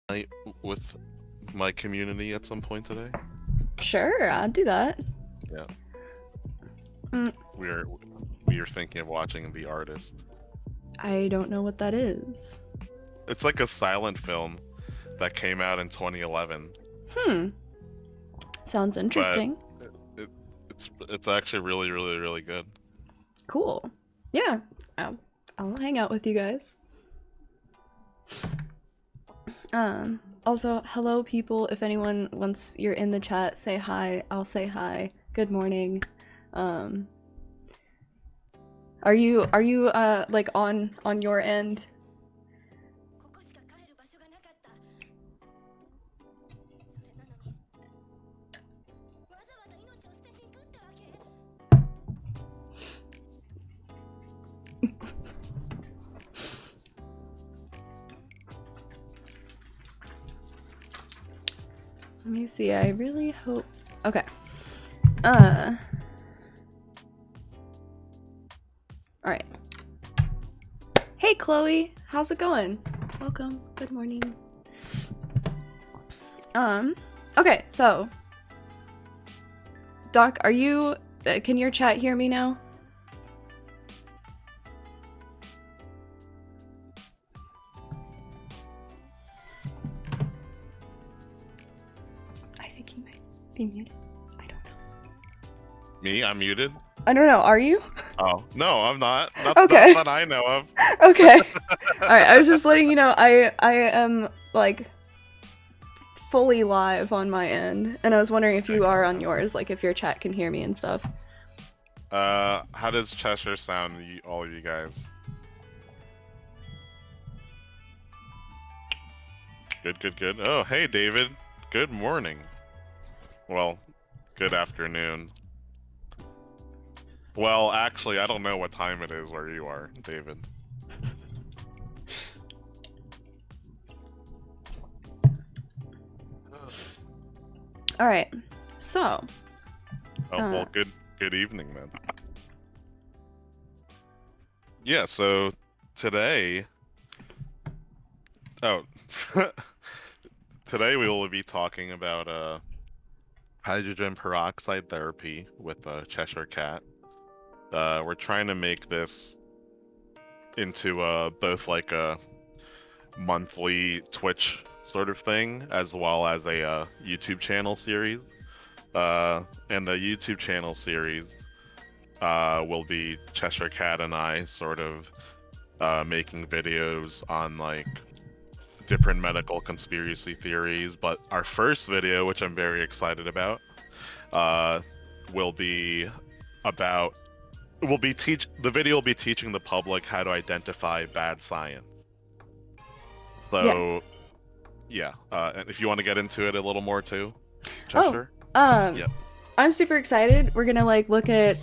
night with my community at some point today? Sure, I'd do that. Yeah. Mm, We are thinking of watching The Artist. I don't know what that is. It's like a silent film that came out in 2011, Hmm. Sounds but interesting. it's actually really good. Cool. Yeah. I'll, I'll hang out with you guys. Also, hello people. If anyone once you're in the chat, say hi. I'll say hi. Good morning. Um, are you like on your end? Let me see. I really hope. Okay. Uh. All right. Hey, Chloe. How's it going? Welcome. Good morning. Okay, so Doc, are you can your chat hear me now? I think he might be muted. I don't know. Me? I'm muted? I don't know. Are you? Oh, no, I'm not. Not Okay. that I know of. Okay. All right. I was just letting you know. I am like fully live on my end, and I was wondering if you are on yours, like if your chat can hear me and stuff. How does Cheshire sound, all of you guys? Good. Oh, hey, David. Good morning. Well, good afternoon. Well, actually, I don't know what time it is where you are, David. All right. So. Oh, well, good evening then. Yeah, so today. Oh, today we will be talking about hydrogen peroxide therapy with Cheshire Cat. We're trying to make this into both like a monthly Twitch sort of thing, as well as a YouTube channel series. And the YouTube channel series will be Cheshire Cat and I sort of making videos on like different medical conspiracy theories. But our first video, which I'm very excited about, will be about the video will be teaching the public how to identify bad science. Yeah. So yeah, and if you want to get into it a little more too, Oh. Cheshire. Um. Yep. I'm super excited. We're gonna like look at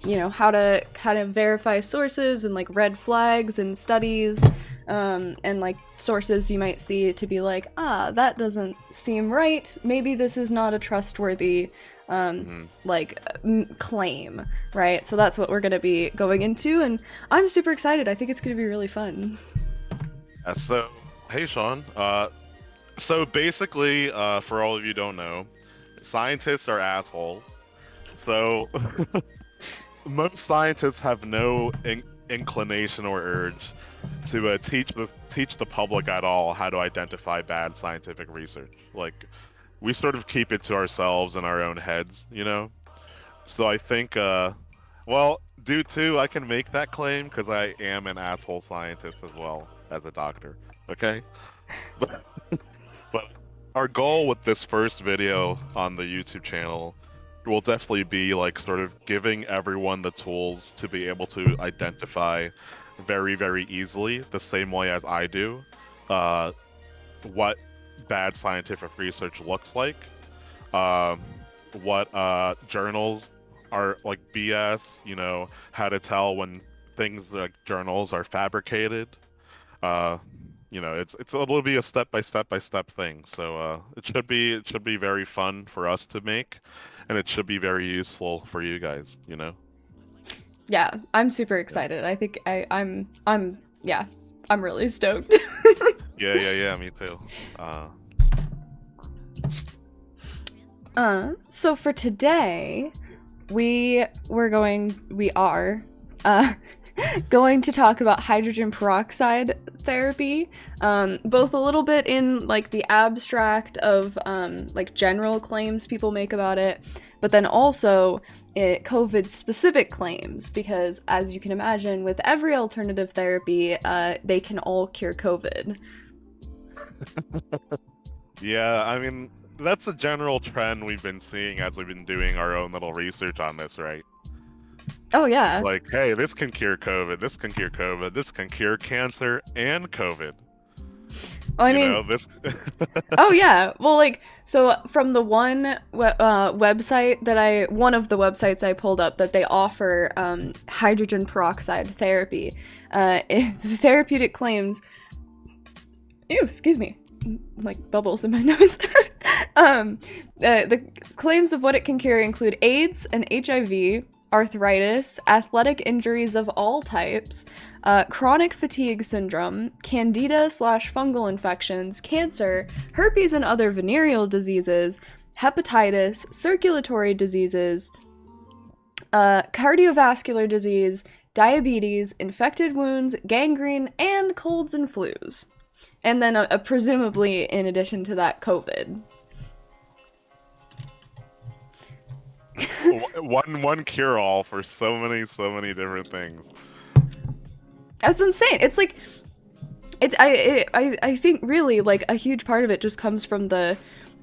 you know, how to kind of verify sources and like red flags and studies, and like sources you might see to be like, that doesn't seem right. Maybe this is not a trustworthy claim, right? So that's what we're gonna be going into, and I'm super excited. I think it's gonna be really fun. So hey, Sean. So basically, for all of you who don't know, scientists are assholes. So most scientists have no inclination or urge to teach the public at all how to identify bad scientific research. Like, we sort of keep it to ourselves in our own heads, you know? So I think, well, due to I can make that claim because I am an asshole scientist as well as a doctor, okay? But, but our goal with this first video on the YouTube channel will definitely be like sort of giving everyone the tools to be able to identify very easily, the same way as I do, uh, what bad scientific research looks like, um, what journals are like BS, you know, how to tell when things like journals are fabricated. Uh, you know, it'll be a step by step thing. So it should be very fun for us to make, and it should be very useful for you guys. You know. Yeah, I'm super Yeah. excited. I think I'm yeah, I'm really stoked. Yeah, me too. So for today, we are uh, going to talk about hydrogen peroxide therapy, both a little bit in like the abstract of like general claims people make about it, but then also COVID specific claims, because as you can imagine, with every alternative therapy, they can all cure COVID. Yeah, I mean, that's a general trend we've been seeing as we've been doing our own little research on this, right? Oh It's yeah. like, hey, this can cure COVID, this can cure COVID, this can cure cancer and COVID. Well, I You mean, know, this. oh yeah. Well, like, so from the website that one of the websites I pulled up that they offer hydrogen peroxide therapy, the therapeutic claims. Ew, excuse me, like bubbles in my nose. The claims of what it can cure include AIDS and HIV, arthritis, athletic injuries of all types, chronic fatigue syndrome, candida/fungal infections, cancer, herpes and other venereal diseases, hepatitis, circulatory diseases, cardiovascular disease, diabetes, infected wounds, gangrene, and colds and flus. And then presumably in addition to that, COVID. one cure all for so many different things. That's insane. It's like, I think really like a huge part of it just comes from the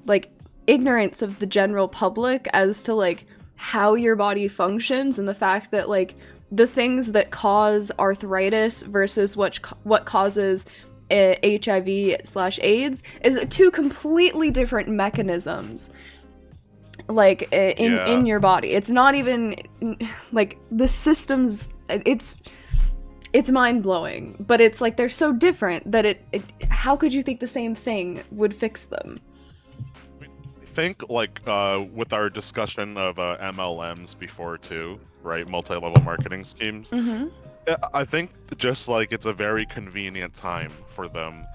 like ignorance of the general public as to like how your body functions, and the fact that like the things that cause arthritis versus what causes HIV/AIDS is two completely different mechanisms. Like in your body, it's not even like the systems. It's mind-blowing, but it's like they're so different that how could you think the same thing would fix them? I think like with our discussion of MLMs before too, right? Multi-level marketing schemes. Mm-hmm. I think just like it's a very convenient time for them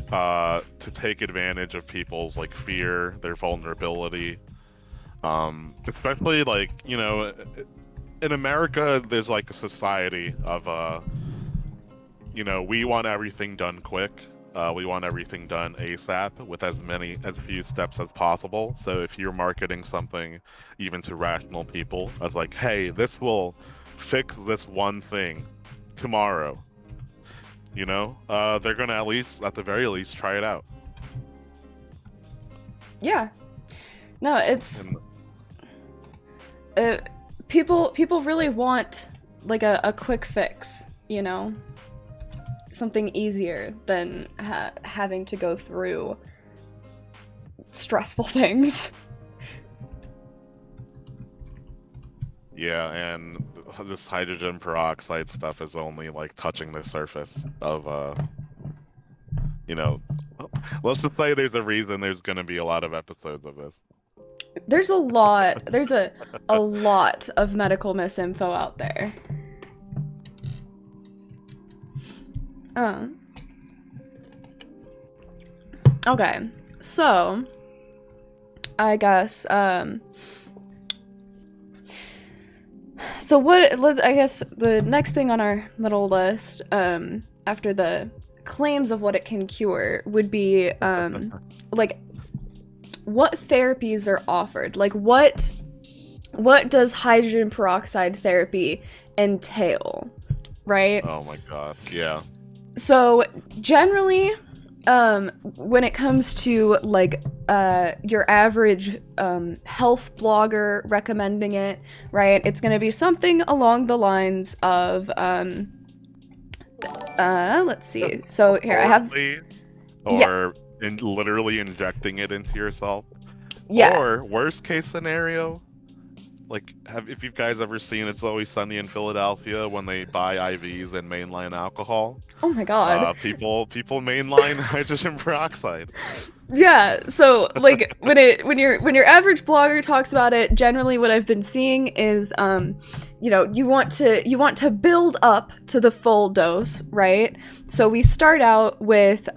to take advantage of people's like fear, their vulnerability. Especially like, you know, in America, there's like a society of, you know, we want everything done quick. We want everything done ASAP with as few steps as possible. So if you're marketing something even to rational people as like, hey, this will fix this one thing tomorrow, you know, they're gonna at the very least try it out. Yeah. No, it's people really want like a quick fix, you know, something easier than having to go through stressful things. Yeah, and this hydrogen peroxide stuff is only like touching the surface of you know, let's just say there's a reason there's gonna be a lot of episodes of this. There's a lot of medical misinfo out there. Okay, so I guess I guess the next thing on our little list after the claims of what it can cure would be like what therapies are offered. Like what does hydrogen peroxide therapy entail, right? Oh my god, yeah. So generally, when it comes to like your average health blogger recommending it, right, it's going to be something along the lines of let's see. So here I have, or literally injecting it into yourself. Yeah. Or worst case scenario, like if you guys ever seen It's Always Sunny in Philadelphia when they buy IVs and mainline alcohol. Oh my god. People mainline hydrogen peroxide. Yeah, so like when your average blogger talks about it, generally what I've been seeing is you know, you want to build up to the full dose, right? So we start out with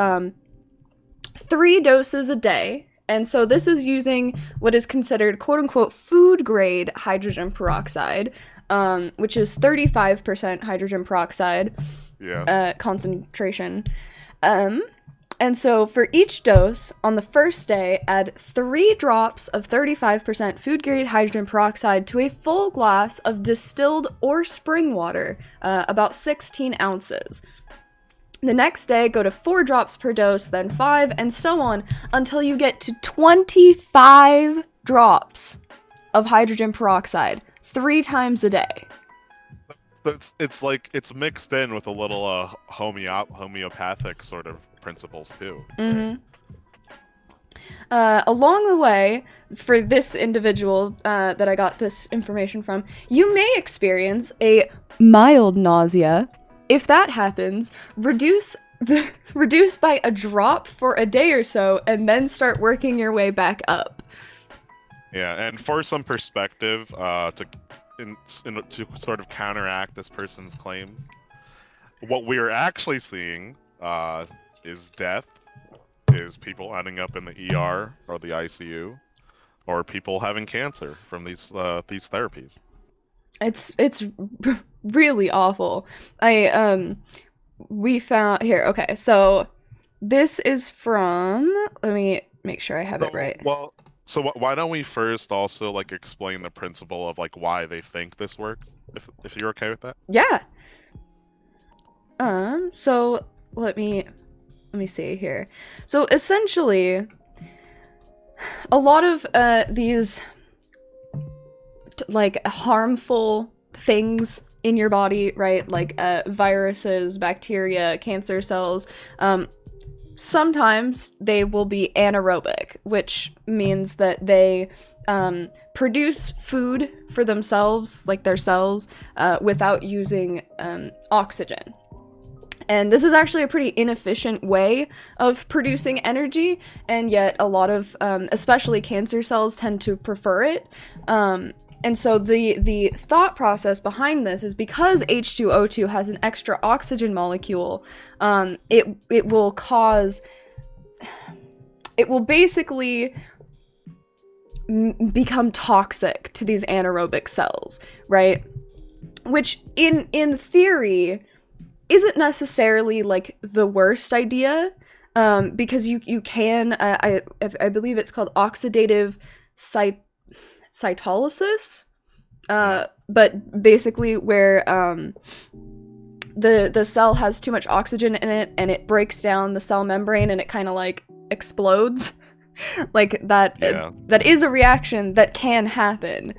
3 doses a day. And so this is using what is considered quote-unquote food-grade hydrogen peroxide, which is 35% hydrogen peroxide concentration. And so for each dose, on the first day, add 3 drops of 35% food-grade hydrogen peroxide to a full glass of distilled or spring water, about 16 ounces. The next day, go to 4 drops per dose, then 5, and so on, until you get to 25 drops of hydrogen peroxide, 3 times a day. It's like it's mixed in with a little homeopathic sort of principles too. Mm-hmm. Along the way, for this individual that I got this information from, you may experience a mild nausea. If that happens, reduce by a drop for a day or so, and then start working your way back up. Yeah, and for some perspective, to sort of counteract this person's claims, what we are actually seeing is death, is people ending up in the ER or the ICU, or people having cancer from these therapies. It's really awful. We found here. Okay, so this is from. Let me make sure I have it right. Well, so why don't we first also like explain the principle of like why they think this works, if you're okay with that? Yeah. So let me see here. So essentially, a lot of these like harmful things in your body, right? Like viruses, bacteria, cancer cells. Sometimes they will be anaerobic, which means that they produce food for themselves, like their cells, without using oxygen. And this is actually a pretty inefficient way of producing energy, and yet a lot of, especially cancer cells, tend to prefer it. And so the thought process behind this is because H2O2 has an extra oxygen molecule, it will basically become toxic to these anaerobic cells, right? Which in theory isn't necessarily like the worst idea, because you can, I believe it's called oxidative cytolysis, but basically where the cell has too much oxygen in it and it breaks down the cell membrane and it kind of like explodes. Like that. Yeah. That is a reaction that can happen.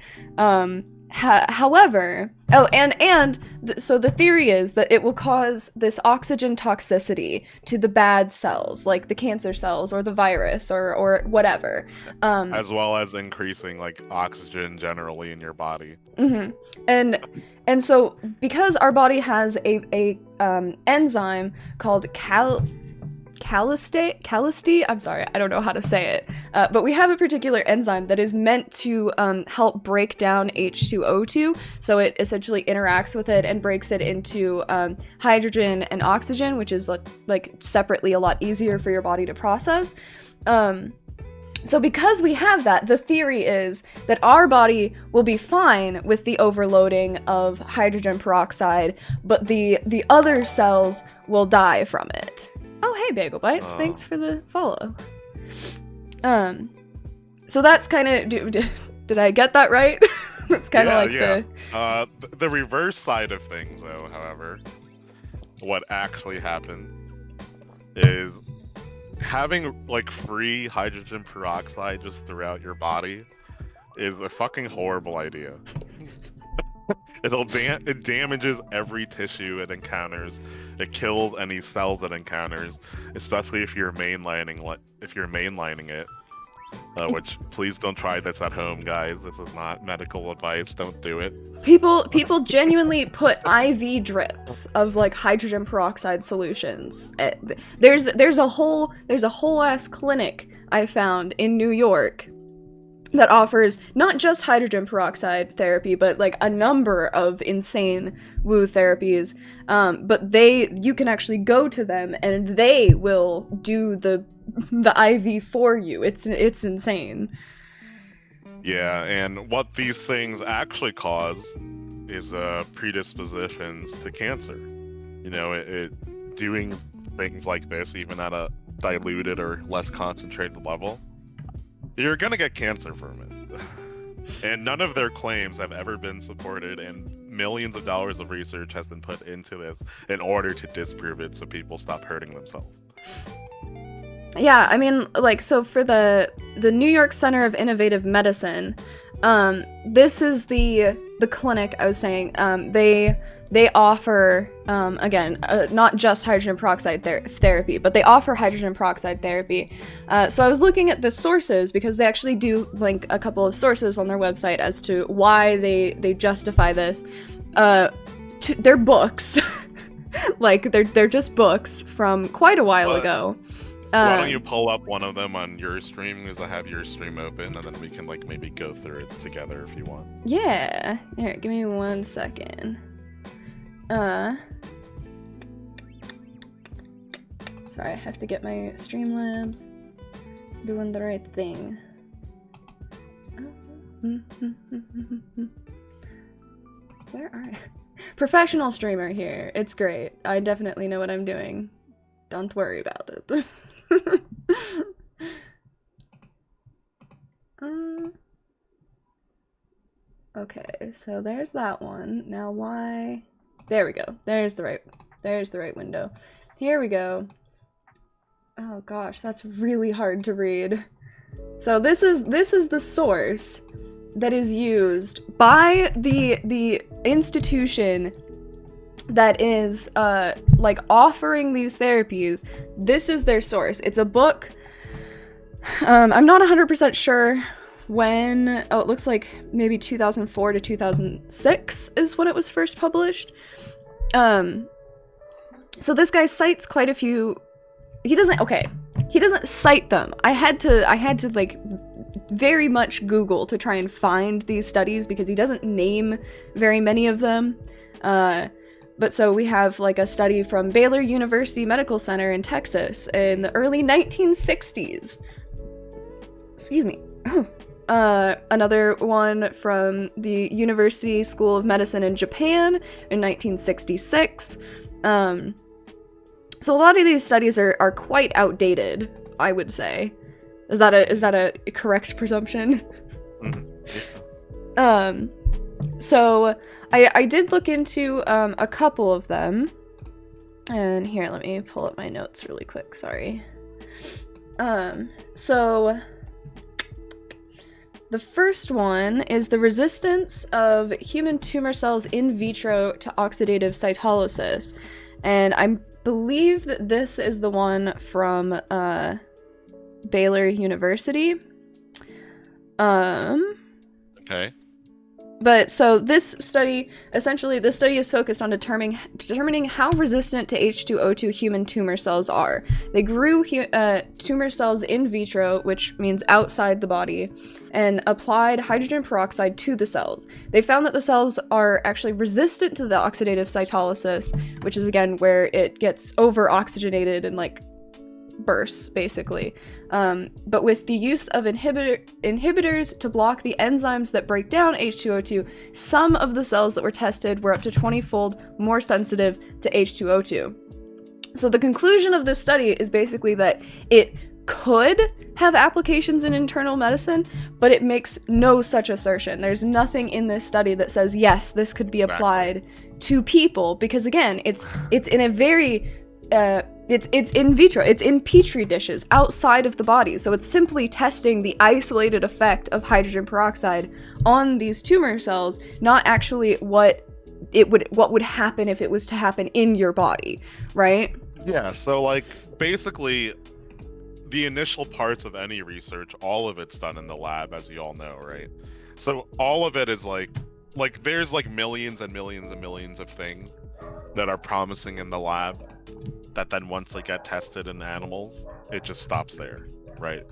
However, so the theory is that it will cause this oxygen toxicity to the bad cells, like the cancer cells or the virus or whatever. As well as increasing like oxygen generally in your body. Mm-hmm. And so because our body has a enzyme called callistase, I'm sorry, I don't know how to say it, but we have a particular enzyme that is meant to help break down H2O2, so it essentially interacts with it and breaks it into hydrogen and oxygen, which is like separately a lot easier for your body to process. So because we have that, the theory is that our body will be fine with the overloading of hydrogen peroxide, but the other cells will die from it. Oh, hey, Bagel Bites. Thanks for the follow. So that's kind of... Did I get that right? That's kind of the reverse side of things, though, however, what actually happened is having, like, free hydrogen peroxide just throughout your body is a fucking horrible idea. It damages every tissue it encounters. It kills any cells it encounters, especially if you're mainlining it. Which, please don't try this at home, guys. This is not medical advice. Don't do it. People genuinely put IV drips of like hydrogen peroxide solutions. There's a whole ass clinic I found in New York that offers not just hydrogen peroxide therapy, but like a number of insane woo therapies. But you can actually go to them and they will do the IV for you. It's insane. Yeah, and what these things actually cause is predispositions to cancer. You know, it doing things like this, even at a diluted or less concentrated level, you're gonna get cancer from it. And none of their claims have ever been supported, and millions of dollars of research has been put into this in order to disprove it so people stop hurting themselves. Yeah, I mean, like, so for the New York Center of Innovative Medicine, this is the clinic I was saying. They offer, again, not just hydrogen peroxide therapy, but they offer hydrogen peroxide therapy. So I was looking at the sources, because they actually do link a couple of sources on their website as to why they justify this. They're books. Like, they're just books from quite a while ago. Why don't you pull up one of them on your stream, because I have your stream open, and then we can like maybe go through it together if you want. Yeah. Here, give me 1 second. Sorry, I have to get my Streamlabs doing the right thing. Where are I? Professional streamer here. It's great. I definitely know what I'm doing. Don't worry about it. Okay, so there's that one. Now why? There we go. There's the right window. Here we go. Oh gosh, that's really hard to read. So this is the source that is used by the institution that is like offering these therapies. This is their source. It's a book. I'm not 100% sure when. Oh, it looks like maybe 2004 to 2006 is when it was first published. So this guy cites quite a few. He doesn't cite them. I had to like very much Google to try and find these studies, because he doesn't name very many of them. But so we have like a study from Baylor University Medical Center in Texas in the early 1960s. Excuse me. Another one from the University School of Medicine in Japan in 1966. So a lot of these studies are quite outdated, I would say. Is that a correct presumption? Mm-hmm. So I did look into a couple of them. And here, let me pull up my notes really quick, sorry. So the first one is the resistance of human tumor cells in vitro to oxidative cytolysis. And I believe that this is the one from Baylor University. Okay. But so this study is focused on determining how resistant to H2O2 human tumor cells are. They grew tumor cells in vitro, which means outside the body, and applied hydrogen peroxide to the cells. They found that the cells are actually resistant to the oxidative cytolysis, which is again where it gets over-oxygenated and like bursts, basically. But with the use of inhibitors to block the enzymes that break down H2O2, some of the cells that were tested were up to 20-fold more sensitive to H2O2. So the conclusion of this study is basically that it could have applications in internal medicine, but it makes no such assertion. There's nothing in this study that says, yes, this could be applied to people, because again, it's in a very it's in vitro, it's in petri dishes outside of the body, so it's simply testing the isolated effect of hydrogen peroxide on these tumor cells, not actually what would happen if it was to happen in your body, right? Yeah, so like basically the initial parts of any research, all of it's done in the lab, as you all know, right? So all of it is like there's like millions and millions and millions of things that are promising in the lab that then once they get tested in animals, it just stops there. right?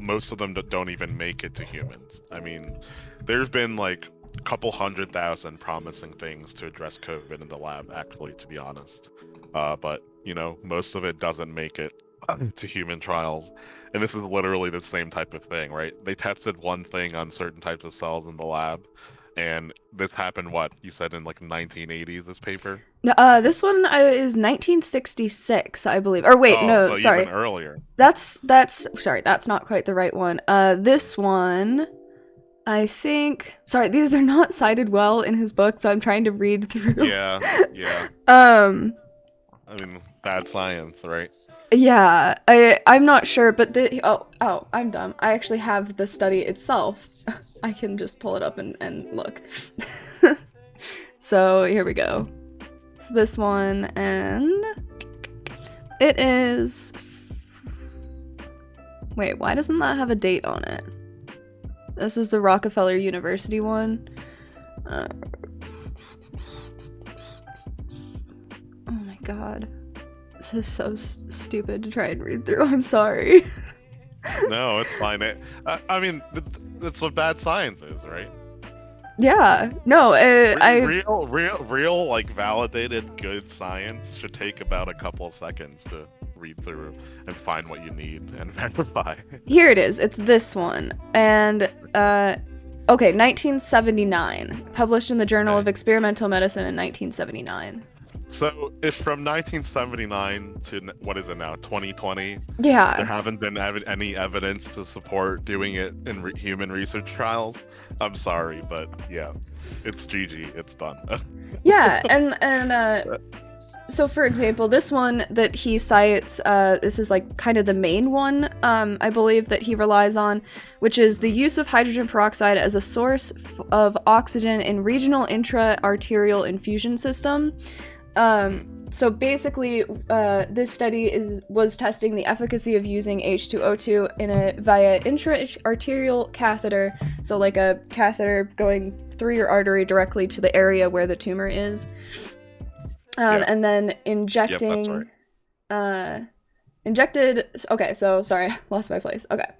Most of them don't even make it to humans. I mean, there's been like a couple 100,000 promising things to address COVID in the lab, actually, to be honest. But most of it doesn't make it to human trials. And this is literally the same type of thing, right? They tested one thing on certain types of cells in the lab, and this happened, what, you said in like 1980s, this paper? This one is 1966, I believe. Or wait, Oh, no, so sorry. even earlier. That's sorry, that's not quite the right one. This one, I think. Sorry, these are not cited well in his book, so I'm trying to read through. Yeah. I mean, bad science, right? Yeah, I'm not sure, but I'm dumb. I actually have the study itself. I can just pull it up and look. So here we go. It's this one, and it is. Wait, why doesn't that have a date on it? This is the Rockefeller University one. Oh my god. This is so stupid to try and read through. I'm sorry. No, it's fine. I mean, that's what bad science is, right? Yeah. No, Real, like validated good science should take about a couple of seconds to read through and find what you need and verify. Here it is. It's this one. And, okay, 1979. Published in the Journal of Experimental Medicine in 1979. So, if from 1979 to what is it now, 2020? Yeah. There haven't been any evidence to support doing it in human research trials. I'm sorry, but yeah, it's GG. It's done. Yeah, and so for example, this one that he cites, this is like kind of the main one, I believe, that he relies on, which is the use of hydrogen peroxide as a source of oxygen in regional intra-arterial infusion system. So basically, this study was testing the efficacy of using H2O2 via intra-arterial catheter, so like a catheter going through your artery directly to the area where the tumor is, and then injecting, okay, so sorry, I lost my place, okay.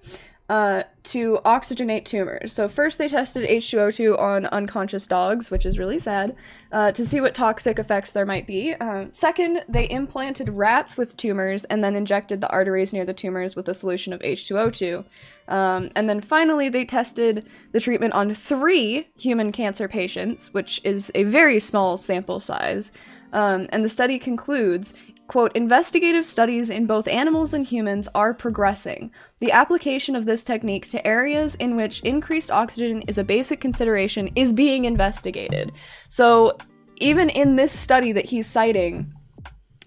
To oxygenate tumors. So first they tested H2O2 on unconscious dogs, which is really sad, to see what toxic effects there might be. Second, they implanted rats with tumors and then injected the arteries near the tumors with a solution of H2O2. And then finally, they tested the treatment on 3 human cancer patients, which is a very small sample size. And the study concludes, quote, investigative studies in both animals and humans are progressing. The application of this technique to areas in which increased oxygen is a basic consideration is being investigated. So even in this study that he's citing,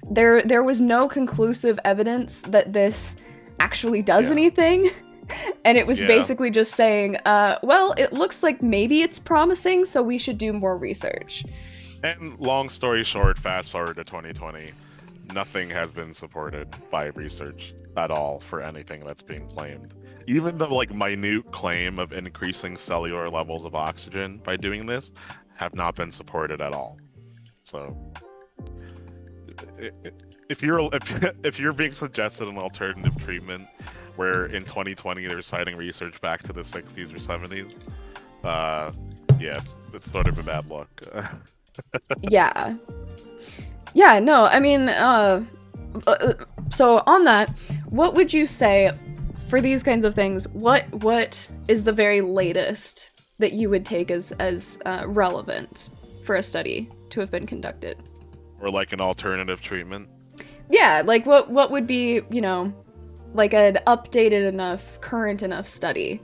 there was no conclusive evidence that this actually does anything. And it was basically just saying, well, it looks like maybe it's promising, so we should do more research. And long story short, fast forward to 2020. Nothing has been supported by research at all for anything that's being claimed. Even the like minute claim of increasing cellular levels of oxygen by doing this have not been supported at all. So if you're being suggested an alternative treatment where in 2020 they're citing research back to the 60s or 70s, it's sort of a bad look. Yeah. Yeah, no, I mean, so on that, what would you say for these kinds of things? What is the very latest that you would take as relevant for a study to have been conducted? Or like an alternative treatment? Yeah, like what would be, like an updated enough, current enough study?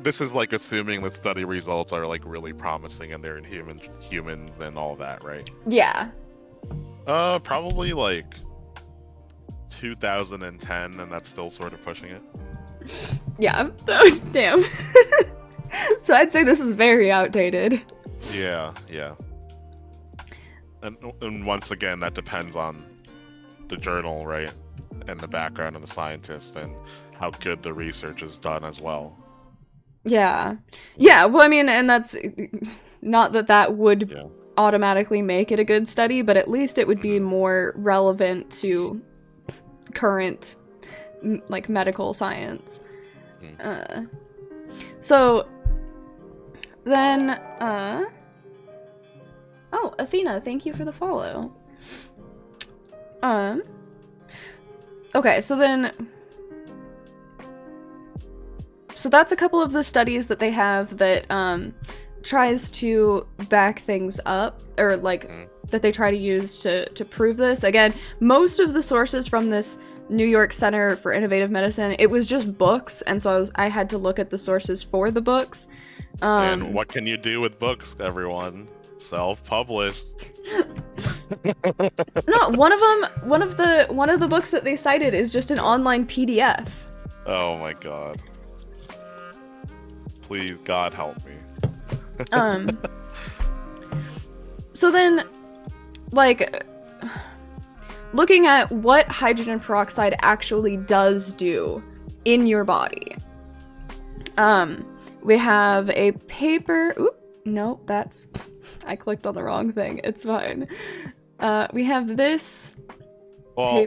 This is like assuming the study results are like really promising and they're in humans and all that, right? Yeah. Probably like 2010, and that's still sort of pushing it. Yeah. Damn. So I'd say this is very outdated. Yeah. And once again, that depends on the journal, right? And the background of the scientist and how good the research is done as well. Yeah. Well, I mean, and that's not that would automatically make it a good study, but at least it would be more relevant to current like medical science. So then oh, Athena, thank you for the follow. Okay, so that's a couple of the studies that they have that tries to back things up, or like that they try to use to prove this. Again, most of the sources from this New York Center for Innovative Medicine, it was just books, and so I had to look at the sources for the books. And what can you do with books, everyone? Self-publish. No, one of the books that they cited is just an online PDF. Oh my god. Please, God help me. So then, like, looking at what hydrogen peroxide actually does do in your body. We have a paper. Oop, no, I clicked on the wrong thing. It's fine. We have this. Well,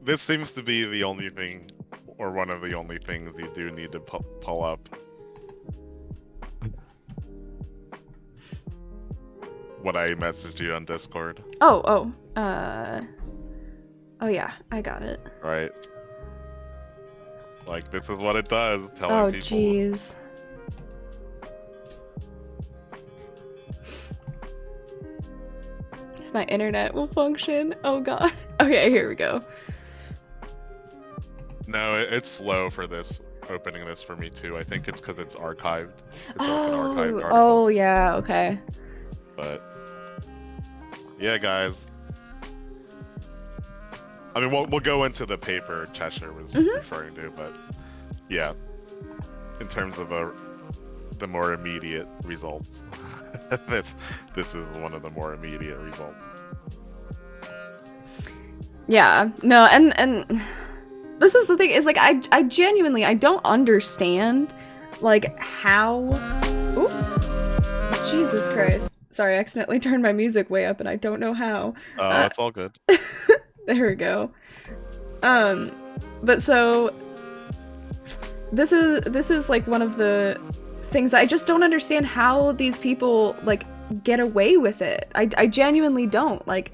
this seems to be the only thing, or one of the only things you do need to pull up. What I messaged you on Discord. Oh yeah, I got it. Right. Like, this is what it does, telling people. Oh, jeez. If my internet will function. Oh god. Okay, here we go. No, it's slow for this, opening this for me too. I think it's because it's archived. It's like an archived article. Oh, yeah, okay. But, yeah, guys. I mean, we'll go into the paper Cheshire was referring to, but yeah, in terms of the more immediate results, this is one of the more immediate results. Yeah, no, and this is the thing, is like, I genuinely, I don't understand, like, how... Ooh. Jesus Christ. Sorry, I accidentally turned my music way up and I don't know how. Oh, it's all good. There we go. But so this is like one of the things that I just don't understand how these people like get away with it. I genuinely don't. Like,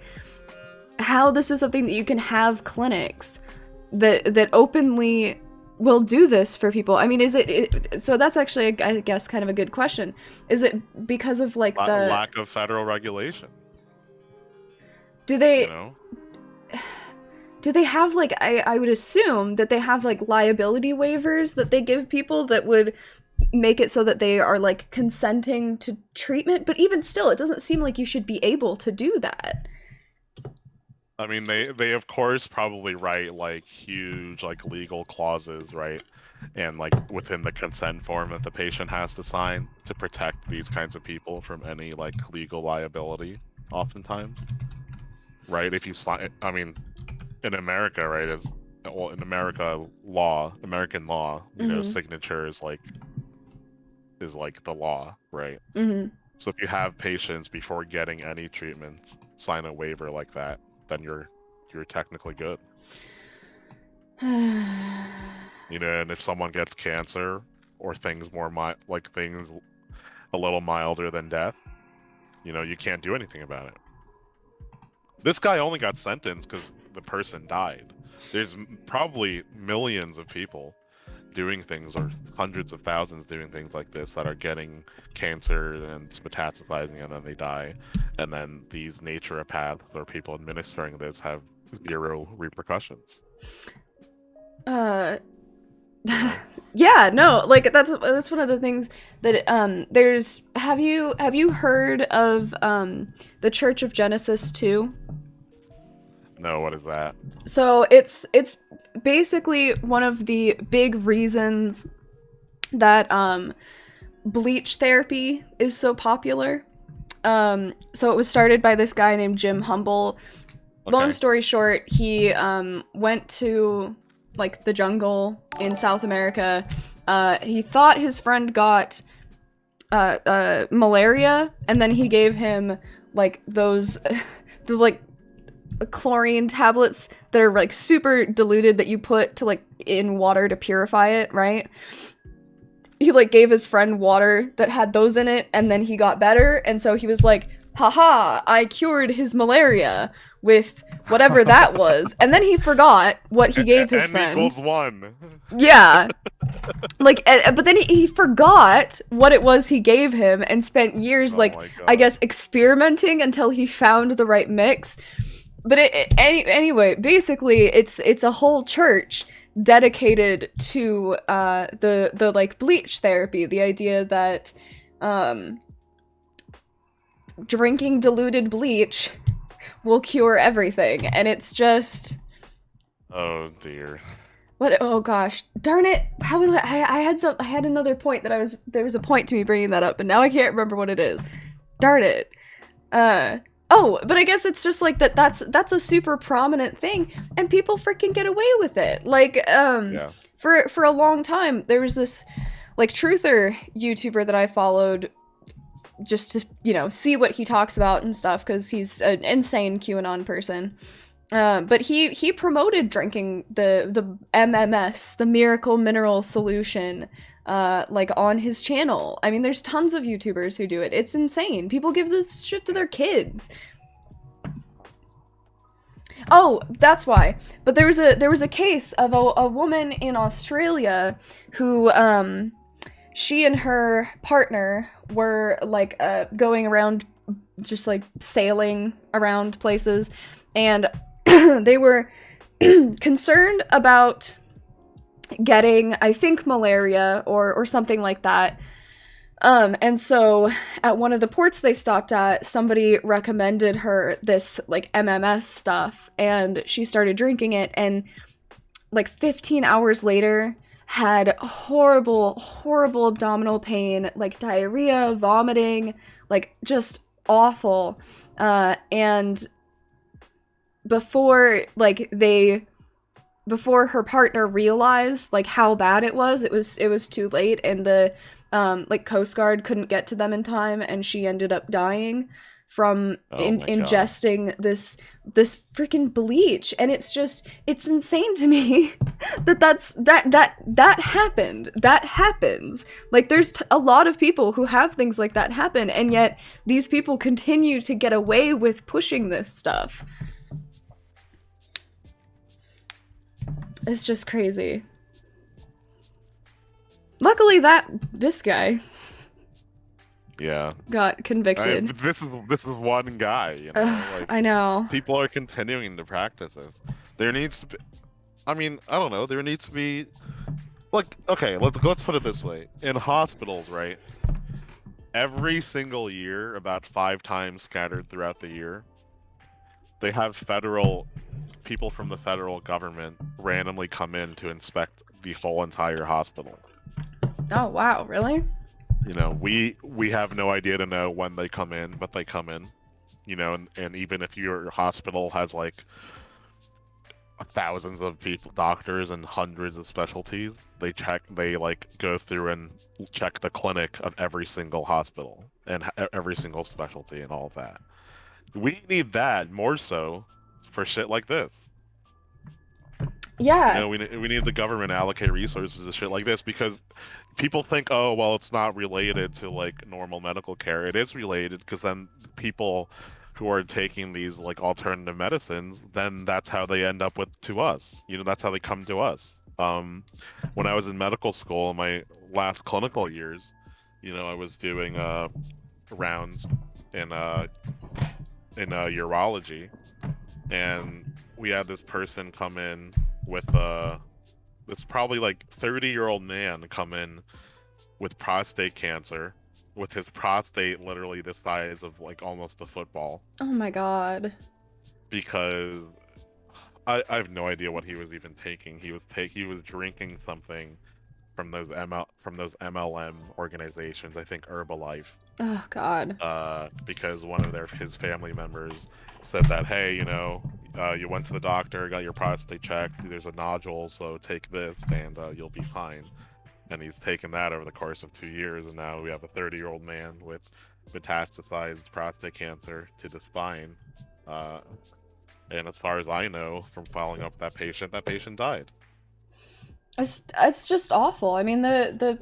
how this is something that you can have clinics that openly will do this for people. I mean, is it so that's actually, I guess, kind of a good question. Is it because of like the lack of federal regulation? Do they You know? Do they have, like, I would assume that they have, like, liability waivers that they give people that would make it so that they are, like, consenting to treatment? But even still, it doesn't seem like you should be able to do that. I mean, they of course probably write, like, huge, like, legal clauses, right? And, like, within the consent form that the patient has to sign to protect these kinds of people from any, like, legal liability, oftentimes. Right? If you sign... I mean... In America, right, in American law, you know, signature is like the law, right? So if you have patients before getting any treatments sign a waiver like that, then you're technically good. You know, and if someone gets cancer or things things a little milder than death, you know, you can't do anything about it. This guy only got sentenced because the person died. There's probably millions of people doing things, or hundreds of thousands doing things like this, that are getting cancer and it's metastasizing and then they die. And then these naturopaths or people administering this have zero repercussions. Yeah, no, like that's one of the things that there's have you heard of the Church of Genesis 2? No, what is that? So it's basically one of the big reasons that bleach therapy is so popular. So it was started by this guy named Jim Humble. Okay. Long story short, he went to like the jungle in South America. He thought his friend got malaria, and then he gave him like those the like chlorine tablets that are like super diluted that you put to like in water to purify it, right? He like gave his friend water that had those in it, and then he got better, and so he was like, haha, I cured his malaria with whatever that was. And then he forgot what he gave his friend. N=1. Yeah. Like, but then he forgot what it was he gave him and spent years, I guess, experimenting until he found the right mix. But anyway, basically, it's a whole church dedicated to the like bleach therapy. The idea that drinking diluted bleach will cure everything, and it's just, oh dear. What? Oh gosh, darn it! How was I had another point that there was a point to me bringing that up, and now I can't remember what it is. Darn it. Oh, but I guess it's just like that's a super prominent thing, and people freaking get away with it. Like, Yeah. For a long time, there was this like truther YouTuber that I followed just to, you know, see what he talks about and stuff, because he's an insane QAnon person. But he promoted drinking the MMS, the Miracle Mineral Solution, like on his channel. I mean, there's tons of YouTubers who do it. It's insane. People give this shit to their kids. Oh, that's why. But there was a case of a woman in Australia who she and her partner were like going around, just like sailing around places, and they were concerned about getting, I think, malaria or something like that. And so at one of the ports they stopped at, somebody recommended her this like MMS stuff, and she started drinking it, and like 15 hours later had horrible abdominal pain, like diarrhea, vomiting, like just awful. And before her partner realized like how bad it was too late, and the like Coast Guard couldn't get to them in time, and she ended up dying from ingesting this freaking bleach. And it's insane to me that happens. Like, there's a lot of people who have things like that happen, and yet these people continue to get away with pushing this stuff. It's just crazy. Luckily this guy got convicted. This is one guy, you know. Like, I know. People are continuing to practice this. There needs to be, I mean, I don't know, there needs to be, like, okay, let's put it this way. In hospitals, right? Every single year, about 5 times scattered throughout the year, they have people from the federal government randomly come in to inspect the whole entire hospital. Oh wow, really? You know, we have no idea to know when they come in, but they come in. You know, and even if your hospital has like thousands of people, doctors, and hundreds of specialties, they like go through and check the clinic of every single hospital and every single specialty and all of that. We need that more so for shit like this. Yeah. You know, we need the government to allocate resources to shit like this, because people think, oh, well, it's not related to like normal medical care. It is related, because then people who are taking these like alternative medicines, then that's how they end up to us. You know, that's how they come to us. When I was in medical school in my last clinical years, you know, I was doing rounds in urology, and we had this person come in with this probably like 30-year-old man come in with prostate cancer, with his prostate literally the size of like almost a football. Oh my god. Because I have no idea what he was even taking. He was drinking something from those MLM organizations, I think Herbalife. Oh god. Because one of his family members said that, hey, you know, you went to the doctor, got your prostate checked, there's a nodule, so take this and you'll be fine. and he's taken that over the course of 2 years, and now we have a 30-year-old man with metastasized prostate cancer to the spine. Uh, and as far as I know, from following up that patient died. It's just awful. I mean, Yeah.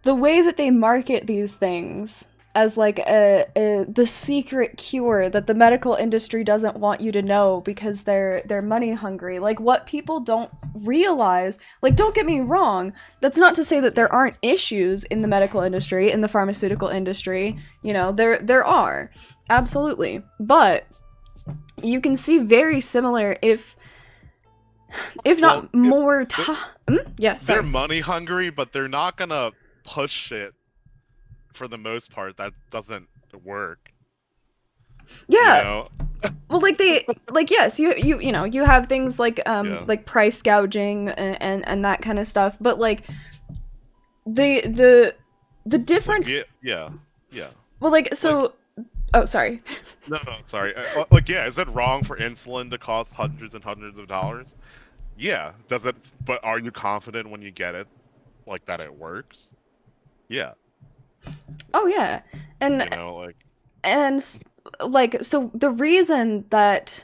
the way that they market these things as like the secret cure that the medical industry doesn't want you to know because they're money hungry. Like, what people don't realize, like, don't get me wrong, that's not to say that there aren't issues in the medical industry, in the pharmaceutical industry. You know, there are, absolutely, but you can see very similar, if not more yeah, sorry. They're money hungry, but they're not gonna push it for the most part. That doesn't work. Yeah. You know? Well, like yes, you know, you have things like Yeah. like price gouging and that kind of stuff, but like the difference. Like, yeah. Well, like, so oh, sorry. No, sorry. Like, yeah, is it wrong for insulin to cost hundreds and hundreds of dollars? Yeah. Does it? But are you confident when you get it, like that it works? Yeah. Oh yeah. And You know, like. and like, so the reason that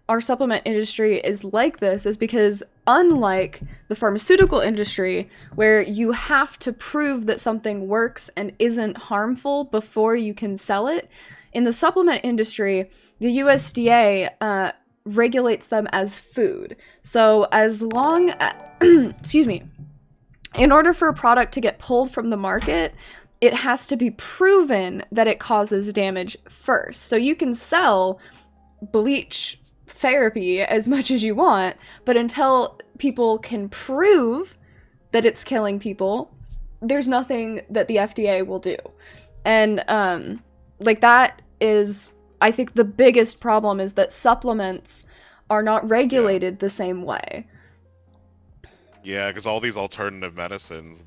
our supplement industry is like this is because, unlike the pharmaceutical industry, where you have to prove that something works and isn't harmful before you can sell it, in the supplement industry, the USDA regulates them as food. So as long as, excuse me, in order for a product to get pulled from the market, it has to be proven that it causes damage first. So you can sell bleach therapy as much as you want, but until people can prove that it's killing people, there's nothing that the FDA will do. And like, that is, I think, the biggest problem, is that supplements are not regulated the same way. Yeah, because all these alternative medicines,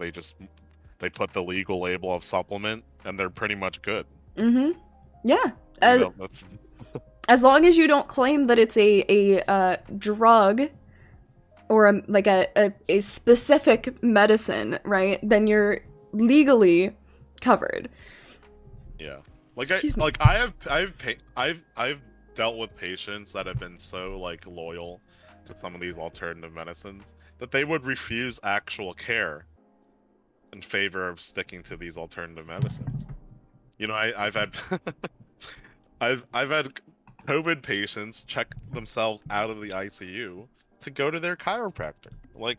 they put the legal label of supplement, and they're pretty much good. Mm-hmm. Yeah. You know, that's... As long as you don't claim that it's a drug or a specific medicine, right? Then you're legally covered. Yeah. Like, Excuse me. I've dealt with patients that have been so, like, loyal to some of these alternative medicines that they would refuse actual care in favor of sticking to these alternative medicines. You know, I've had I've had COVID patients check themselves out of the ICU to go to their chiropractor. Like,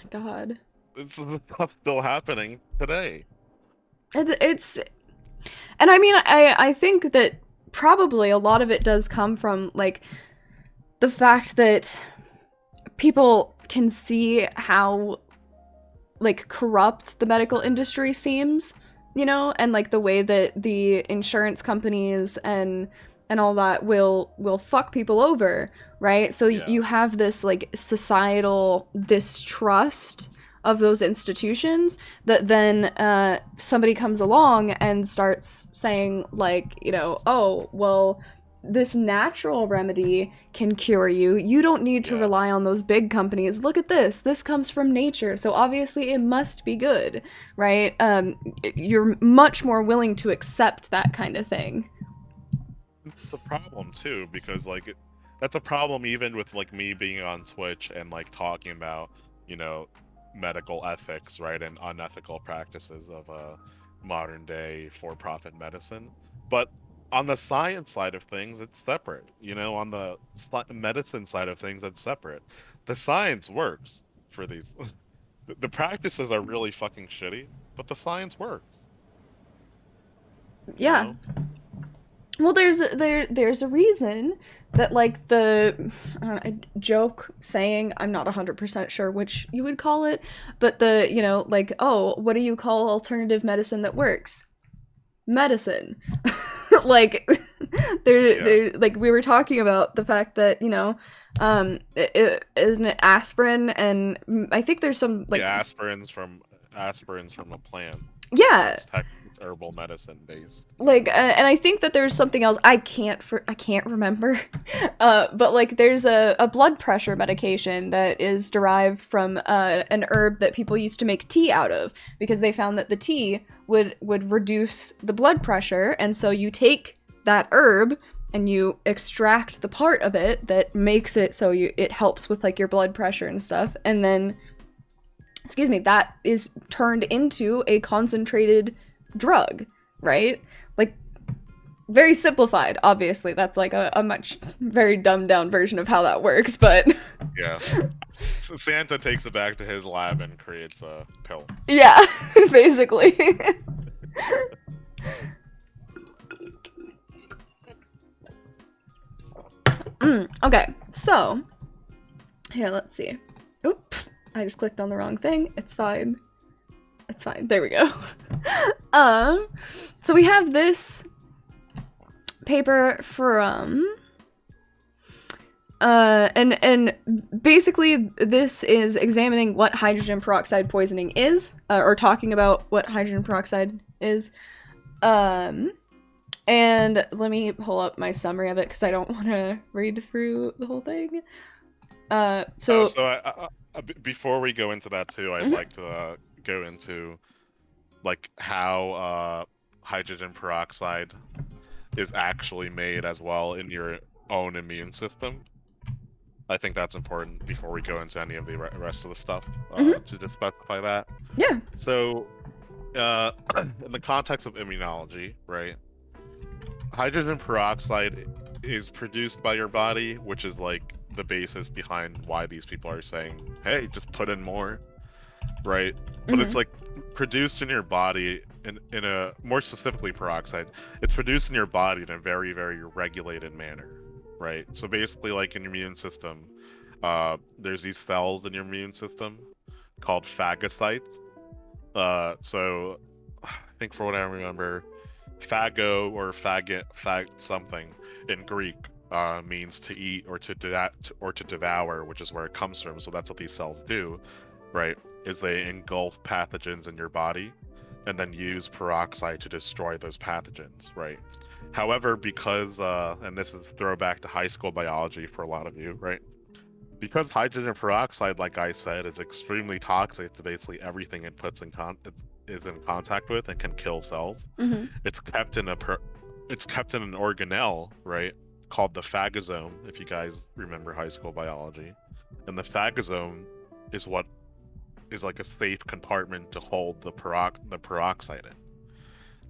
God. it's stuff still happening today. It's, and I mean, I think that probably a lot of it does come from, like, the fact that people can see how, like, corrupt the medical industry seems, you know, and like the way that the insurance companies and all that will fuck people over, right? So Yeah. you have this, like, societal distrust of those institutions that then somebody comes along and starts saying, like, you know, oh, well, this natural remedy can cure you. You don't need to rely on those big companies. Look at this. This comes from nature, so obviously it must be good, right? You're much more willing to accept that kind of thing. It's a problem too, because, like, that's a problem even with, like, me being on Twitch and, like, talking about, you know, medical ethics, right, and unethical practices of modern day for-profit medicine. But on the science side of things, it's separate. You know, on the medicine side of things, it's separate. The science works for these. The practices are really fucking shitty, but the science works. Yeah. You know? Well, there's a reason that, like, the, I don't know, a joke saying, I'm not 100% sure which you would call it, but the, you know, like, oh, what do you call alternative medicine that works? Medicine. Like, there, like, we were talking about the fact that, you know, isn't it aspirin, and I think there's some, like, Yeah, aspirins from a plant. yeah. So it's It's herbal medicine based. Like, and I think that there's something else I can't remember, but like there's a blood pressure medication that is derived from an herb that people used to make tea out of, because they found that the tea would reduce the blood pressure, and so you take that herb and you extract the part of it that makes it so it helps with like your blood pressure and stuff, and then, excuse me, that is turned into a concentrated drug, right? Like, very simplified, obviously. That's like a much very dumbed down version of how that works, but Yeah. So Santa takes it back to his lab and creates a pill. yeah, basically. Okay, so here, let's see. Oops, I just clicked on the wrong thing. It's fine. It's fine. There we go. So we have this paper from and basically this is examining what hydrogen peroxide poisoning is, or talking about what hydrogen peroxide is. And let me pull up my summary of it because I don't want to read through the whole thing. Before we go into that too, I'd like to go into like how hydrogen peroxide is actually made as well in your own immune system. I think that's important before we go into any of the rest of the stuff, to just specify that. Yeah. So, in the context of immunology, right? Hydrogen peroxide is produced by your body, which is like the basis behind why these people are saying, hey, just put in more, right? But it's like produced in your body in a, more specifically peroxide, it's produced in your body in a very, very regulated manner, right? So basically, like in your immune system, there's these cells in your immune system called phagocytes. So I think for what I remember, phago or phag something in Greek means to eat or to devour, which is where it comes from. So that's what these cells do, right? Is they engulf pathogens in your body and then use peroxide to destroy those pathogens, right? However, because and this is throwback to high school biology for a lot of you, right? Because hydrogen peroxide, like I said, is extremely toxic to basically everything it puts in is in contact with and can kill cells. It's kept in an organelle, right, called the phagosome, if you guys remember high school biology. And the phagosome is what is like a safe compartment to hold the peroxide in.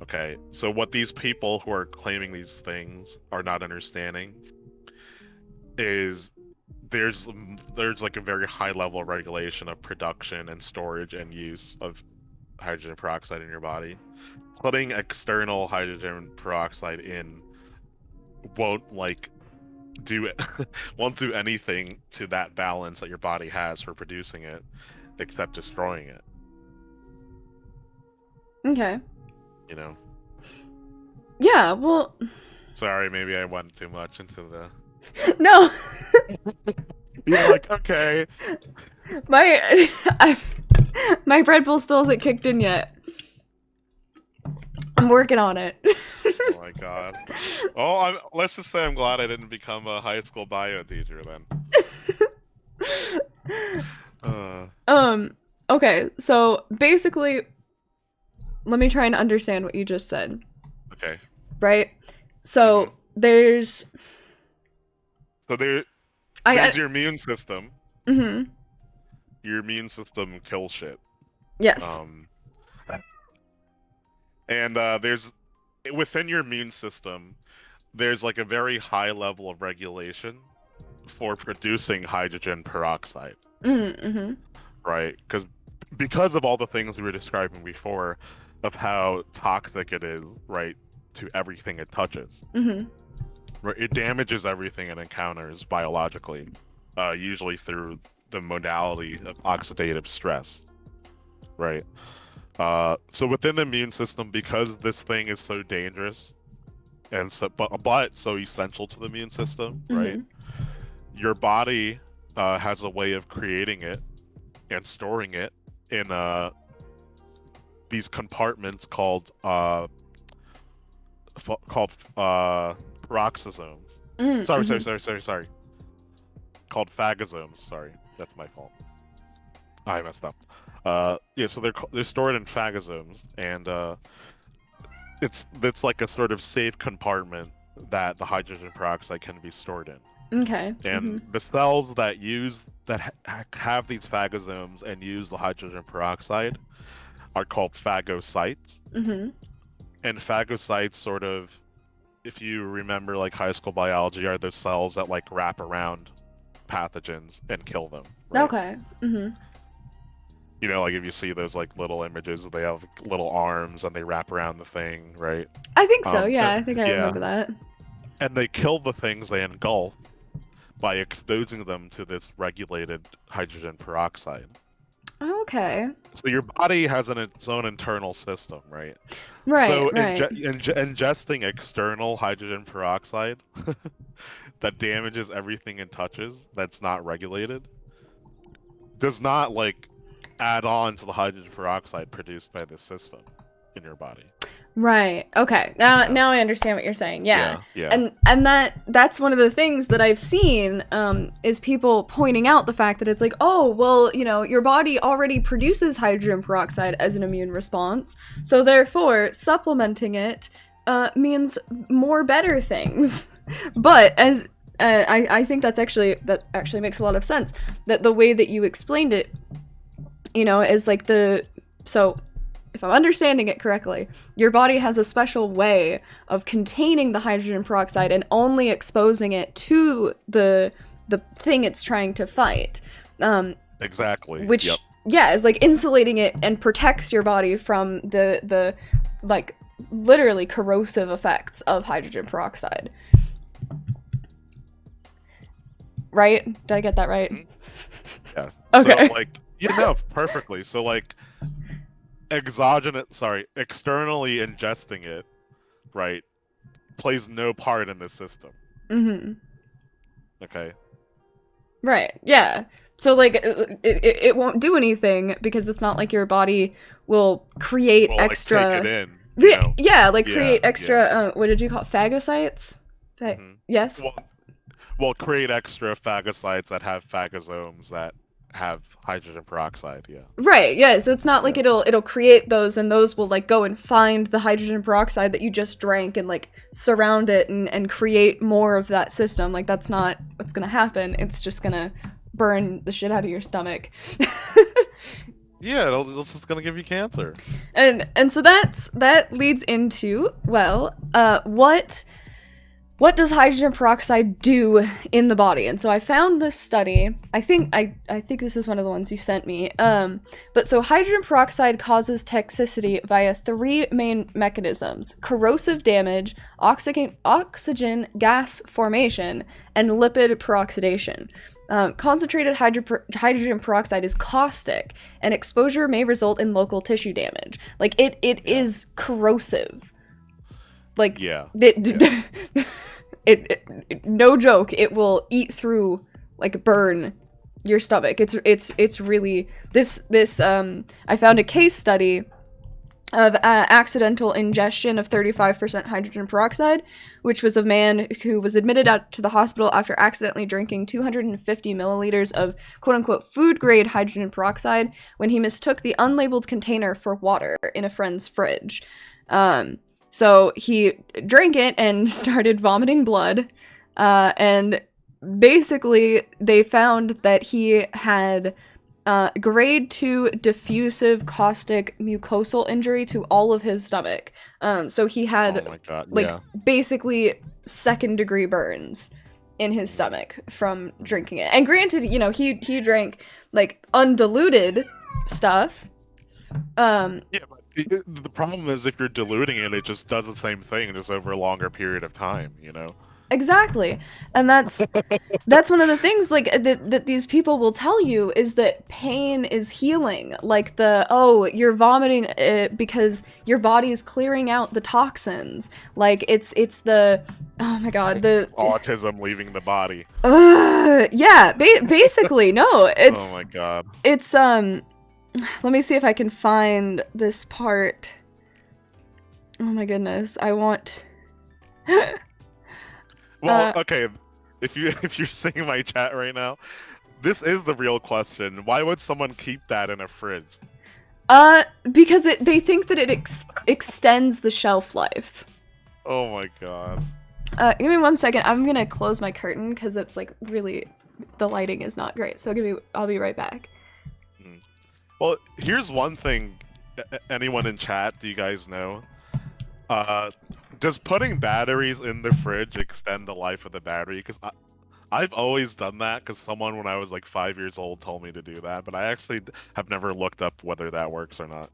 Okay, so what these people who are claiming these things are not understanding is there's like a very high level of regulation of production and storage and use of hydrogen peroxide in your body. Putting external hydrogen peroxide in won't won't do anything to that balance that your body has for producing it, except destroying it. Okay. You know. Yeah. Well. Sorry, maybe I went too much into the. No. You're like, okay. My Red Bull still hasn't kicked in yet. I'm working on it. Oh my god. Oh, let's just say I'm glad I didn't become a high school bio teacher then. Okay, so basically, let me try and understand what you just said. Okay. Right? So there's your immune system. Mm-hmm. Your immune system kills shit. Yes. And there's within your immune system, there's like a very high level of regulation for producing hydrogen peroxide. Mm-hmm. Right? Because of all the things we were describing before, of how toxic it is, right, to everything it touches. Mm-hmm. Right? It damages everything it encounters biologically, usually through the modality of oxidative stress. Right? So within the immune system, because this thing is so dangerous and but so essential to the immune system, right? Your body has a way of creating it and storing it in these compartments called peroxisomes. Sorry. Called phagosomes. Sorry, that's my fault. I messed up. Yeah, so they're stored in phagosomes, and it's like a sort of safe compartment that the hydrogen peroxide can be stored in. Okay. And the cells that have these phagosomes and use the hydrogen peroxide are called phagocytes. Mm-hmm. And phagocytes sort of, if you remember like high school biology, are those cells that like wrap around pathogens and kill them. Right? Okay. Mm-hmm. You know, like if you see those like little images, they have little arms and they wrap around the thing, right? I think so. Yeah, I think I remember that. And they kill the things they engulf by exposing them to this regulated hydrogen peroxide. Okay. So your body has its own internal system, right? Right. So right. ingesting external hydrogen peroxide that damages everything it touches that's not regulated does not like add on to the hydrogen peroxide produced by this system in your body. Right. Okay. Now I understand what you're saying. Yeah. And that's one of the things that I've seen is people pointing out the fact that it's like, oh, well, you know, your body already produces hydrogen peroxide as an immune response, so therefore supplementing it means more better things. But as I think that actually makes a lot of sense. That the way that you explained it, you know, is like so if I'm understanding it correctly, your body has a special way of containing the hydrogen peroxide and only exposing it to the thing it's trying to fight. Exactly. Which, yeah, is like insulating it and protects your body from the like literally corrosive effects of hydrogen peroxide. Right? Did I get that right? Yeah. Okay. So, like, you know, perfectly. So, like, externally ingesting it, right, plays no part in the system. Mm-hmm. Okay. Right. Yeah. So like it won't do anything because it's not like your body will create extra. Like, take it in. You know? Yeah, like create extra. What did you call it? Phagocytes? Yes. Well, create extra phagocytes that have phagosomes that have hydrogen peroxide. Yeah. Right. Yeah. So it's not like it'll create those, and those will like go and find the hydrogen peroxide that you just drank and like surround it and create more of that system. Like that's not what's gonna happen. It's just gonna burn the shit out of your stomach. Yeah, it's just gonna give you cancer. And so that leads into, well, what does hydrogen peroxide do in the body? And so I found this study. I think this is one of the ones you sent me. But so hydrogen peroxide causes toxicity via three main mechanisms: corrosive damage, oxygen gas formation, and lipid peroxidation. Concentrated hydrogen peroxide is caustic, and exposure may result in local tissue damage. Like it is corrosive. Like it no joke, it will eat through, like burn your stomach. It's really this I found a case study of accidental ingestion of 35% hydrogen peroxide, which was a man who was admitted out to the hospital after accidentally drinking 250 milliliters of quote-unquote food-grade hydrogen peroxide when he mistook the unlabeled container for water in a friend's fridge. So he drank it and started vomiting blood, and basically they found that he had grade 2 diffusive caustic mucosal injury to all of his stomach. So he had basically second degree burns in his stomach from drinking it. And granted, you know, he drank like undiluted stuff. Yeah, but the problem is if you're diluting it, it just does the same thing just over a longer period of time, you know? Exactly. And that's one of the things like that these people will tell you is that pain is healing. Like you're vomiting because your body is clearing out the toxins. Like it's the, oh my god, the autism leaving the body. Yeah, basically no. It's oh my god. It's Let me see if I can find this part. Oh my goodness, I want... Well, okay, if you if you're seeing my chat right now, this is the real question. Why would someone keep that in a fridge? Because they think that it extends the shelf life. Oh my god. Give me 1 second. I'm gonna close my curtain because it's like really, the lighting is not great. So I'll be right back. Well, here's one thing. Anyone in chat, do you guys know? Does putting batteries in the fridge extend the life of the battery? Because I've always done that because someone when I was like 5 years old told me to do that, but I actually have never looked up whether that works or not.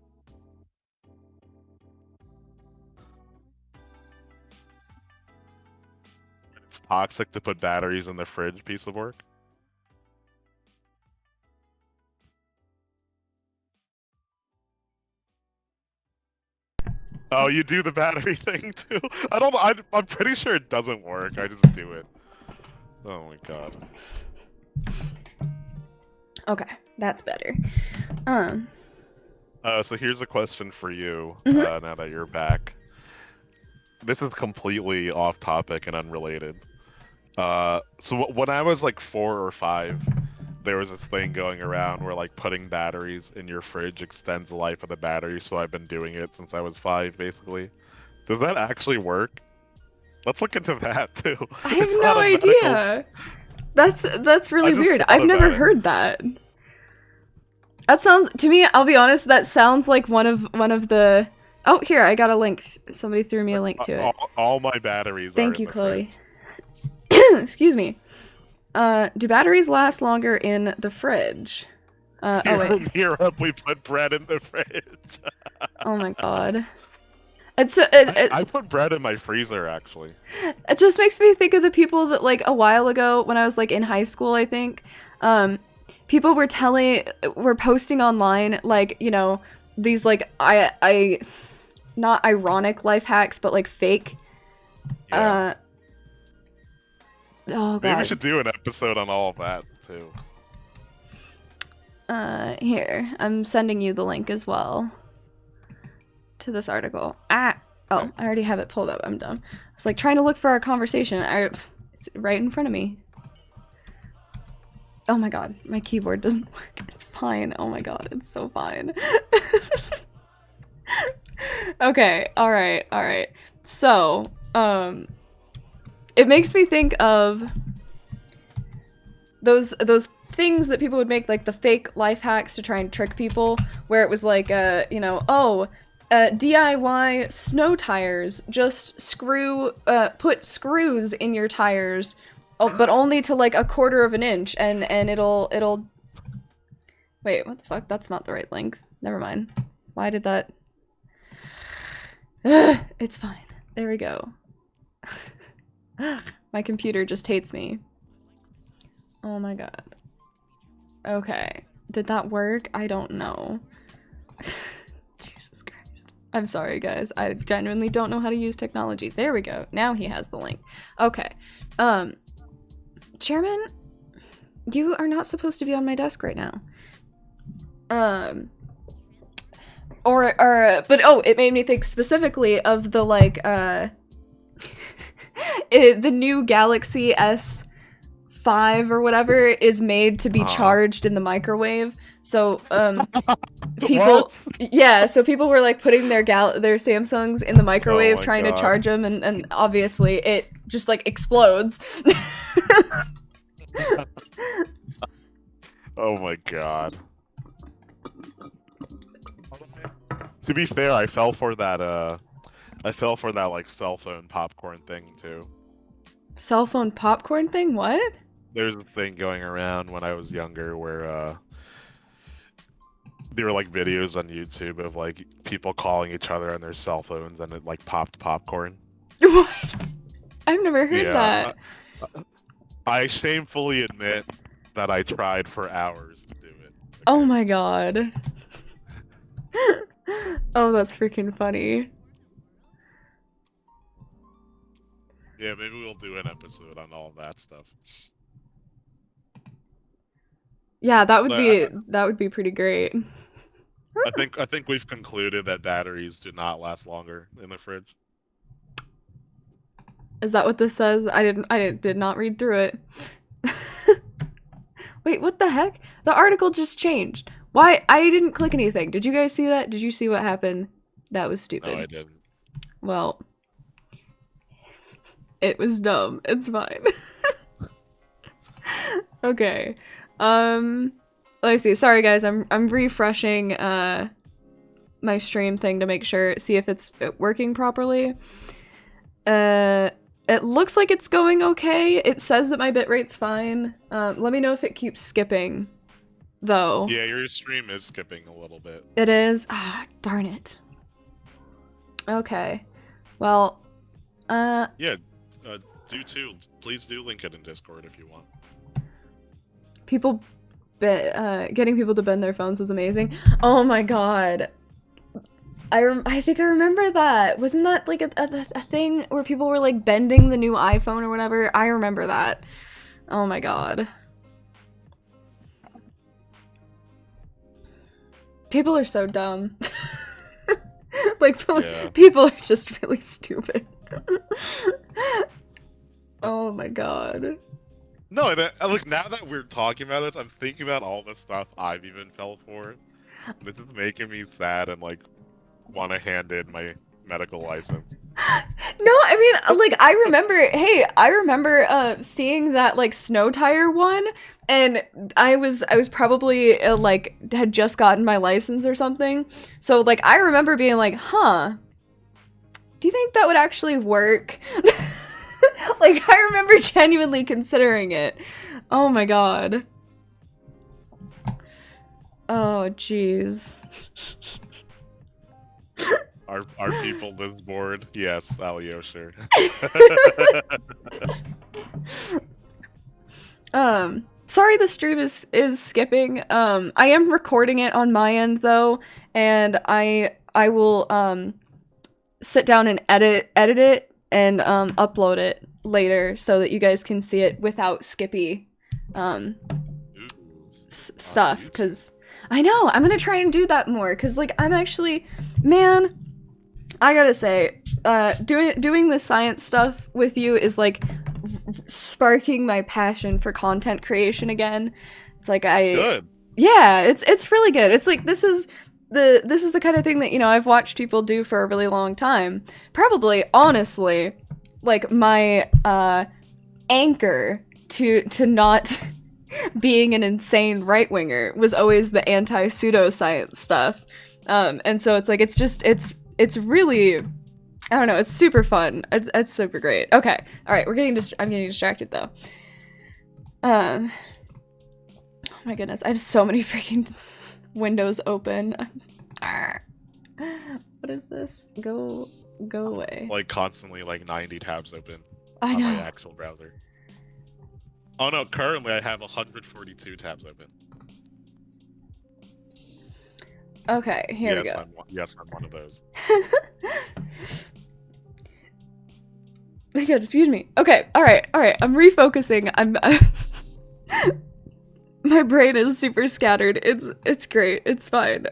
It's toxic to put batteries in the fridge, piece of work. Oh, you do the battery thing too? I don't know. I'm pretty sure it doesn't work. I just do it. Oh my god. Okay, that's better. So here's a question for you, Mhm. now that you're back. This is completely off topic and unrelated. So when I was like 4 or 5, there was this thing going around where like putting batteries in your fridge extends the life of the battery, so I've been doing it since I was 5, basically. Does that actually work? Let's look into that too. I have It's not no a medical. idea. That's I really just weird. thought I've never about it. heard that. That sounds to me, I'll be honest, that sounds like one of the... Oh, here, I got a link. Somebody threw me a link to it. All my batteries are Thank in you, the fridge. Chloe. Excuse me. Do batteries last longer in the fridge? Oh Here wait. in Europe, we put bread in the fridge. Oh my god. It's I put bread in my freezer, actually. it just makes me think of the people that like a while ago when I was like in high school, I think, people were posting online like, you know, these like I not ironic life hacks, but like fake. Yeah. Oh Maybe we god. should do an episode on all of that, too. Here, I'm sending you the link as well to this article. Oh, I already have it pulled up. I'm dumb. It's like trying to look for our conversation. It's right in front of me. Oh my god, my keyboard doesn't work. It's fine. Oh my god, it's so fine. Okay, alright. So, it makes me think of those things that people would make, like the fake life hacks to try and trick people, where it was like, you know, oh, DIY snow tires, just put screws in your tires, oh, but only to like 1/4 of an inch, and it'll... Wait, what the fuck? That's not the right length. Never mind. Why did that... It's fine. There we go. My computer just hates me. Oh my god. Okay. Did that work? I don't know. Jesus Christ. I'm sorry, guys. I genuinely don't know how to use technology. There we go. Now he has the link. Okay. Chairman, you are not supposed to be on my desk right now. But oh, it made me think specifically of the, like, the new Galaxy S5 or whatever is made to be charged in the microwave. So, people, so people were like putting their Samsungs in the microwave trying to charge them, and obviously it just like explodes. Oh my god. To be fair, I fell for that like cell phone popcorn thing too. Cell phone popcorn thing? What? There's a thing going around when I was younger where there were like videos on YouTube of like people calling each other on their cell phones and it like popped popcorn. What? I've never heard that. I shamefully admit that I tried for hours to do it. Okay? Oh my god. Oh, that's freaking funny. Yeah, maybe we'll do an episode on all of that stuff. Yeah, that would be pretty great. I think we've concluded that batteries do not last longer in the fridge. Is that what this says? Did not read through it. Wait, what the heck? The article just changed. Why? I didn't click anything. Did you guys see that? Did you see what happened? That was stupid. No, I didn't. Well, it was dumb. It's fine. Okay. Let me see. Sorry guys, I'm refreshing my stream thing to make sure, see if it's working properly. It looks like it's going okay. It says that my bitrate's fine. Let me know if it keeps skipping, though. Yeah, your stream is skipping a little bit. It is? Ah, darn it. Okay. Well, Yeah, do too. Please do link it in Discord if you want. people, getting people to bend their phones was amazing. Oh my god. I think I remember that. Wasn't that like a thing where people were like bending the new iPhone or whatever? I remember that. Oh my god. People are so dumb. Like, Yeah. people are just really stupid. Oh my god. No, and look, now that we're talking about this, I'm thinking about all the stuff I've even fell for. This is making me sad and like want to hand in my medical license. No, I mean, like, I remember seeing that, like, snow tire one, and I was probably, like, had just gotten my license or something, so, like, I remember being like, huh, do you think that would actually work? Like, I remember genuinely considering it. Oh my god. Oh, jeez. Are people this bored? Yes, Alio, sure. Sorry the stream is skipping. I am recording it on my end though, and I will sit down and edit it and upload it later so that you guys can see it without skippy stuff, because I know I'm gonna try and do that more, because like I'm actually, man, I gotta say, doing the science stuff with you is like sparking my passion for content creation again. It's like Good. yeah, it's really good. It's like this is the kind of thing that, you know, I've watched people do for a really long time. Probably, honestly, like my anchor to not being an insane right-winger was always the anti-pseudoscience stuff. And so it's like, it's really, I don't know, it's super fun. It's super great. Okay, all right, I'm getting distracted though. Oh my goodness, I have so many freaking windows open. What is this? Go away. Like constantly like 90 tabs open I on know. my actual browser. Oh no, currently I have 142 tabs open. Okay, here we Yes, go. I'm one of those. My god, excuse me. Okay, all right. I'm refocusing. My brain is super scattered. It's great. It's fine.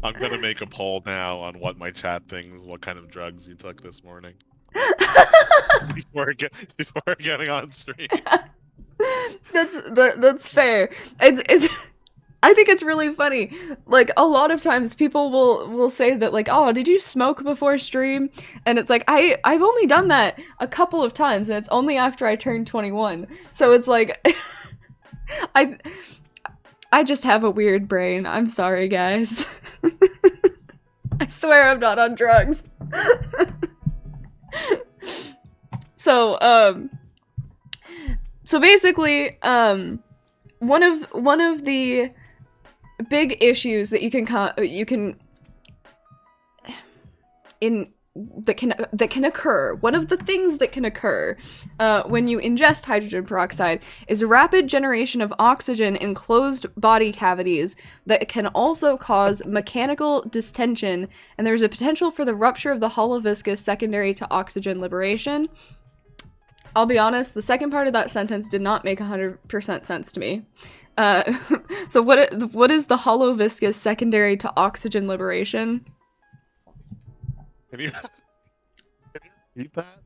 I'm gonna make a poll now on what my chat thinks, what kind of drugs you took this morning. before getting on stream. That's fair. It's I think it's really funny. Like, a lot of times people will say that, like, oh, did you smoke before stream? And it's like, I've only done that a couple of times, and it's only after I turned 21. So it's like, I just have a weird brain. I'm sorry, guys. I swear I'm not on drugs. So basically, one of the big issues that that can occur, one of the things that can occur when you ingest hydrogen peroxide is rapid generation of oxygen in closed body cavities that can also cause mechanical distension, and there's a potential for the rupture of the hollow viscus secondary to oxygen liberation. I'll be honest, the second part of that sentence did not make 100% sense to me. So what is the hollow viscous secondary to oxygen liberation? Can you repeat that?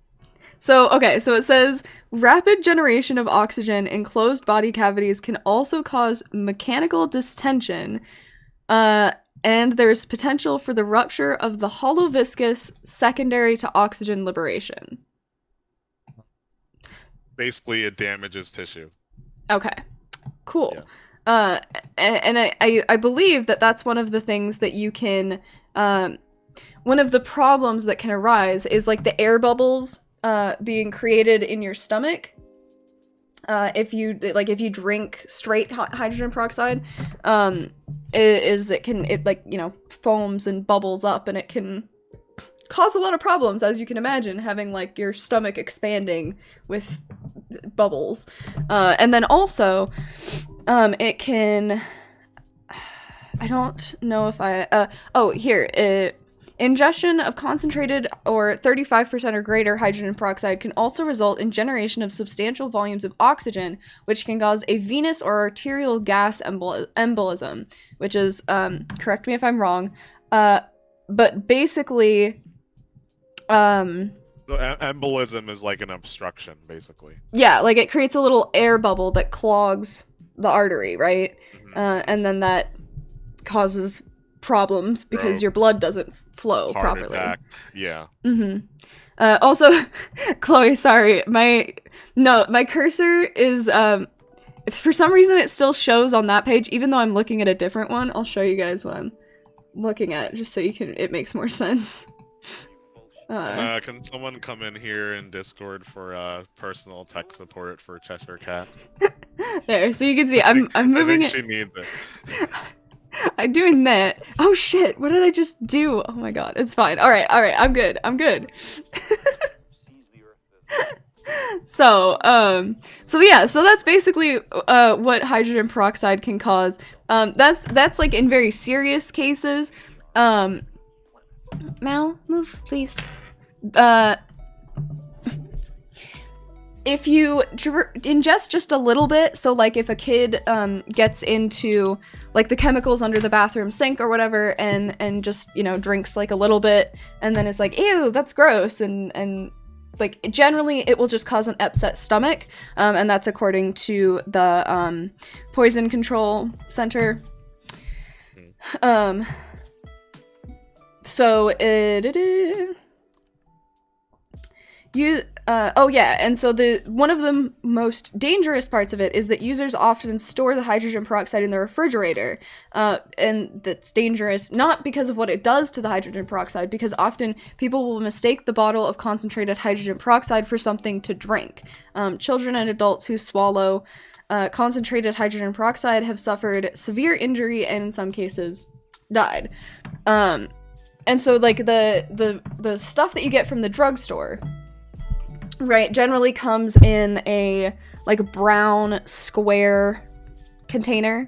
So, okay, so it says rapid generation of oxygen in closed body cavities can also cause mechanical distension, and there's potential for the rupture of the hollow viscous secondary to oxygen liberation. Basically, it damages tissue. Okay, cool. Yeah. And I believe that that's one of the things that you can, one of the problems that can arise is like the air bubbles being created in your stomach. If you drink straight hydrogen peroxide, it foams and bubbles up, and it can cause a lot of problems, as you can imagine, having like your stomach expanding with bubbles. And then also, it can, I don't know if ingestion of concentrated or 35% or greater hydrogen peroxide can also result in generation of substantial volumes of oxygen, which can cause a venous or arterial gas embolism, which is, correct me if I'm wrong, but basically, So embolism is like an obstruction, basically. yeah, like it creates a little air bubble that clogs the artery, right? Mm-hmm. And then that causes problems because your blood doesn't flow Heart properly. attack. Yeah. Mm-hmm. Also, Chloe, sorry, my cursor is for some reason it still shows on that page, even though I'm looking at a different one. I'll show you guys what I'm looking at, just so it makes more sense. Can someone come in here in Discord for personal tech support for Cheshire Cat? There, so you can see I'm moving it. She needs it. I'm doing that. Oh shit, what did I just do? Oh my god, it's fine. Alright, I'm good. So that's basically what hydrogen peroxide can cause. That's like in very serious cases. Mal, move, please. If you ingest just a little bit, so like if a kid gets into like the chemicals under the bathroom sink or whatever, and just, you know, drinks like a little bit, and then it's like, ew, that's gross, and like generally it will just cause an upset stomach, and that's according to the Poison Control Center. So and so one of the most dangerous parts of it is that users often store the hydrogen peroxide in the refrigerator, and that's dangerous not because of what it does to the hydrogen peroxide, because often people will mistake the bottle of concentrated hydrogen peroxide for something to drink. Children and adults who swallow concentrated hydrogen peroxide have suffered severe injury and in some cases died. And so like the stuff that you get from the drugstore, right, generally comes in a like brown square container.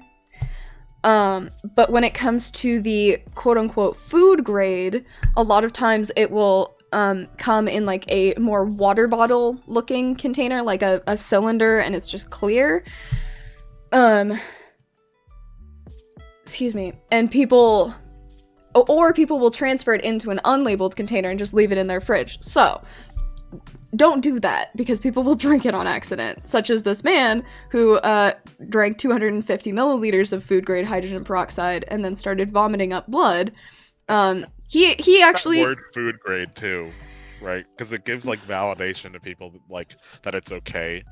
But when it comes to the quote unquote food grade, a lot of times it will come in like a more water bottle looking container, like a cylinder, and it's just clear. Excuse me. And people will transfer it into an unlabeled container and just leave it in their fridge. So don't do that, because people will drink it on accident, such as this man who drank 250 milliliters of food-grade hydrogen peroxide and then started vomiting up blood. He actually... That word food grade, too, right? Because it gives, like, validation to people, like, that it's okay.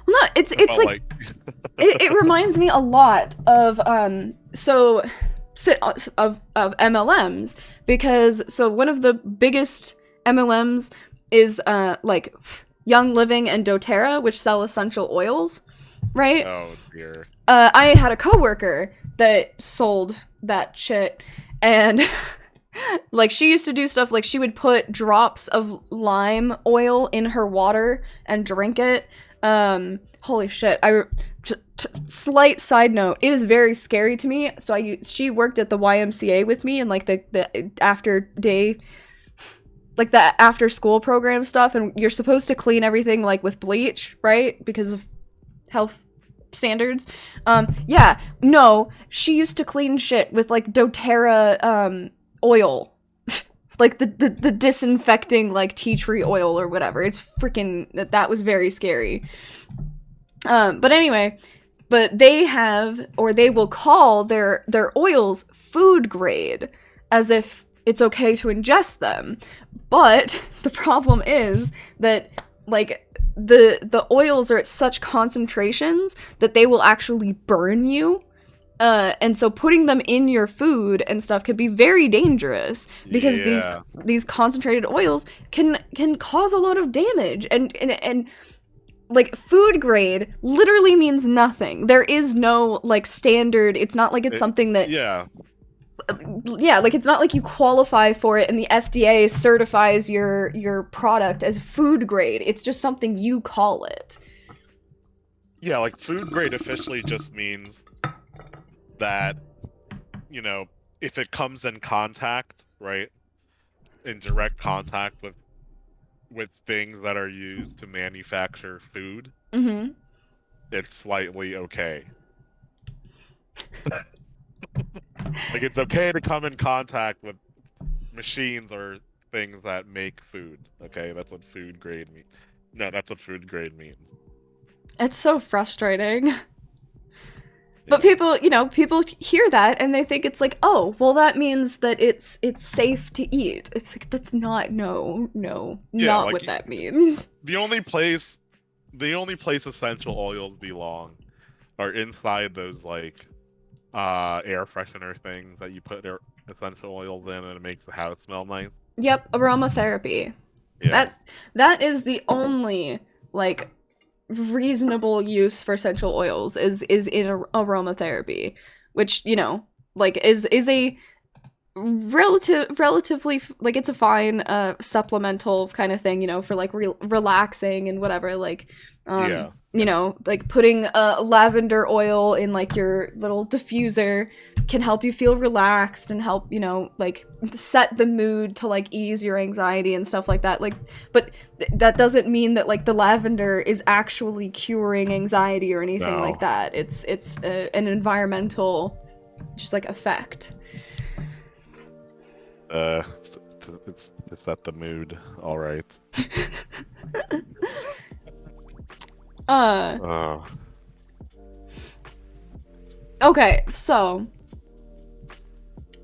Well, no, it's like... it reminds me a lot of MLMs, because so one of the biggest MLMs is like Young Living and doTERRA, which sell essential oils, right? Oh dear. I had a coworker that sold that shit, and like she used to do stuff like she would put drops of lime oil in her water and drink it. Holy shit. Slight side note, it is very scary to me. So she worked at the YMCA with me, and like the after day, like the after school program stuff, and you're supposed to clean everything like with bleach, right? Because of health standards. Yeah, no, she used to clean shit with like doTERRA oil. Like the disinfecting like tea tree oil or whatever. It's freaking, that was very scary. But anyway, but they have, or they will call their oils food grade, as if it's okay to ingest them. But the problem is that like the oils are at such concentrations that they will actually burn you. And so putting them in your food and stuff could be very dangerous, because these concentrated oils can cause a lot of damage, and like food grade literally means nothing. There is no like standard. It's not like it's something that like it's not like you qualify for it and the FDA certifies your product as food grade. It's just something you call it. Yeah, like food grade officially just means that, you know, if it comes in contact, right, in direct contact with things that are used to manufacture food, it's slightly okay. Like, it's okay to come in contact with machines or things that make food. Okay, that's what food grade means. No, that's what food grade means. It's so frustrating. But people, people hear that and they think it's like, oh, well, that means that it's safe to eat. It's like, that's not, not like, what that means. The only place essential oils belong are inside those like air freshener things that you put essential oils in and it makes the house smell nice. Yep, aromatherapy. Yeah. That is the only like reasonable use for essential oils is in aromatherapy, which like is a relatively like, it's a fine supplemental kind of thing, for like relaxing and whatever, like like putting lavender oil in like your little diffuser can help you feel relaxed and help like set the mood to like ease your anxiety and stuff like that, like, but that doesn't mean that like the lavender is actually curing anxiety or anything like that. It's an environmental just like effect. To set the mood, all right. Okay, so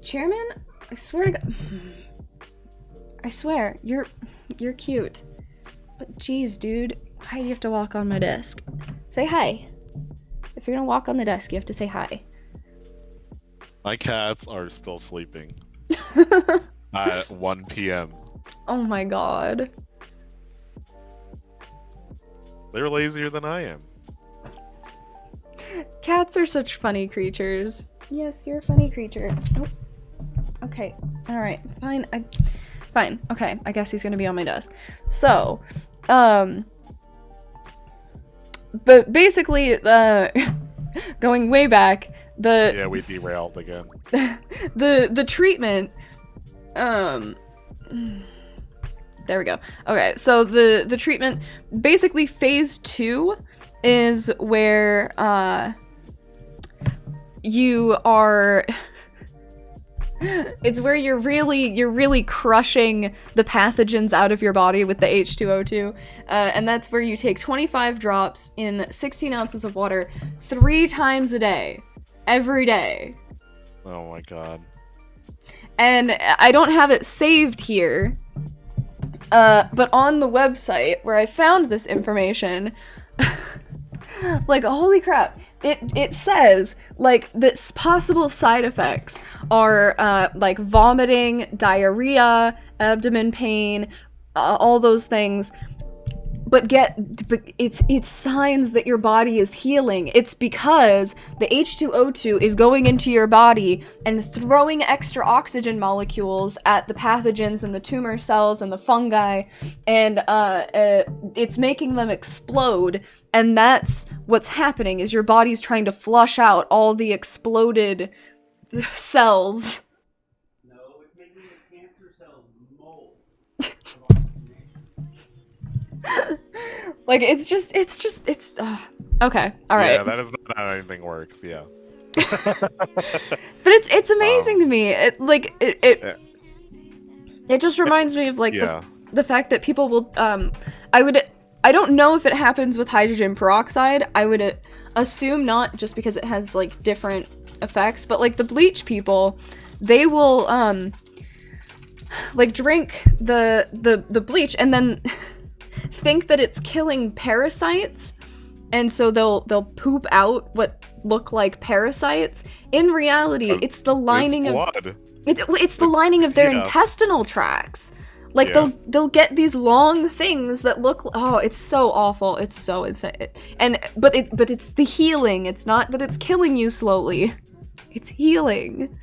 Chairman, I swear to God, I swear you're cute, but geez, dude, why do you have to walk on my desk? Say hi. If you're gonna walk on the desk, you have to say hi. My cats are still sleeping at 1 p.m. Oh my god. They're lazier than I am. Cats are such funny creatures. Yes, you're a funny creature. Oh. Okay. Alright. Fine. Fine. Okay. I guess he's gonna be on my desk. So, but basically, going way back, yeah, we derailed again. the treatment, there we go. Okay, so the treatment, basically phase 2 is where you are it's where you're really crushing the pathogens out of your body with the H2O2, and that's where you take 25 drops in 16 ounces of water 3 times a day, every day. Oh my god. And I don't have it saved here, but on the website where I found this information, like, holy crap, it says, like, that possible side effects are, like, vomiting, diarrhea, abdomen pain, all those things. But it's signs that your body is healing. It's because the H2O2 is going into your body and throwing extra oxygen molecules at the pathogens and the tumor cells and the fungi, and it's making them explode. And that's what's happening, is your body's trying to flush out all the exploded cells. No, it's making the cancer cells mold. Like, it's Okay, all right. Yeah, that is not how anything works. Yeah. But it's amazing to me. Yeah. It just reminds me of like Yeah. the fact that people will I don't know if it happens with hydrogen peroxide. I would assume not, just because it has like different effects, but like the bleach people, they will like drink the bleach and then think that it's killing parasites, and so they'll poop out what look like parasites. In reality, it's the lining It's of blood. it's the lining of their Yeah. intestinal tracts. Like Yeah. they'll get these long things that look, oh, it's so awful. It's so insane. But it's the healing. It's not that it's killing you slowly. It's healing.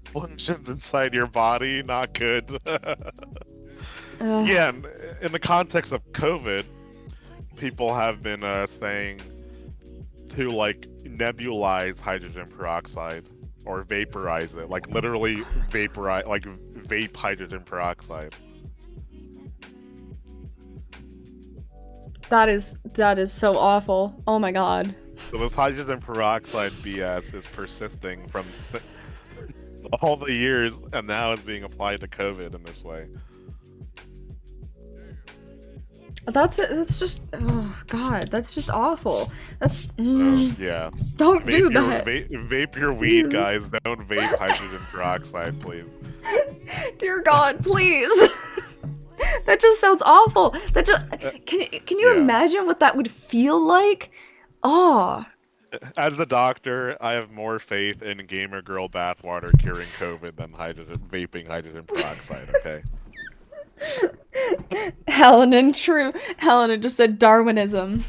Functions inside your body, not good. Ugh. Yeah, in the context of COVID, people have been saying to like nebulize hydrogen peroxide or vaporize it, like literally vaporize, like vape hydrogen peroxide. That is so awful. Oh my god. So this hydrogen peroxide BS is persisting from all the years, and now it's being applied to COVID in this way. That's just, oh god, that's just awful. That's Yeah. don't do Vape your, that. vape your weed, Please. guys. Don't vape hydrogen peroxide, please. Dear God, please. That just sounds awful. That just can you Yeah. imagine what that would feel like? Oh, As a doctor, I have more faith in gamer girl bathwater curing COVID than vaping hydrogen peroxide. Okay. Helen just said Darwinism.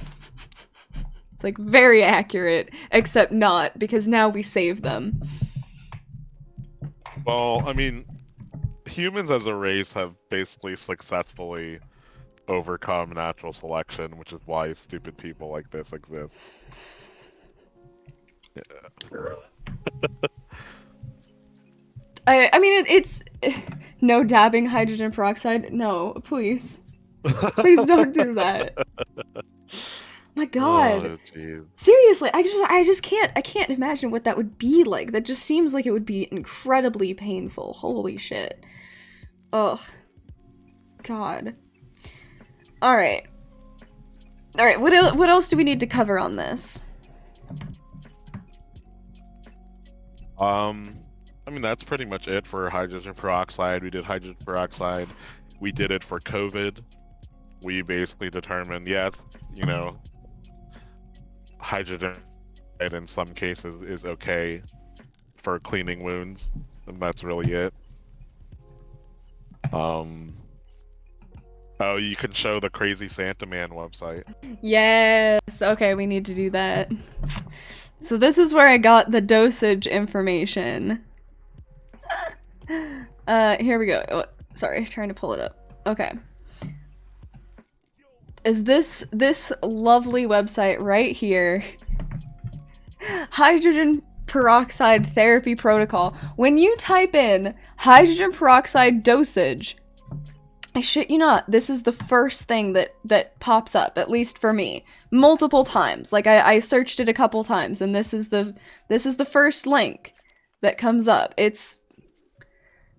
It's like very accurate, except not, because now we save them. Well, I mean, humans as a race have basically successfully overcome natural selection, which is why stupid people like this exist. I mean, it's no dabbing hydrogen peroxide. No, please. Please don't do that. My God. Oh, jeez. Seriously, I just can't imagine what that would be like. That just seems like it would be incredibly painful. Holy shit. Ugh. God. All right. What else do we need to cover on this? I mean, that's pretty much it for hydrogen peroxide. We did hydrogen peroxide. We did it for COVID. We basically determined, yes, you know, hydrogen in some cases is okay for cleaning wounds, and that's really it. Oh, you can show the Crazy Santa Man website. Yes. Okay, we need to do that. So this is where I got the dosage information. Here we go. Oh, sorry, trying to pull it up. Okay. Is this lovely website right here? Hydrogen peroxide therapy protocol. When you type in hydrogen peroxide dosage, I shit you not, this is the first thing that pops up, at least for me, multiple times. Like I searched it a couple times, and this is the first link that comes up. It's,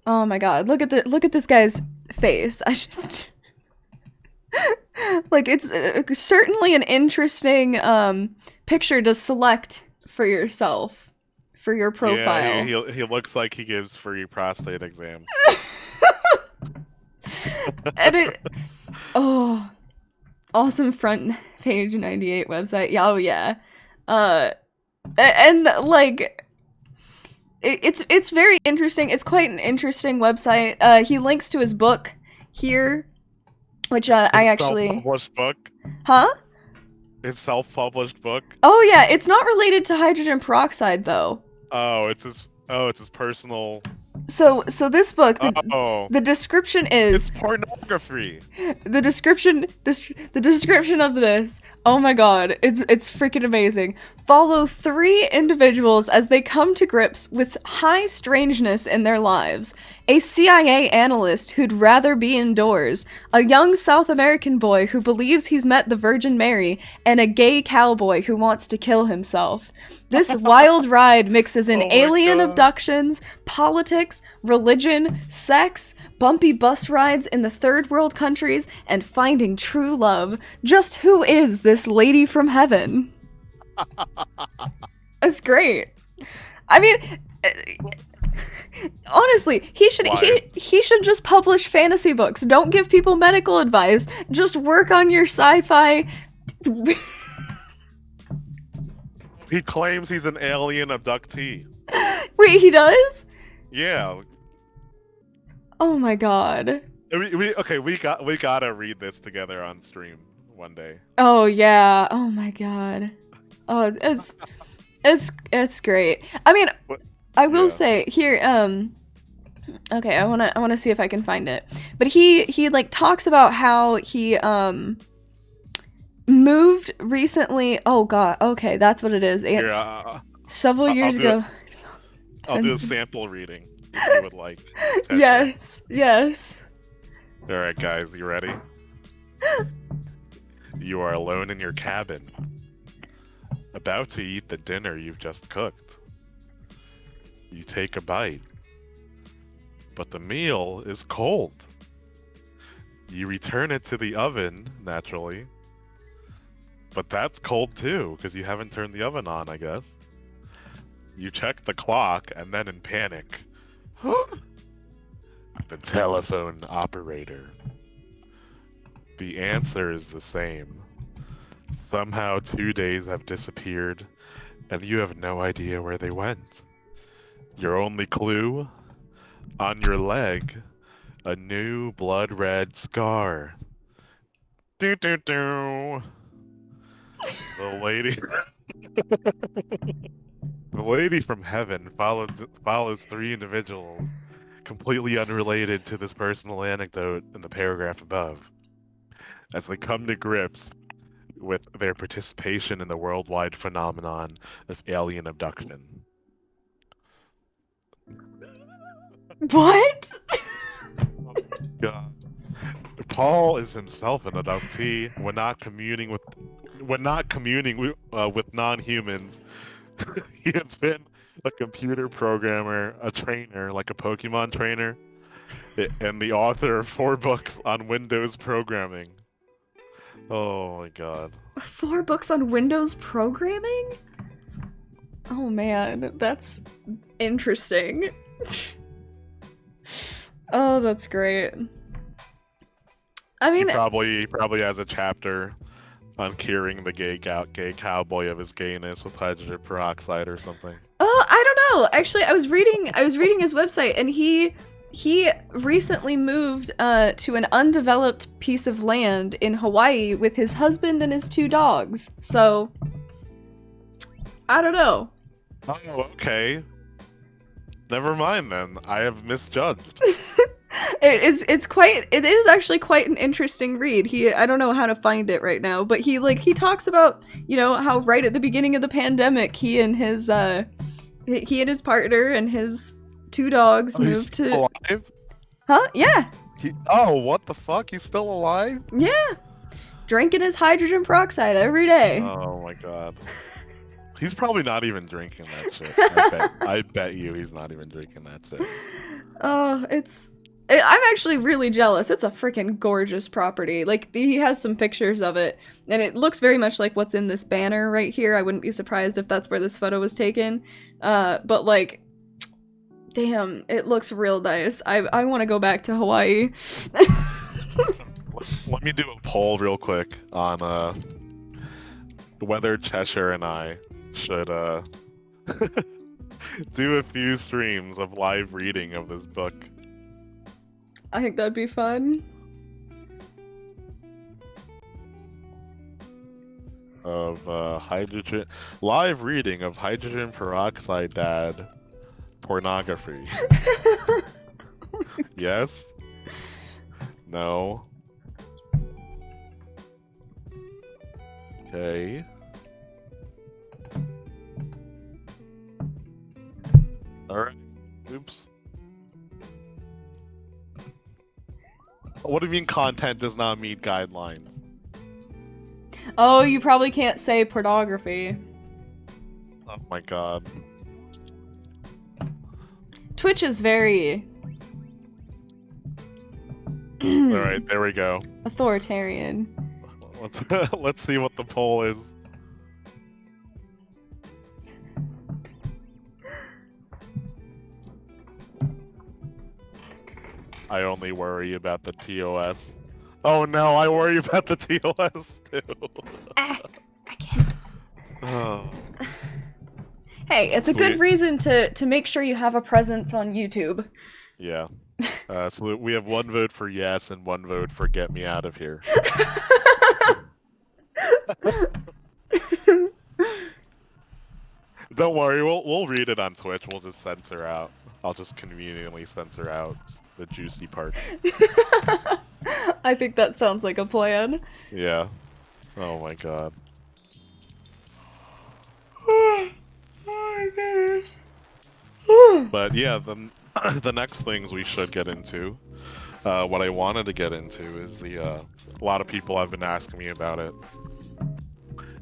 oh my god, look at this guy's face. I just like, it's certainly an interesting picture to select for yourself for your profile. Yeah, he looks like he gives free prostate exams. And it, oh, awesome front page 98 website. Yeah, oh yeah. And like, it's very interesting. It's quite an interesting website. He links to his book here, which I actually, Self-published book. huh? His self-published book. Oh yeah, it's not related to hydrogen peroxide though. Oh, it's his personal So this book, Oh, the description is it's pornography. the description of this. Oh my god, it's freaking amazing. Follow 3 individuals as they come to grips with high strangeness in their lives. A CIA analyst who'd rather be indoors, a young South American boy who believes he's met the Virgin Mary, and a gay cowboy who wants to kill himself. This wild ride mixes in Oh my alien God. abductions, politics, religion, sex, bumpy bus rides in the third world countries, and finding true love. Just who is this lady from heaven? That's great. I mean, honestly, he should just publish fantasy books. Don't give people medical advice. Just work on your sci-fi. He claims he's an alien abductee. Wait, he does? Yeah. Oh my god. We gotta read this together on stream one day. Oh yeah. Oh my god. Oh, it's great. I mean, What- I will yeah. say here. Okay, I wanna see if I can find it. But he like talks about how he moved recently. Oh god. Okay, that's what it is. It's Here, several I'll years do ago. I'll do a sample reading if you would like. Tessie. Yes. All right, guys, you ready? You are alone in your cabin, about to eat the dinner you've just cooked. You take a bite, but the meal is cold. You return it to the oven, naturally, but that's cold too, because you haven't turned the oven on, I guess. You check the clock, and then in panic, the telephone operator. The answer is the same. Somehow 2 days have disappeared, and you have no idea where they went. Your only clue? On your leg, a new blood red scar. Do do do. The lady. The lady from heaven follows 3 individuals, completely unrelated to this personal anecdote in the paragraph above, as they come to grips with their participation in the worldwide phenomenon of alien abduction. What? God. Paul is himself an abductee when not communing with non-humans. He has been a computer programmer, a trainer, like a Pokemon trainer, and the author of 4 books on Windows programming. Oh my god. 4 books on Windows programming? Oh man, that's interesting. Oh, that's great. I He mean, probably has a chapter on curing the gay cowboy of his gayness with hydrogen peroxide or something. oh, I don't know. Actually, I was reading his website, and he recently moved to an undeveloped piece of land in Hawaii with his husband and his 2 dogs. So, I don't know. Oh, okay. Never mind then. I have misjudged. It is actually quite an interesting read. I don't know how to find it right now, but he talks about, you know, how right at the beginning of the pandemic, he and his partner and his 2 dogs He's moved to. still alive? Huh? Yeah. Oh, what the fuck? He's still alive? Yeah. Drinking his hydrogen peroxide every day. Oh my god. He's probably not even drinking that shit. I bet you he's not even drinking that shit. Oh, I'm actually really jealous. It's a freaking gorgeous property. Like, he has some pictures of it, and it looks very much like what's in this banner right here. I wouldn't be surprised if that's where this photo was taken. But like, damn, it looks real nice. I want to go back to Hawaii. Let me do a poll real quick on whether Cheshire and I should do a few streams of live reading of this book. I think that'd be fun. Of live reading of hydrogen peroxide dad pornography. Yes. No. Okay. Alright. Oops. What do you mean content does not meet guidelines? Oh, you probably can't say pornography. Oh my god. Twitch is very Alright, there we go. authoritarian. Let's see what the poll is. I only worry about the TOS. Oh no, I worry about the TOS too. Ah, I can't. Oh. Hey, it's a good Sweet. reason to make sure you have a presence on YouTube. Yeah. So we have one vote for yes and one vote for get me out of here. Don't worry, we'll read it on Twitch. We'll just censor out. I'll just conveniently censor out the juicy part. I think that sounds like a plan. Yeah. Oh my god. But yeah, the next things we should get into. What I wanted to get into is a lot of people have been asking me about it.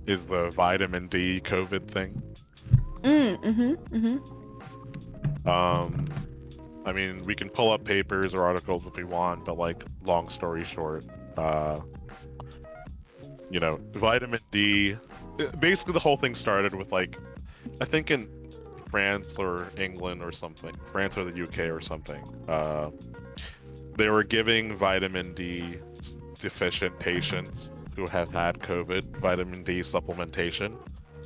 Is the vitamin D COVID thing. I mean, we can pull up papers or articles if we want, but like, long story short, you know, vitamin D. Basically, the whole thing started with like, I think in France or England or something, France or the UK or something. They were giving vitamin D deficient patients who have had COVID vitamin D supplementation,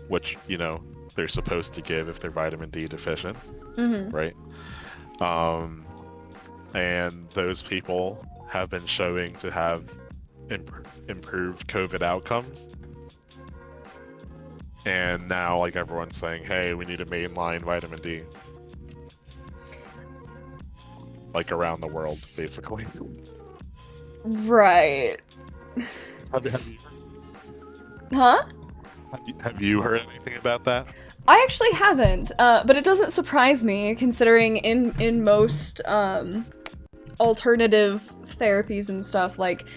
which, you know, they're supposed to give if they're vitamin D deficient, right? And those people have been showing to have improved COVID outcomes. And now, like, everyone's saying, hey, we need to mainline vitamin D. Like, around the world, basically. Right. Huh? Have you heard anything about that? I actually haven't, but it doesn't surprise me considering in most alternative therapies and stuff, like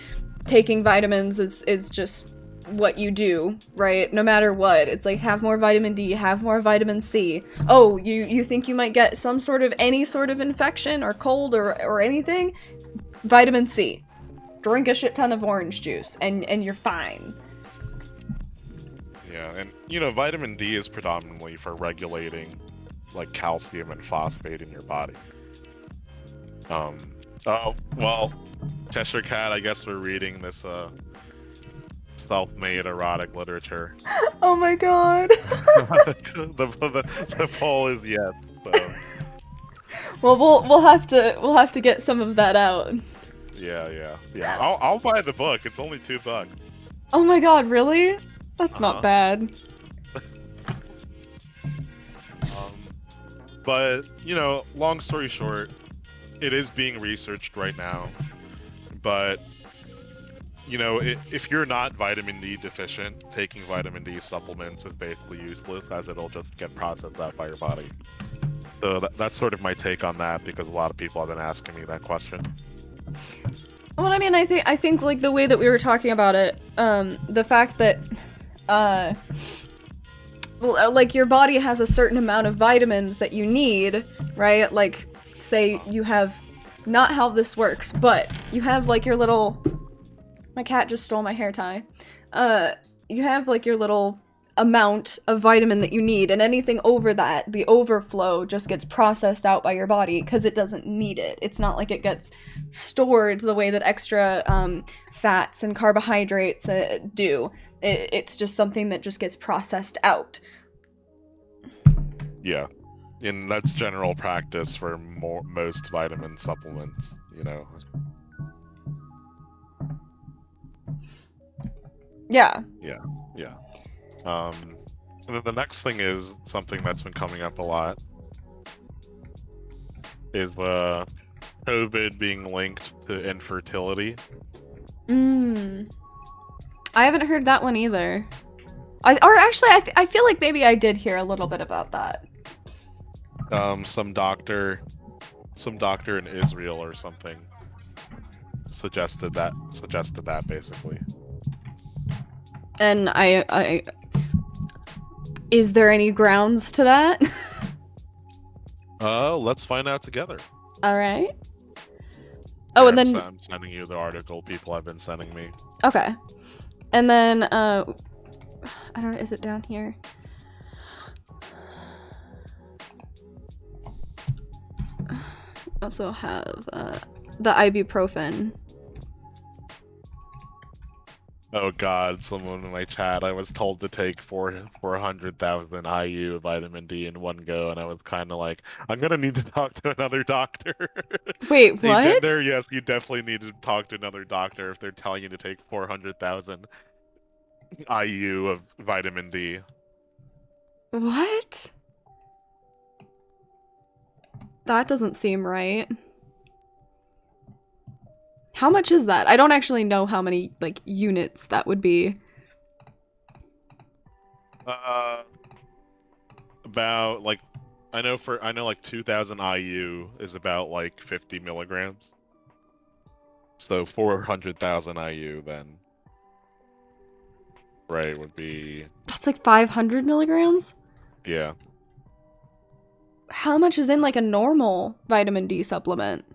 taking vitamins is just what you do, right? No matter what, it's like have more vitamin D, have more vitamin C. Oh, you think you might get any sort of infection or cold or anything? Vitamin C. Drink a shit ton of orange juice and you're fine. Yeah, and you know, vitamin D is predominantly for regulating like calcium and phosphate in your body. Oh, well, Cheshire Cat, I guess we're reading this self-made erotic literature. Oh my god. the poll is yes, so Well, we'll have to get some of that out. yeah. I'll buy the book. It's only $2. Oh my god, really? That's not bad. But, you know, long story short, it is being researched right now. But, you know, if you're not vitamin D deficient, taking vitamin D supplements is basically useless, as it'll just get processed out by your body. So that's sort of my take on that, because a lot of people have been asking me that question. Well, I mean, I think like the way that we were talking about it, the fact that like your body has a certain amount of vitamins that you need, right? Like, say you have, not how this works, but you have like your little, my cat just stole my hair tie. You have like your little amount of vitamin that you need, and anything over that, the overflow, just gets processed out by your body because it doesn't need it. It's not like it gets stored the way that extra fats and carbohydrates do. It's just something that just gets processed out. Yeah, and that's general practice for most vitamin supplements, you know. Yeah. And then the next thing is something that's been coming up a lot is COVID being linked to infertility. I haven't heard that one either. I feel like maybe I did hear a little bit about that. Some doctor in Israel or something suggested that basically. And is there any grounds to that? Let's find out together. All right. Oh, and then I'm sending you the article people have been sending me. okay, and then I don't know. Is it down here? Also have the ibuprofen. Oh God! Someone in my chat, I was told to take 400,000 IU vitamin D in one go, and I was kind of like, I'm gonna need to talk to another doctor. Wait, Hey, what? Gender, yes, you definitely need to talk to another doctor if they're telling you to take 400,000 IU of vitamin D. What? That doesn't seem right. How much is that? I don't actually know how many like units that would be. About like, I know like 2,000 IU is about like 50 milligrams. So 400,000 IU then, right, would be, That's like 500 milligrams? yeah. How much is in like a normal vitamin D supplement?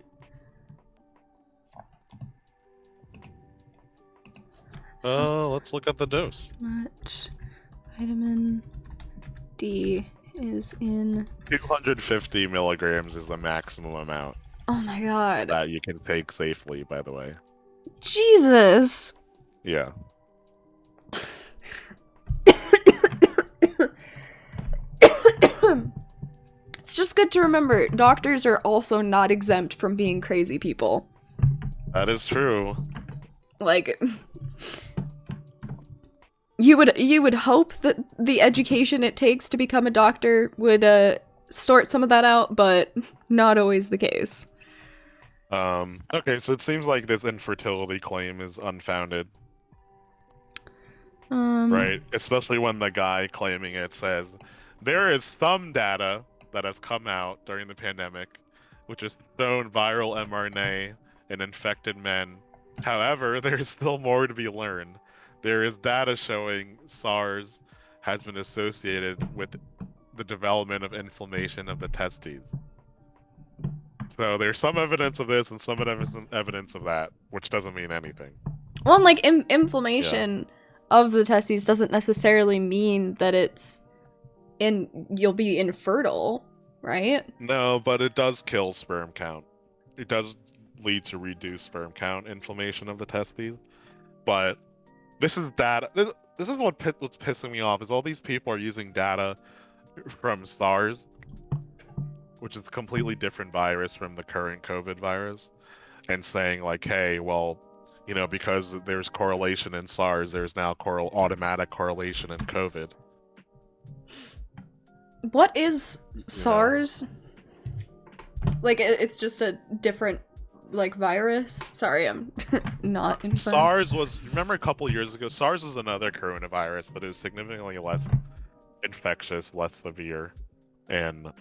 Let's look at the dose. How much vitamin D is in 250 milligrams is the maximum amount Oh my god. that you can take safely, by the way. Jesus. Yeah. It's just good to remember, doctors are also not exempt from being crazy people. That is true. Like, you would hope that the education it takes to become a doctor would sort some of that out, but not always the case. Okay, so it seems like this infertility claim is unfounded, right? Especially when the guy claiming it says, there is some data that has come out during the pandemic, which has shown viral mRNA in infected men. However, there's still more to be learned. There is data showing SARS has been associated with the development of inflammation of the testes. So there's some evidence of this and some evidence of that, which doesn't mean anything. Well, and like inflammation of the testes doesn't necessarily mean that you'll be infertile, right? No, but it does kill sperm count. It does lead to reduced sperm count inflammation of the testes. But this is data. This is what's pissing me off is all these people are using data from SARS, which is a completely different virus from the current COVID virus, and saying like, hey, well, you know, because there's correlation in SARS, there's now automatic correlation in COVID. What is SARS? Like, it's just a different, like, virus? Sorry, I'm not informed. SARS was, remember a couple years ago, SARS was another coronavirus, but it was significantly less infectious, less severe, and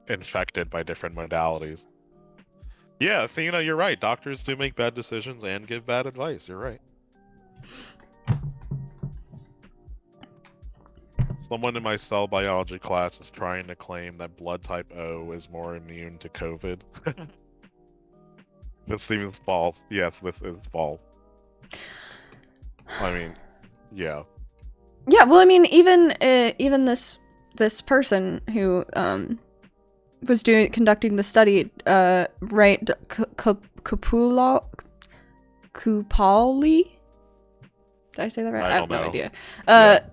infected by different modalities. Yeah, Athena, you're right. Doctors do make bad decisions and give bad advice. You're right. Someone in my cell biology class is trying to claim that blood type O is more immune to COVID. This seems false. Yes, this is false. I mean, yeah. Yeah, well, I mean, even this person who was conducting the study, right? Kupali? Did I say that right? I have no idea.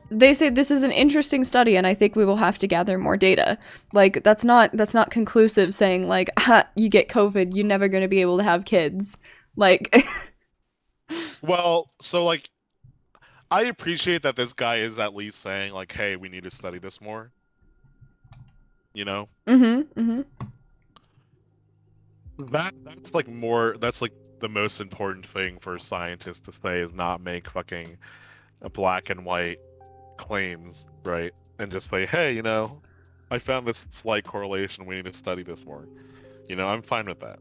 They say this is an interesting study, and I think we will have to gather more data. Like, that's not conclusive. Saying like, you get COVID, you're never going to be able to have kids. Like, well, so like, I appreciate that this guy is at least saying like, hey, we need to study this more. You know. that's like the most important thing for scientists to say is not make fucking a black and white claims, right? And just say, hey, I found this slight correlation. We need to study this more. I'm fine with that.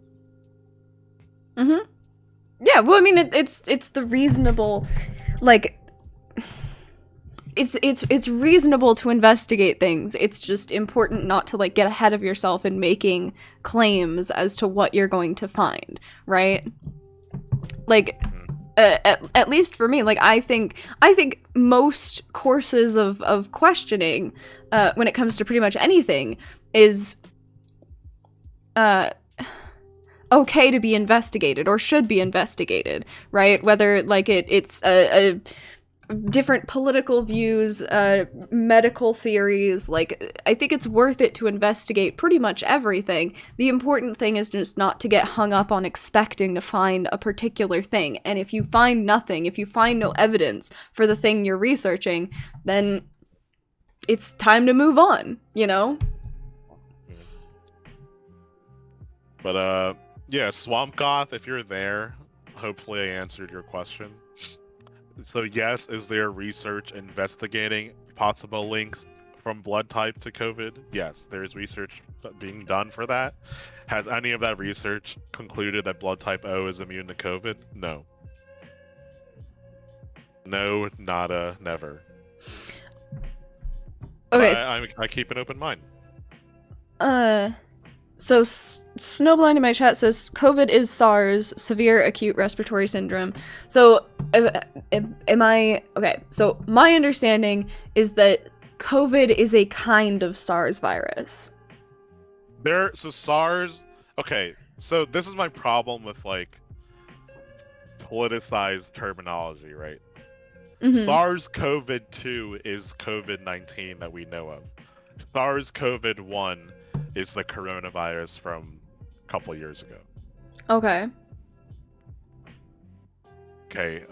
Mm-hmm. Yeah, well, I mean, it's the reasonable, like, it's reasonable to investigate things. It's just important not to like get ahead of yourself in making claims as to what you're going to find, right? Like, at least for me, like I think most courses of questioning, when it comes to pretty much anything, is okay to be investigated or should be investigated, right? Whether like it's a different political views, medical theories, like I think it's worth it to investigate pretty much everything. The important thing is just not to get hung up on expecting to find a particular thing. And if you find nothing, if you find no evidence for the thing you're researching, then it's time to move on, you know? But yeah, Swamp Goth, if you're there, hopefully I answered your question. So yes, is there research investigating possible links from blood type to COVID? Yes, there's research being done for that. Has any of that research concluded that blood type O is immune to COVID? No. No, nada, never. Okay. I keep an open mind. So Snowblind in my chat says COVID is SARS, severe acute respiratory syndrome. So am I okay? So my understanding is that COVID is a kind of SARS virus. So SARS. Okay, so this is my problem with like politicized terminology, right? Mm-hmm. SARS-CoV-2 is COVID-19 that we know of. SARS-CoV-1 is the coronavirus from a couple years ago. Okay. Okay.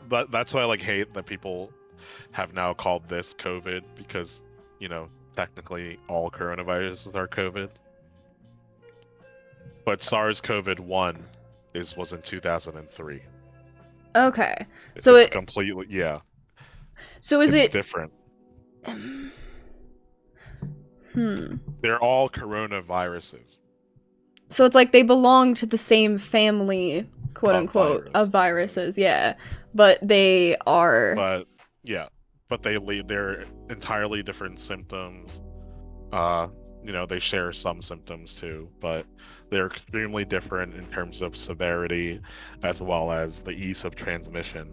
That's why I like hate that people have now called this COVID because, technically all coronaviruses are COVID. But SARS-CoV-1 was in 2003. Okay. So it's completely So is it's it different? They're all coronaviruses. So it's like they belong to the same family, quote unquote, virus. of viruses, yeah. But they are. But they're entirely different symptoms. They share some symptoms too, but they're extremely different in terms of severity as well as the ease of transmission.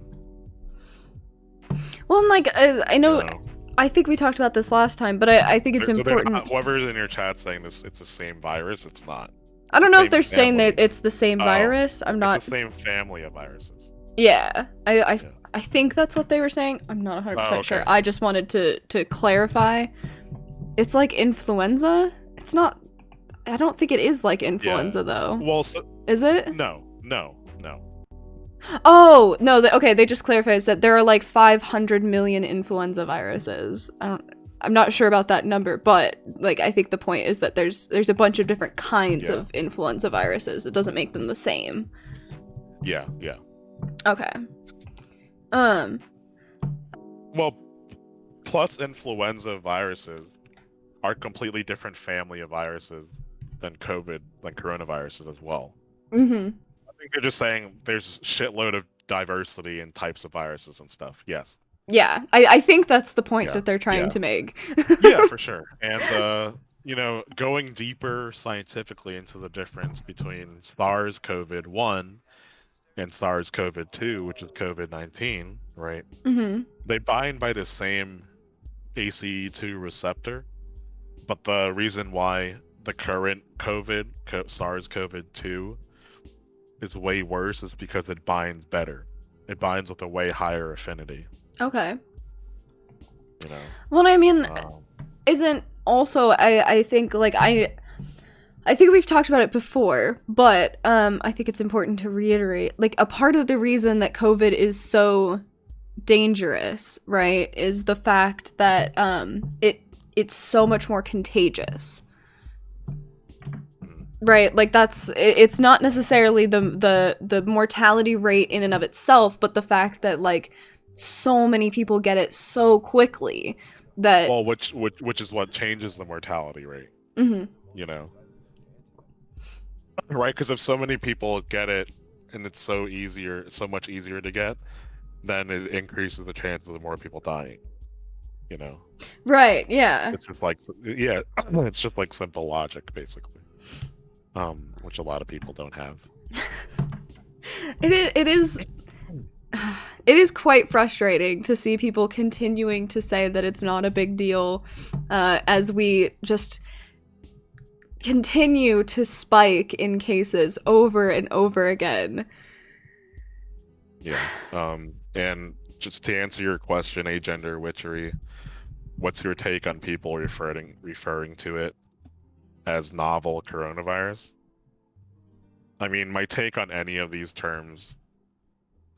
Well, and like I know. I think we talked about this last time, but I think it's important. Whoever's in your chat saying this, it's the same virus. It's not. I don't know if they're saying that it's the same virus. I'm not. It's the same family of viruses. Yeah, I think that's what they were saying. I'm not 100% sure. I just wanted to clarify. It's like influenza. It's not. I don't think it is like influenza though. Well, is it? No. Oh no! Okay, they just clarified that there are like 500 million influenza viruses. I'm not sure about that number, but like I think the point is that there's a bunch of different kinds of influenza viruses. It doesn't make them the same. Yeah. Okay. Well, plus influenza viruses are a completely different family of viruses than coronaviruses as well. Mm-hmm. I think they're just saying there's shitload of diversity in types of viruses and stuff. Yes. Yeah, I think that's the point that they're trying to make. Yeah, for sure. And going deeper scientifically into the difference between SARS-CoV-1 and SARS-CoV-2, which is COVID-19, right? Mm-hmm. They bind by the same ACE2 receptor, but the reason why the current SARS-CoV-2 is way worse is because it binds better. It binds with a way higher affinity. Okay. Well, I mean, isn't also I think like I think we've talked about it before, but I think it's important to reiterate like a part of the reason that COVID is so dangerous, right, is the fact that it's so much more contagious. Right, like it's not necessarily the mortality rate in and of itself, but the fact that like so many people get it so quickly that Well, which is what changes the mortality rate, Mhm. you know, right? Because if so many people get it and it's so much easier to get, then it increases the chances of more people dying, you know. Right, yeah. It's just like, yeah, it's just like simple logic, basically, which a lot of people don't have. It is it is quite frustrating to see people continuing to say that it's not a big deal as we just continue to spike in cases over and over again. Yeah. And just to answer your question, agender witchery, what's your take on people referring to it as novel coronavirus? I mean, my take on any of these terms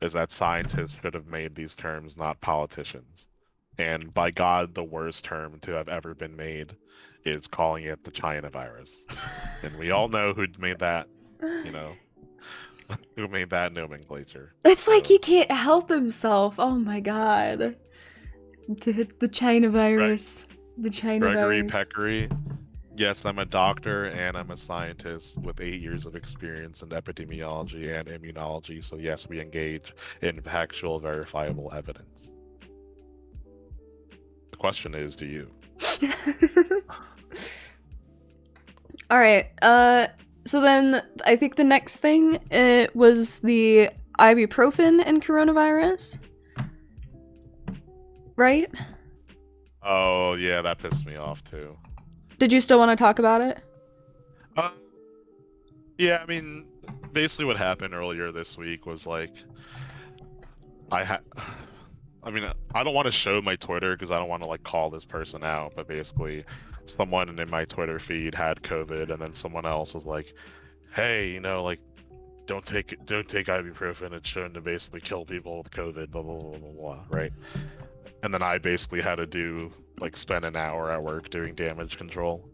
is that scientists should have made these terms, not politicians. And by God, the worst term to have ever been made is calling it the China virus. And we all know who made that, you know, who made that nomenclature. It's like So, he can't help himself. Oh my god. The China Greg, virus. The China Gregory virus. Peccary, yes, I'm a doctor and I'm a scientist with 8 years of experience in epidemiology and immunology. So yes, we engage in factual, verifiable evidence. The question is, do you? All right. So then I think the next thing was the ibuprofen and coronavirus. Right? Oh yeah, that pissed me off too. Did you still want to talk about it? Uh, yeah, I mean, basically what happened earlier this week was like, I had, I mean, I don't want to show my Twitter because I don't want to like call this person out, but basically, someone in my Twitter feed had COVID, and then someone else was like, "Hey, you know, like, don't take ibuprofen. It's shown to basically kill people with COVID." Blah blah blah blah blah. Right? And then I basically had to spend an hour at work doing damage control.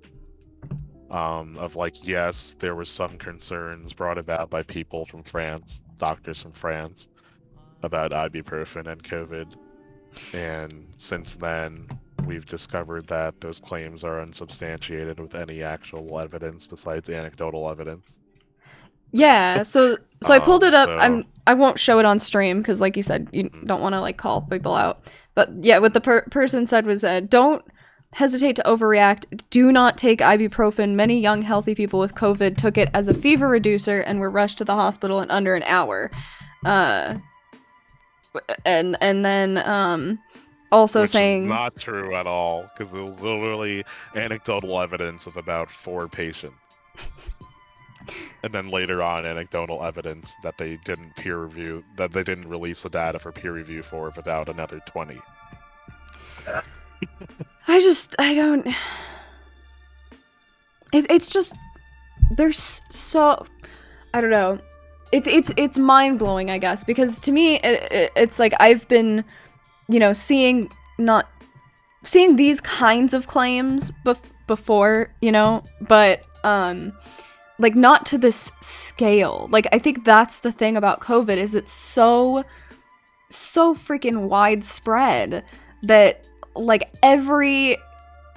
Of like, yes, there was some concerns brought about by people from France, doctors from France, about ibuprofen and COVID. And since then, we've discovered that those claims are unsubstantiated with any actual evidence besides anecdotal evidence. Yeah. So I pulled it up. So I won't show it on stream because, like you said, you don't want to like call people out. But yeah, what the person said was, don't hesitate to overreact. Do not take ibuprofen. Many young, healthy people with COVID took it as a fever reducer and were rushed to the hospital in under an hour. And then also which saying is not true at all, because it was literally anecdotal evidence of about 4 patients. And then later on, anecdotal evidence that they didn't peer review, that they didn't release the data for peer review for of about another 20. I don't. It's just there's so I don't know. It's mind blowing, I guess, because to me it's like I've been, seeing these kinds of claims before, but like not to this scale. Like I think that's the thing about COVID is it's so freaking widespread that like every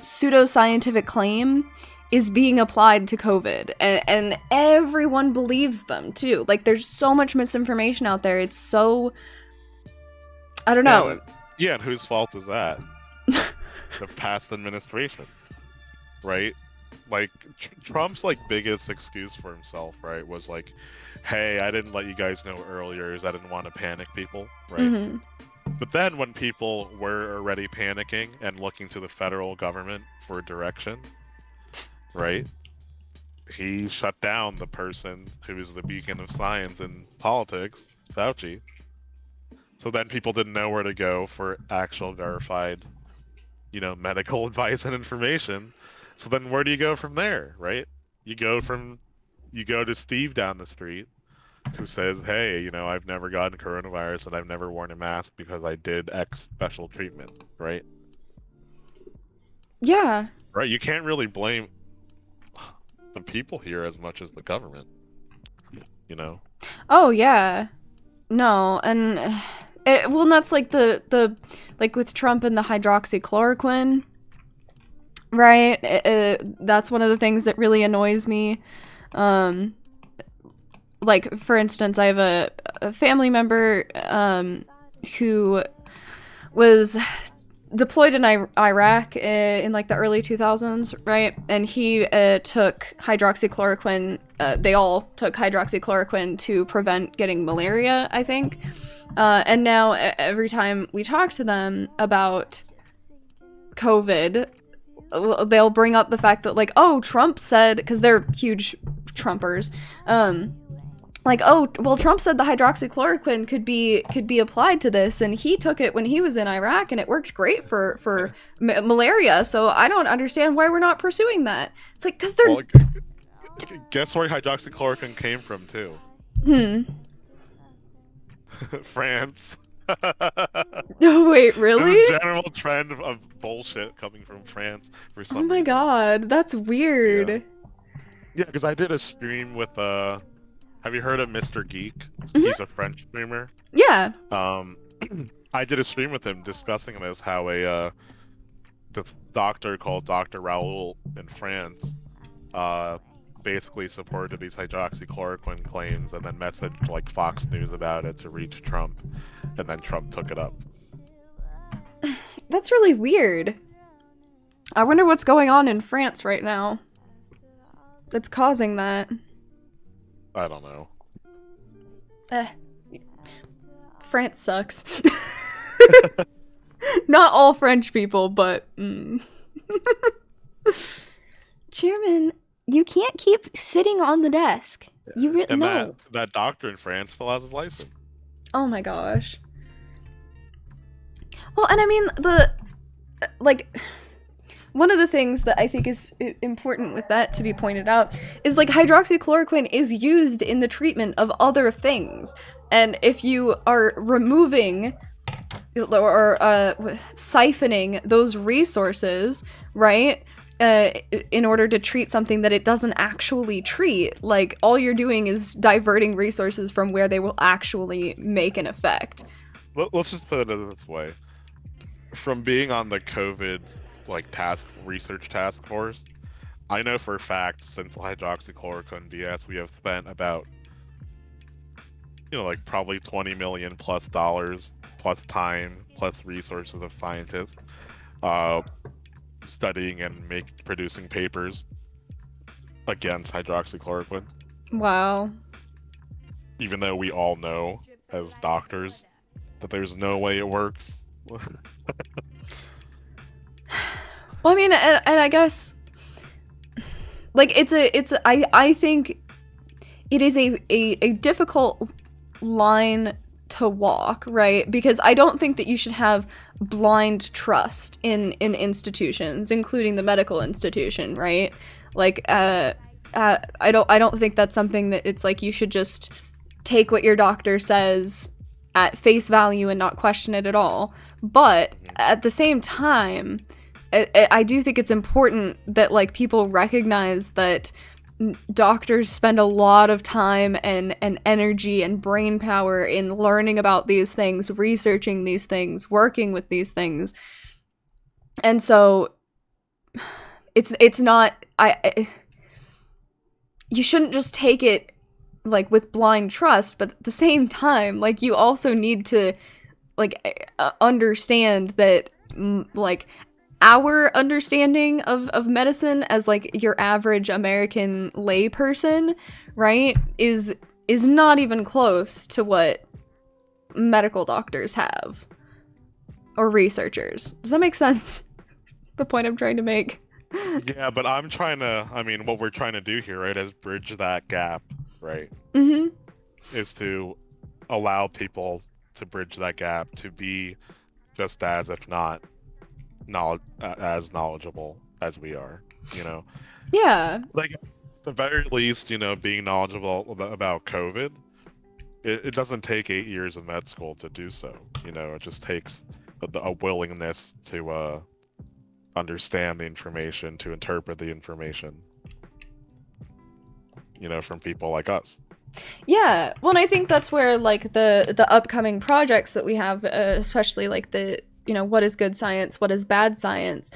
pseudoscientific claim is being applied to COVID, and everyone believes them too. Like there's so much misinformation out there. It's so I don't know. Yeah, and whose fault is that? The past administration, right? Like Trump's biggest excuse for himself, right, was like, "Hey, I didn't let you guys know earlier, is I didn't want to panic people," right? Mm-hmm. But then when people were already panicking and looking to the federal government for direction, right? He shut down the person who is the beacon of science in politics, Fauci. So then people didn't know where to go for actual verified, medical advice and information. So then where do you go from there, right? You go to Steve down the street who says, "Hey, I've never gotten coronavirus and I've never worn a mask because I did X special treatment," right? Yeah. Right? You can't really blame the people here as much as the government. You know. Oh yeah. No, and well, that's like the like with Trump and the hydroxychloroquine, right? That's one of the things that really annoys me. Like for instance, I have a family member who was deployed in Iraq in like the early 2000s, right? And he took hydroxychloroquine. They all took hydroxychloroquine to prevent getting malaria, I think. And now every time we talk to them about COVID, they'll bring up the fact that like, oh, Trump said, because they're huge Trumpers, like, oh, well, Trump said the hydroxychloroquine could be applied to this, and he took it when he was in Iraq, and it worked great for malaria. So I don't understand why we're not pursuing that. It's like because they're. Well, guess where hydroxychloroquine came from too? France. Wait, really? There's a general trend of bullshit coming from France for some Oh my reason. god, that's weird. Yeah, because I did a stream with have you heard of Mr. Geek? Mhm. He's a French streamer. Yeah. I did a stream with him discussing this how the doctor called Dr. Raoul in France basically supported these hydroxychloroquine claims and then messaged like Fox News about it to reach Trump, and then Trump took it up. That's really weird. I wonder what's going on in France right now that's causing that. I don't know. France sucks. Not all French people, but Chairman, you can't keep sitting on the desk. You really And know. that doctor in France still has his license. Oh my gosh. Well, and I mean one of the things that I think is important with that to be pointed out is like hydroxychloroquine is used in the treatment of other things. And if you are removing or siphoning those resources, right, in order to treat something that it doesn't actually treat, like all you're doing is diverting resources from where they will actually make an effect. Let's just put it this way. From being on the COVID research task force, I know for a fact since hydroxychloroquine DS we have spent about like probably $20 million plus dollars plus time plus resources of scientists studying and producing papers against hydroxychloroquine. Wow. Even though we all know as doctors that there's no way it works. Well, I mean, and I guess, like, I think it is a difficult line to walk, right? Because I don't think that you should have blind trust in institutions, including the medical institution, right? Like, I don't think that's something that it's like you should just take what your doctor says at face value and not question it at all. But at the same time, I do think it's important that like people recognize that doctors spend a lot of time and energy and brain power in learning about these things, researching these things, working with these things. And so it's not you shouldn't just take it like with blind trust, but at the same time, like you also need to like understand that like our understanding of medicine as like your average American lay person, right, is not even close to what medical doctors have or researchers. Does that make sense? The point I'm trying to make. Yeah, but what we're trying to do here, right, is bridge that gap, right? Mm-hmm. Is to allow people to bridge that gap to be just as, if not as knowledgeable as we are, Yeah. Like, at the very least, being knowledgeable about COVID, it doesn't take 8 years of med school to do so. It just takes a willingness to understand the information, to interpret the information. from people like us. Yeah, well, and I think that's where like the upcoming projects that we have, especially like the what is good science, what is bad science,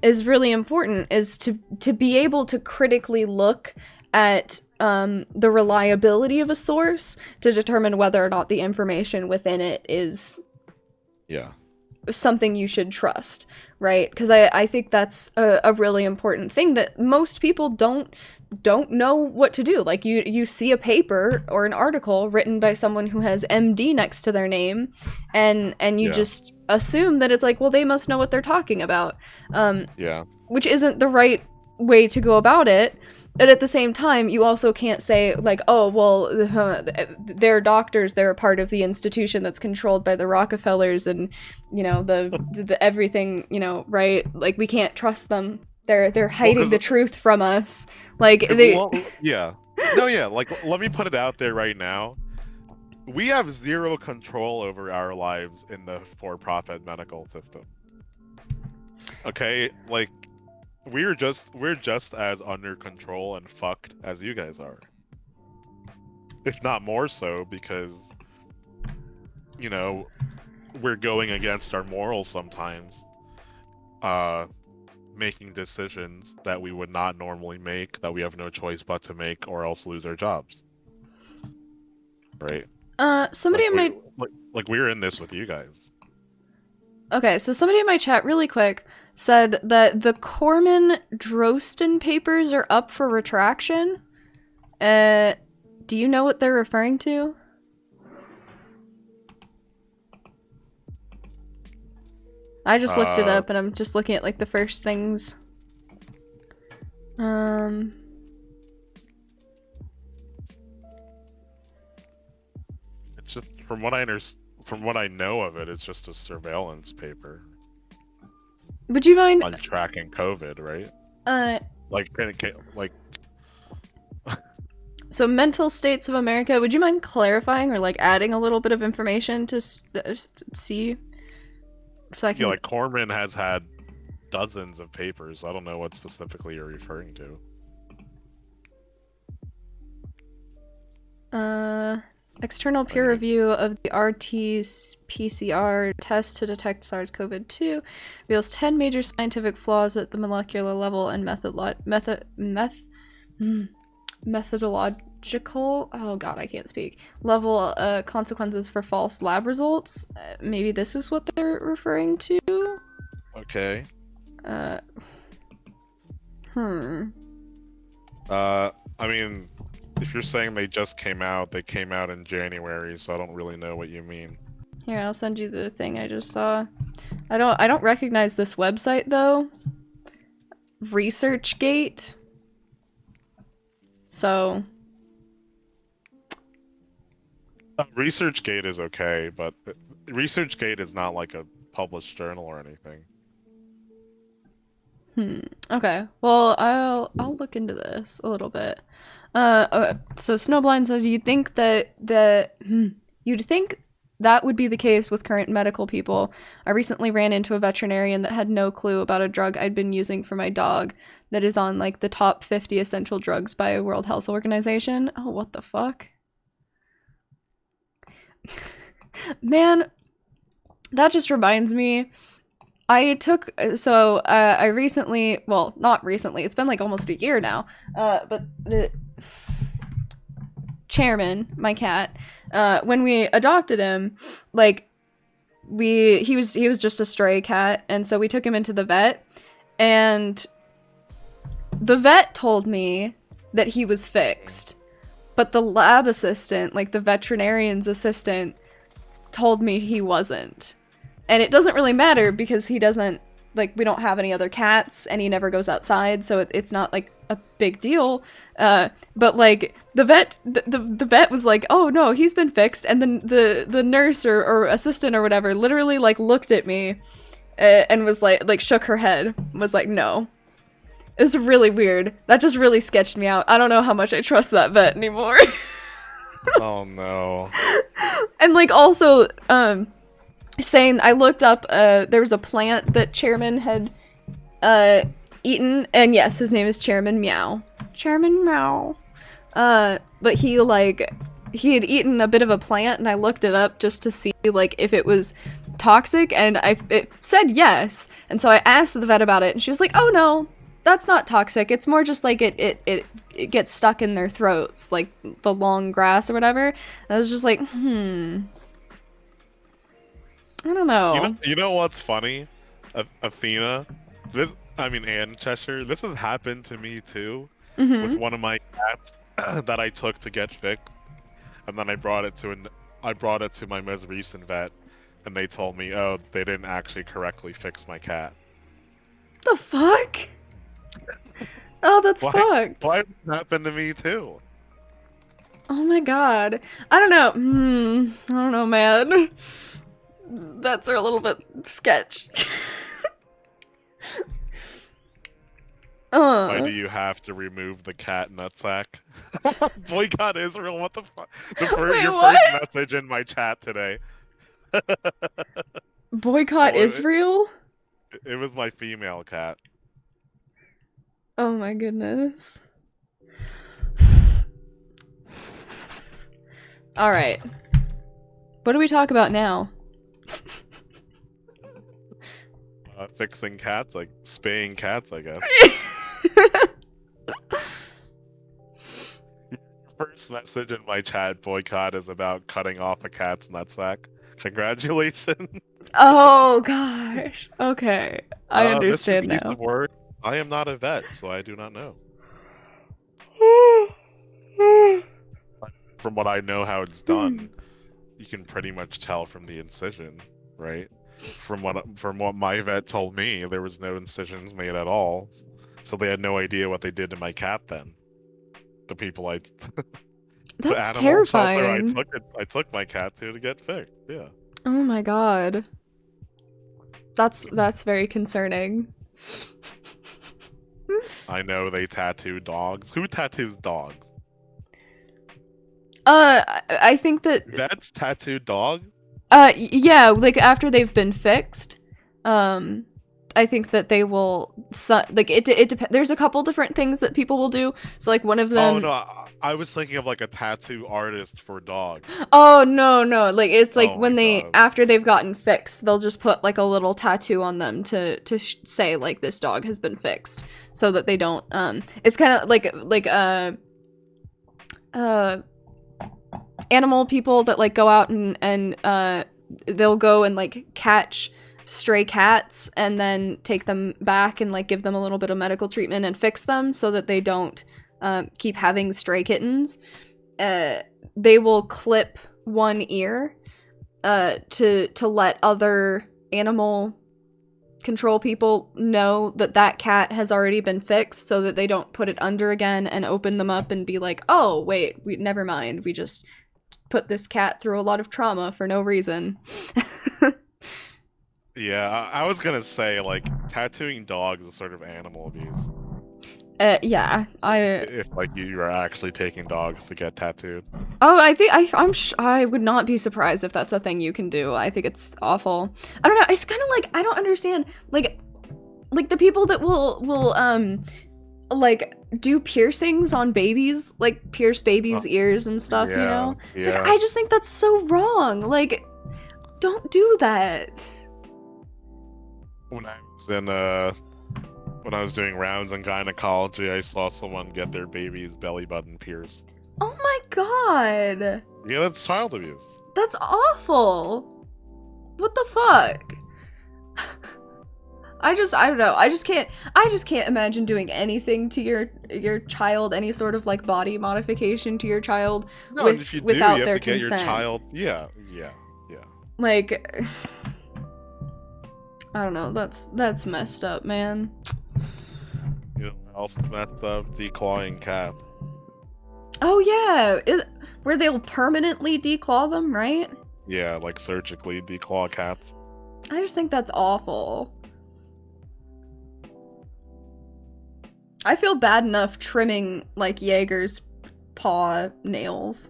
is really important. Is to be able to critically look at the reliability of a source to determine whether or not the information within it is something you should trust, right? Because I think that's a really important thing that most people don't know what to do. Like you see a paper or an article written by someone who has MD next to their name, and you just assume that it's like, well, they must know what they're talking about. Which isn't the right way to go about it. But at the same time, you also can't say like, oh, well, they're doctors, they're a part of the institution that's controlled by the Rockefellers and, the everything, right? Like, we can't trust them. They're hiding the truth from us. Like, they... Like, let me put it out there right now. We have zero control over our lives in the for-profit medical system. Okay? Like, we're just as under control and fucked as you guys are. If not more so, because we're going against our morals sometimes. Making decisions that we would not normally make, that we have no choice but to make, or else lose our jobs. Right? Somebody in my... Like, we're in this with you guys. Okay, so somebody in my chat, really quick, said that the Corman-Drosten papers are up for retraction. Do you know what they're referring to? I just looked it up, and I'm just looking at, like, the first things. It's just, from what I know of it, it's just a surveillance paper. Would you mind... on tracking COVID, right? So, Mental States of America, would you mind clarifying or, like, adding a little bit of information to see... So I can... Yeah, like, Corman has had dozens of papers. I don't know what specifically you're referring to. External peer review of the RT-PCR test to detect SARS-CoV-2 reveals 10 major scientific flaws at the molecular level and methodological, oh god, I can't speak, level consequences for false lab results. Maybe this is what they're referring to? Okay. I mean, if you're saying they came out in January, so I don't really know what you mean. Here, I'll send you the thing I just saw. I don't recognize this website though. ResearchGate. So ResearchGate is okay, but ResearchGate is not like a published journal or anything. Okay. Well, I'll look into this a little bit. Okay. So Snowblind says you'd think that would be the case with current medical people. I recently ran into a veterinarian that had no clue about a drug I'd been using for my dog that is on like the top 50 essential drugs by World Health Organization. Oh, what the fuck? Man, that just reminds me. I recently, well, not recently, it's been like almost a year now, but the Chairman, my cat, when we adopted him, like, he was just a stray cat, and so we took him into the vet, and the vet told me that he was fixed, but the lab assistant, like the veterinarian's assistant, told me he wasn't. And it doesn't really matter because he doesn't, like, we don't have any other cats and he never goes outside, so it's not like a big deal. But like the vet was like, oh no, he's been fixed, and then the nurse or assistant or whatever literally like looked at me and was like shook her head, was like, no. It's really weird. That just really sketched me out. I don't know how much I trust that vet anymore. Oh no. And like also saying, I looked up, there was a plant that Chairman had eaten, and yes, his name is Chairman Meow. Chairman Meow. But he had eaten a bit of a plant, and I looked it up just to see like if it was toxic, and it said yes. And so I asked the vet about it, and she was like, "Oh no, that's not toxic. It's more just like it gets stuck in their throats, like the long grass or whatever." And I was just like, I don't know. You know what's funny? Athena, and Cheshire, this has happened to me too with one of my cats that I took to get fixed, and then I brought it to my most recent vet, and they told me, oh, they didn't actually correctly fix my cat. The fuck? Oh, that's fucked. Why did it happen to me too? Oh my god. I don't know. I don't know, man. That's a little bit sketch. Why do you have to remove the cat nutsack? Boycott Israel, what the fuck? Your first message in my chat today. Boycott Israel? It was my female cat. Oh my goodness. Alright. What do we talk about now? Fixing cats, like spaying cats, I guess. First message in my chat, Boycott, is about cutting off a cat's nutsack. Congratulations. Oh gosh. Okay. I understand this is a now. piece of work. I am not a vet, so I do not know. From what I know how it's done, you can pretty much tell from the incision, right? From what my vet told me, there was no incisions made at all, so they had no idea what they did to my cat. Then, the people That's the terrifying. I took my cat to get fixed. Yeah. Oh my god. That's very concerning. I know they tattoo dogs. Who tattoos dogs? I think that Vets tattoo dogs? Yeah, like after they've been fixed, I think that they will, like, it depends. There's a couple different things that people will do. So, like, one of them... Oh, no, I was thinking of, like, a tattoo artist for dogs. Oh, no, like, it's like when God. after they've gotten fixed, they'll just put, like, a little tattoo on them to say, like, this dog has been fixed. So that they don't, it's kind of like, animal people that, like, go out and they'll go and, like, catch stray cats and then take them back and, like, give them a little bit of medical treatment and fix them so that they don't keep having stray kittens. They will clip one ear to let other animal control people know that that cat has already been fixed so that they don't put it under again and open them up and be like, oh, wait, never mind. We just put this cat through a lot of trauma for no reason. Yeah, I was gonna say, like, tattooing dogs is sort of animal abuse. Yeah, If, like, you are actually taking dogs to get tattooed. Oh, I think I would not be surprised if that's a thing you can do. I think it's awful. I don't know. It's kind of like, I don't understand, like the people that will like do piercings on babies, like pierce babies' ears and stuff. Yeah, you know, it's yeah. like, I just think that's so wrong. Like, don't do that. When I was doing rounds in gynecology, I saw someone get their baby's belly button pierced. Oh my god. Yeah, that's child abuse. That's awful. What the fuck? I don't know. I just can't imagine doing anything to your child, any sort of, like, body modification to your child If you do, without you have their to get consent. your child. Yeah. Like, I don't know. That's messed up, man. You know what else messed up? Declawing cats. Oh yeah, where they'll permanently declaw them, right? Yeah, like surgically declaw cats. I just think that's awful. I feel bad enough trimming, like, Jaeger's paw nails.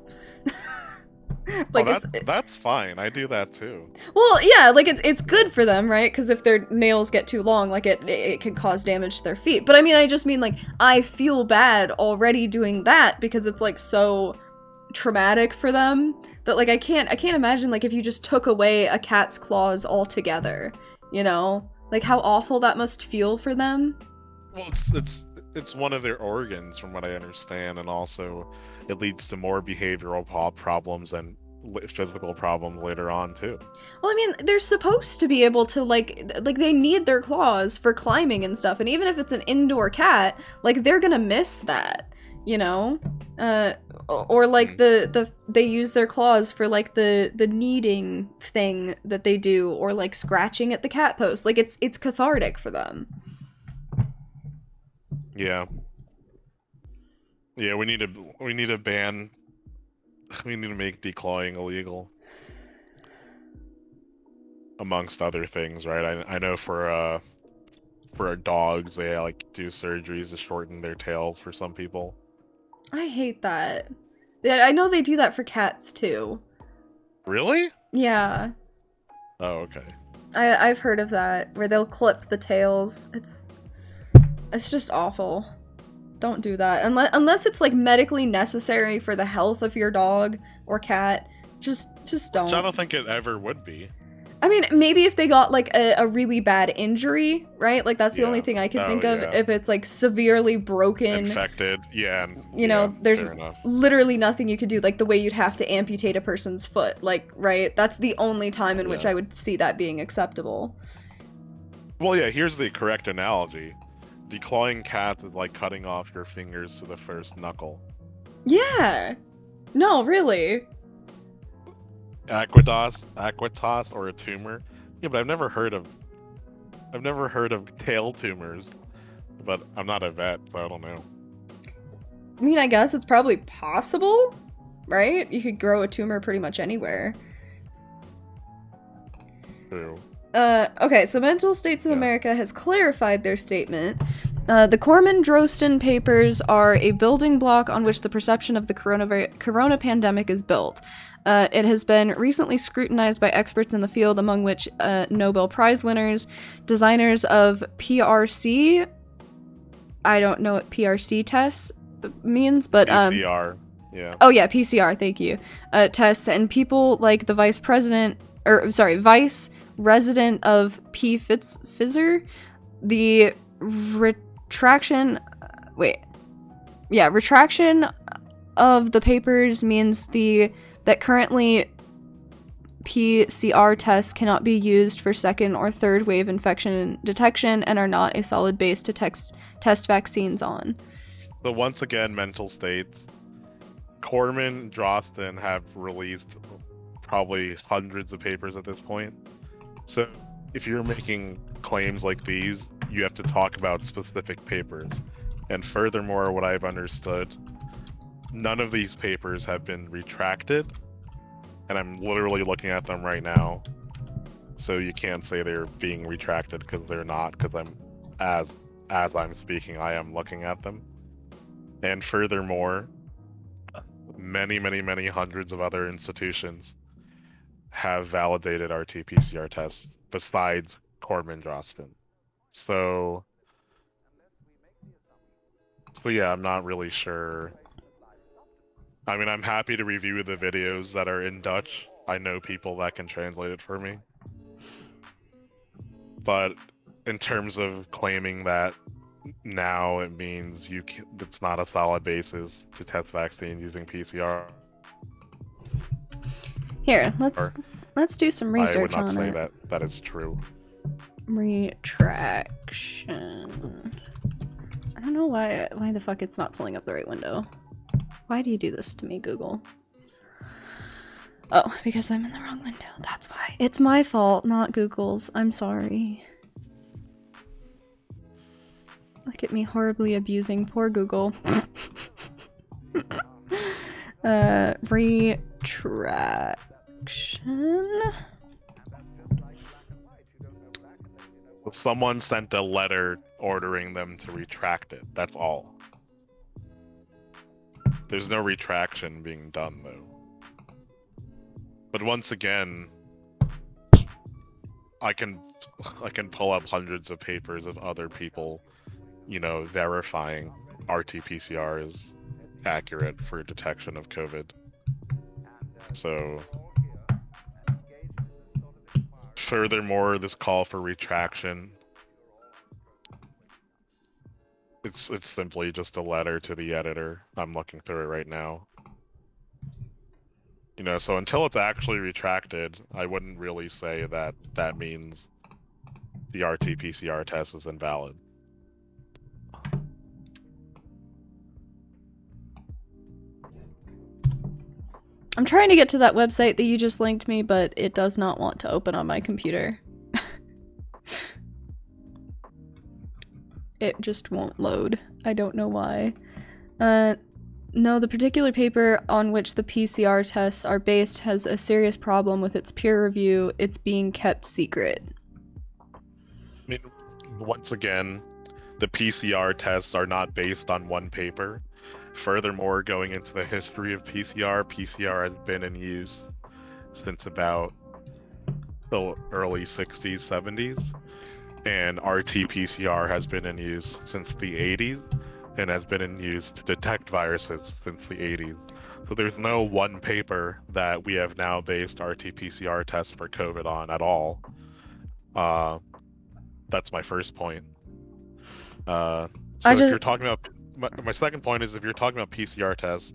Oh, Like that's fine. I do that too. well, yeah, like it's good for them, right? Because if their nails get too long, like it can cause damage to their feet. But I mean, I just mean like I feel bad already doing that because it's like so traumatic for them that like I can't imagine like if you just took away a cat's claws altogether, you know? Like how awful that must feel for them. Well, it's one of their organs, from what I understand, and also it leads to more behavioral problems and physical problems later on too. Well, I mean, they're supposed to be able to like they need their claws for climbing and stuff, and even if it's an indoor cat, like they're gonna miss that, you know? Or like they use their claws for like the kneading thing that they do, or like scratching at the cat post. Like it's cathartic for them. Yeah. Yeah, we need to ban. We need to make declawing illegal, amongst other things, right? I know for our dogs, they like do surgeries to shorten their tails for some people. I hate that. Yeah, I know they do that for cats too. Really? Yeah, Oh, okay. I've heard of that where they'll clip the tails. It's just awful. Don't do that unless it's like medically necessary for the health of your dog or cat. Just don't. Which I don't think it ever would be. I mean, maybe if they got like a really bad injury, right? Like that's the Yeah. only thing I can Oh, think of. yeah. If it's like severely broken, Infected, yeah. you know, there's fair enough. literally nothing you could do. Like the way you'd have to amputate a person's foot, like right? That's the only time in which Yeah. I would see that being acceptable. Well, yeah. Here's the correct analogy: declawing cats is like cutting off your fingers to the first knuckle. Yeah. No, really. Aquitas, or a tumor. Yeah, but I've never heard of tail tumors. But I'm not a vet, so I don't know. I mean, I guess it's probably possible, right? You could grow a tumor pretty much anywhere. True. Okay, so Mental States of America has clarified their statement. The Corman-Drosten papers are a building block on which the perception of the corona pandemic is built. It has been recently scrutinized by experts in the field, among which Nobel Prize winners, designers of PRC. I don't know what PRC tests means, but PCR. Yeah. oh yeah, PCR. Thank you. Tests and people like the vice resident of P. Fizzer, the retraction of the papers means that currently PCR tests cannot be used for second or third wave infection detection and are not a solid base to test vaccines on. So once again, mental states. Corman, Drosten have released probably hundreds of papers at this point. So if you're making claims like these, you have to talk about specific papers. And furthermore, what I've understood, none of these papers have been retracted, and I'm literally looking at them right now. So you can't say they're being retracted because they're not, because as I'm speaking, I am looking at them. And furthermore, many hundreds of other institutions have validated RT-PCR tests besides Corman-Drosten. So yeah, I'm not really sure. I mean, I'm happy to review the videos that are in Dutch. I know people that can translate it for me. But in terms of claiming that now it means it's not a solid basis to test vaccines using PCR. Here, let's do some research I would not on say it. that is true. Retraction. I don't know why the fuck it's not pulling up the right window. Why do you do this to me, Google? Oh, because I'm in the wrong window. That's why. It's my fault, not Google's. I'm sorry. Look at me horribly abusing poor Google. Retraction. Someone sent a letter ordering them to retract it. That's all. There's no retraction being done, though. But once again, I can pull up hundreds of papers of other people, you know, verifying RT-PCR is accurate for detection of COVID. So, furthermore, this call for retraction, it's simply just a letter to the editor. I'm looking through it right now. You know, so until it's actually retracted, I wouldn't really say that that means the RT-PCR test is invalid. I'm trying to get to that website that you just linked me, but it does not want to open on my computer. It just won't load. I don't know why. No, the particular paper on which the PCR tests are based has a serious problem with its peer review. It's being kept secret. I mean, once again, the PCR tests are not based on one paper. Furthermore, going into the history of PCR has been in use since about the early 60s, 70s. And RT-PCR has been in use since the 80s and has been in use to detect viruses since the 80s. So there's no one paper that we have now based RT-PCR tests for COVID on at all. That's my first point. If you're talking about my second point is if you're talking about PCR tests,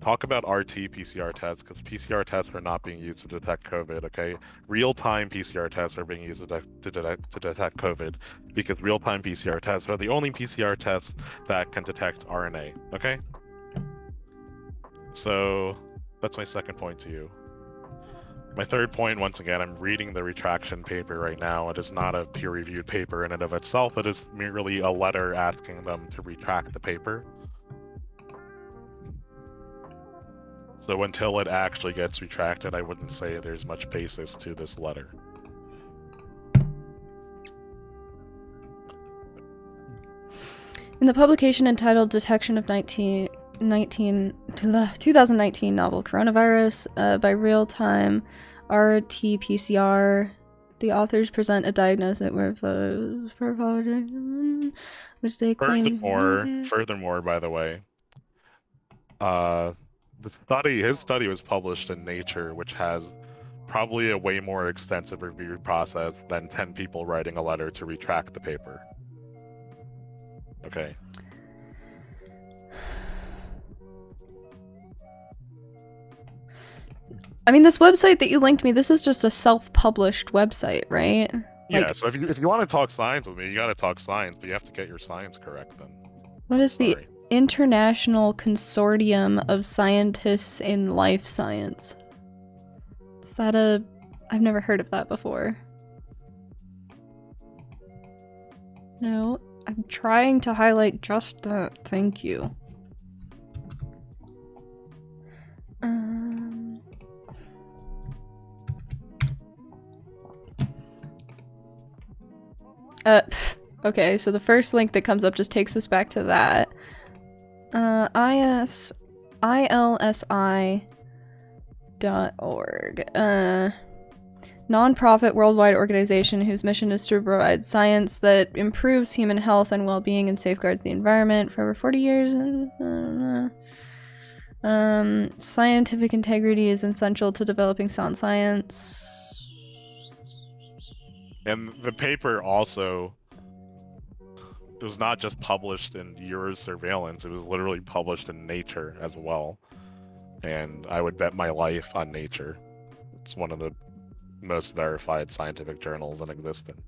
talk about RT-PCR tests because PCR tests are not being used to detect COVID, okay? Real-time PCR tests are being used to detect COVID because real-time PCR tests are the only PCR tests that can detect RNA, okay? So that's my second point to you. My third point, once again, I'm reading the retraction paper right now. It is not a peer-reviewed paper in and of itself. It is merely a letter asking them to retract the paper. So until it actually gets retracted, I wouldn't say there's much basis to this letter. In the publication entitled Detection of 2019 Novel Coronavirus by Real-Time RT-PCR, the authors present a diagnosis which they claim... Furthermore, by the way, his study was published in Nature, which has probably a way more extensive review process than 10 people writing a letter to retract the paper. Okay. I mean, this website that you linked me, this is just a self-published website, right? Yeah, so if you want to talk science with me, you gotta talk science, but you have to get your science correct then. What is the International Consortium of Scientists in Life Science? Is that I've never heard of that before. No, I'm trying to highlight just that. Thank you. Okay, so the first link that comes up just takes us back to that. ILSI.org. Non-profit worldwide organization whose mission is to provide science that improves human health and well-being and safeguards the environment for over 40 years. Scientific integrity is essential to developing sound science. And the paper also, it was not just published in Your Surveillance, it was literally published in Nature as well. And I would bet my life on Nature. It's one of the most verified scientific journals in existence.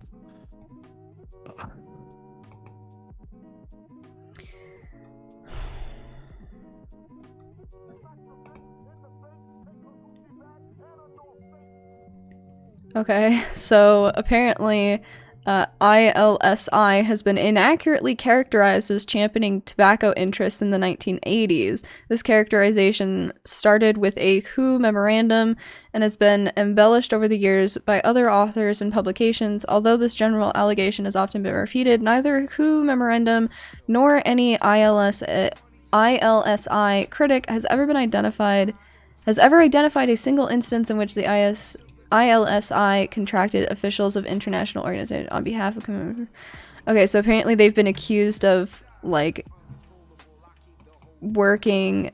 Okay, so apparently ILSI has been inaccurately characterized as championing tobacco interests in the 1980s. This characterization started with a WHO memorandum and has been embellished over the years by other authors and publications. Although this general allegation has often been repeated, neither WHO memorandum nor any ILSI critic has ever been identified has ever identified a single instance in which the ILSI contracted officials of international organizations on behalf of... Okay, so apparently they've been accused of, like, working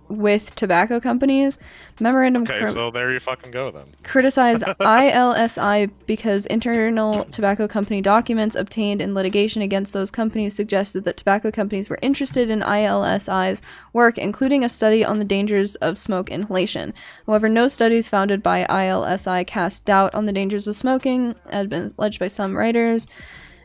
with tobacco companies. Memorandum Okay, so there you fucking go then. criticize ILSI because internal tobacco company documents obtained in litigation against those companies suggested that tobacco companies were interested in ILSI's work, including a study on the dangers of smoke inhalation. However, no studies founded by ILSI cast doubt on the dangers of smoking, as been alleged by some writers.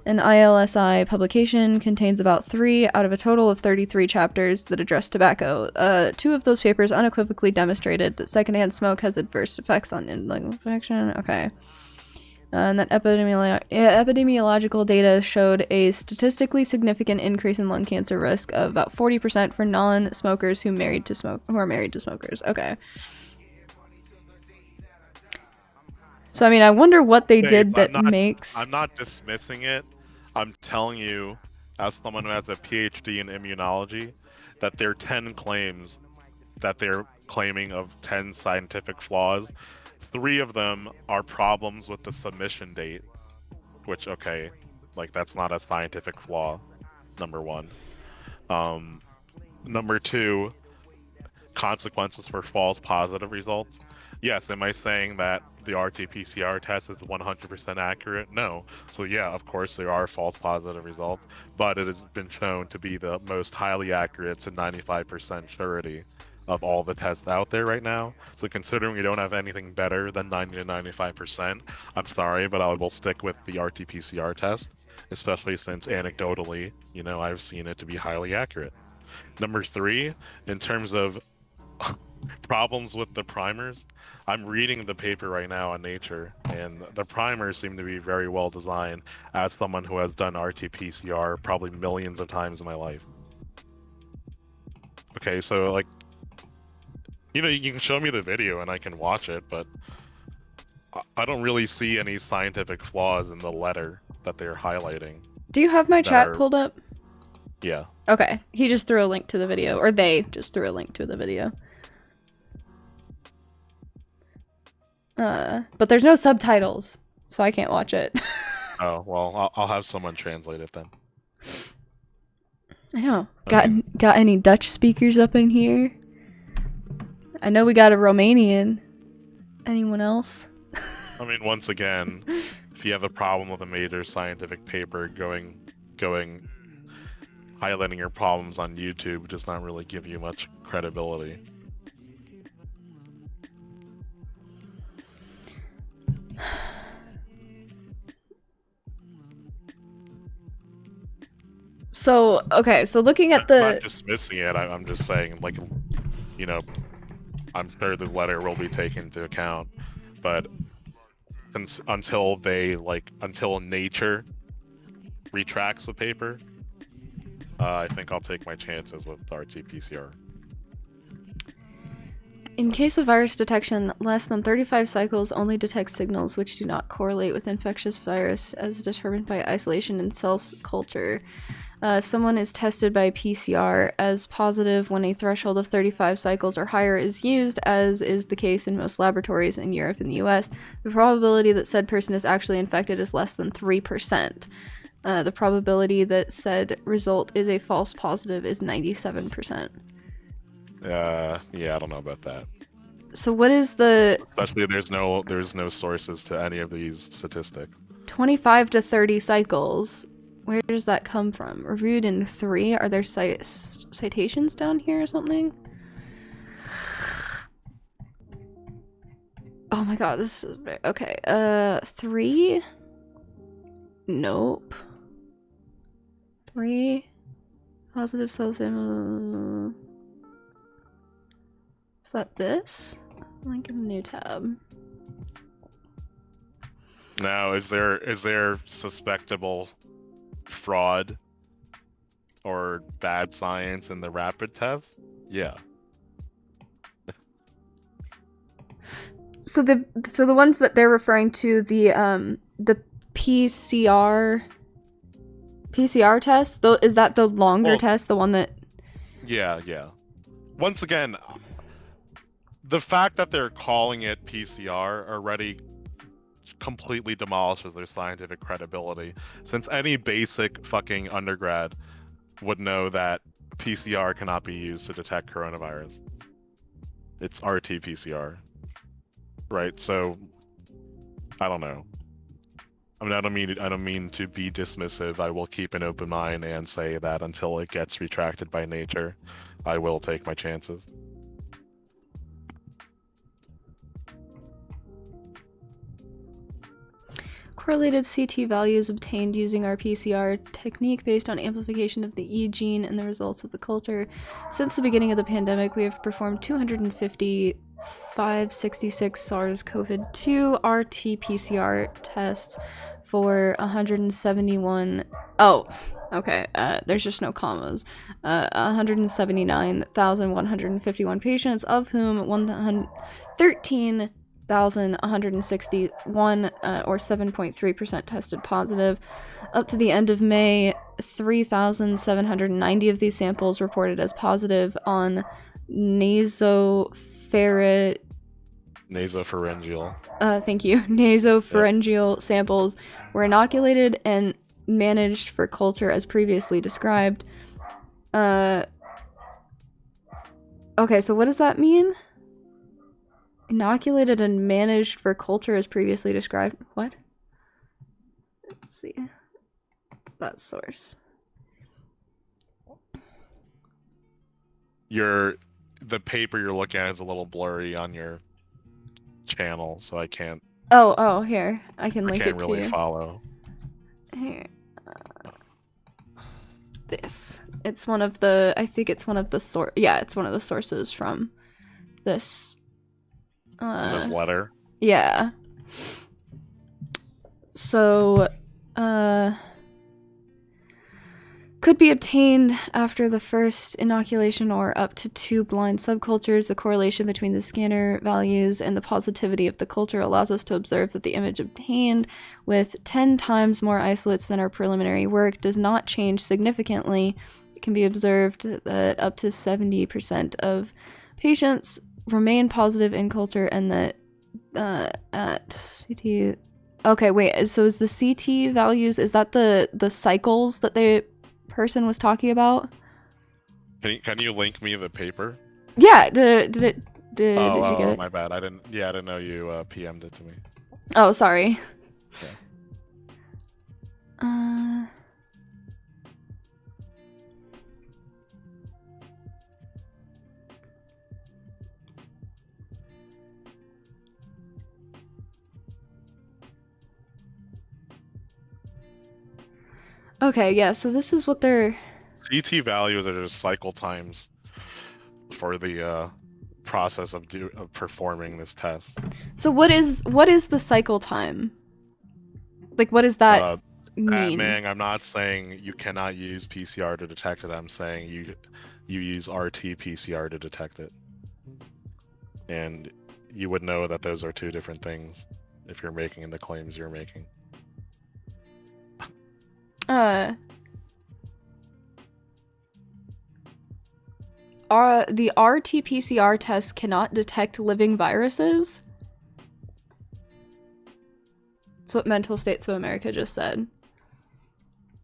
An ILSI publication contains about 3 out of a total of 33 chapters that address tobacco. 2 of those papers unequivocally demonstrated that secondhand smoke has adverse effects on lung infection. Okay. And that epidemiological data showed a statistically significant increase in lung cancer risk of about 40% for non-smokers who are married to smokers. Okay. So I mean, I wonder what they did that makes... I'm not dismissing it. I'm telling you, as someone who has a PhD in immunology, that there are 10 claims that they're claiming of 10 scientific flaws. 3 of them are problems with the submission date, which, okay, like, that's not a scientific flaw, number 1. Number 2, consequences for false positive results. Yes, am I saying that the RT-PCR test is 100% accurate? No. So yeah, of course there are false positive results, but it has been shown to be the most highly accurate to 95% surety of all the tests out there right now. So considering we don't have anything better than 90 to 95%, I'm sorry, but I will stick with the RT-PCR test, especially since anecdotally, you know, I've seen it to be highly accurate. Number 3, in terms of problems with the primers, I'm reading the paper right now on Nature, and the primers seem to be very well designed as someone who has done RT-PCR probably millions of times in my life. Okay, so like, you know, you can show me the video and I can watch it, but I don't really see any scientific flaws in the letter that they're highlighting. Do you have my chat pulled up? Yeah. Okay, he just threw a link to the video, or they just threw a link to the video. But there's no subtitles, so I can't watch it. Oh, well, I'll have someone translate it then. I know. Got any Dutch speakers up in here? I know we got a Romanian. Anyone else? I mean, once again, if you have a problem with a major scientific paper, highlighting your problems on YouTube does not really give you much credibility. So, okay, so looking at I'm not dismissing it, I'm just saying, like, you know, I'm sure the letter will be taken into account, but until Nature retracts the paper, I think I'll take my chances with RT-PCR. In case of virus detection, less than 35 cycles only detect signals which do not correlate with infectious virus as determined by isolation and cell culture. If someone is tested by PCR as positive when a threshold of 35 cycles or higher is used, as is the case in most laboratories in Europe and the US, the probability that said person is actually infected is less than 3%. The probability that said result is a false positive is 97%. Yeah, I don't know about that. So what is the... Especially there's no sources to any of these statistics. 25 to 30 cycles. Where does that come from? Reviewed in 3? Are there citations down here or something? Oh my god, this is... Okay, 3? Nope. 3? Positive cells... Is that this? Link in the new tab. Now, is there suspectable fraud or bad science in the rapid test? Yeah. So the ones that they're referring to, the PCR test, though, is that the longer test, the one that... Yeah. Once again, the fact that they're calling it PCR already completely demolishes their scientific credibility, since any basic fucking undergrad would know that PCR cannot be used to detect coronavirus. It's RT-PCR, right? So I don't know. I mean, I don't mean to be dismissive. I will keep an open mind and say that until it gets retracted by nature, I will take my chances. Correlated CT values obtained using our PCR technique based on amplification of the E gene and the results of the culture. Since the beginning of the pandemic, we have performed 25566 SARS-CoV-2 RT-PCR tests for 171. Oh, okay. There's just no commas. 179,151 patients, of whom 113,161 or 7.3% tested positive. Up to the end of May, 3,790 of these samples reported as positive on nasopharyngeal. Thank you. Nasopharyngeal samples were inoculated and managed for culture as previously described. Okay, so what does that mean? Inoculated and managed for culture as previously described. What? Let's see. What's that source? The paper you're looking at is a little blurry on your channel, so I can't Here. I can link it to really you. follow. Here. This. It's one of the, I think it's one of the it's one of the sources from this This letter. Yeah. So, could be obtained after the first inoculation or up to 2 blind subcultures. The correlation between the scanner values and the positivity of the culture allows us to observe that the image obtained with 10 times more isolates than our preliminary work does not change significantly. It can be observed that up to 70% of patients remain positive in culture, and that at CT. Okay, wait. So is the CT values? Is that the cycles that the person was talking about? Can you link me the paper? Yeah. Did you get it? My bad. I didn't know you PM'd it to me. Oh, sorry. Okay. Okay, yeah, so this is what they're... CT values are just cycle times for the process of performing this test. So what is the cycle time? Like, what does that mean? Mang, I'm not saying you cannot use PCR to detect it. I'm saying you use RT-PCR to detect it. And you would know that those are two different things if you're making the claims you're making. The RT-PCR test cannot detect living viruses? That's what Mental States of America just said.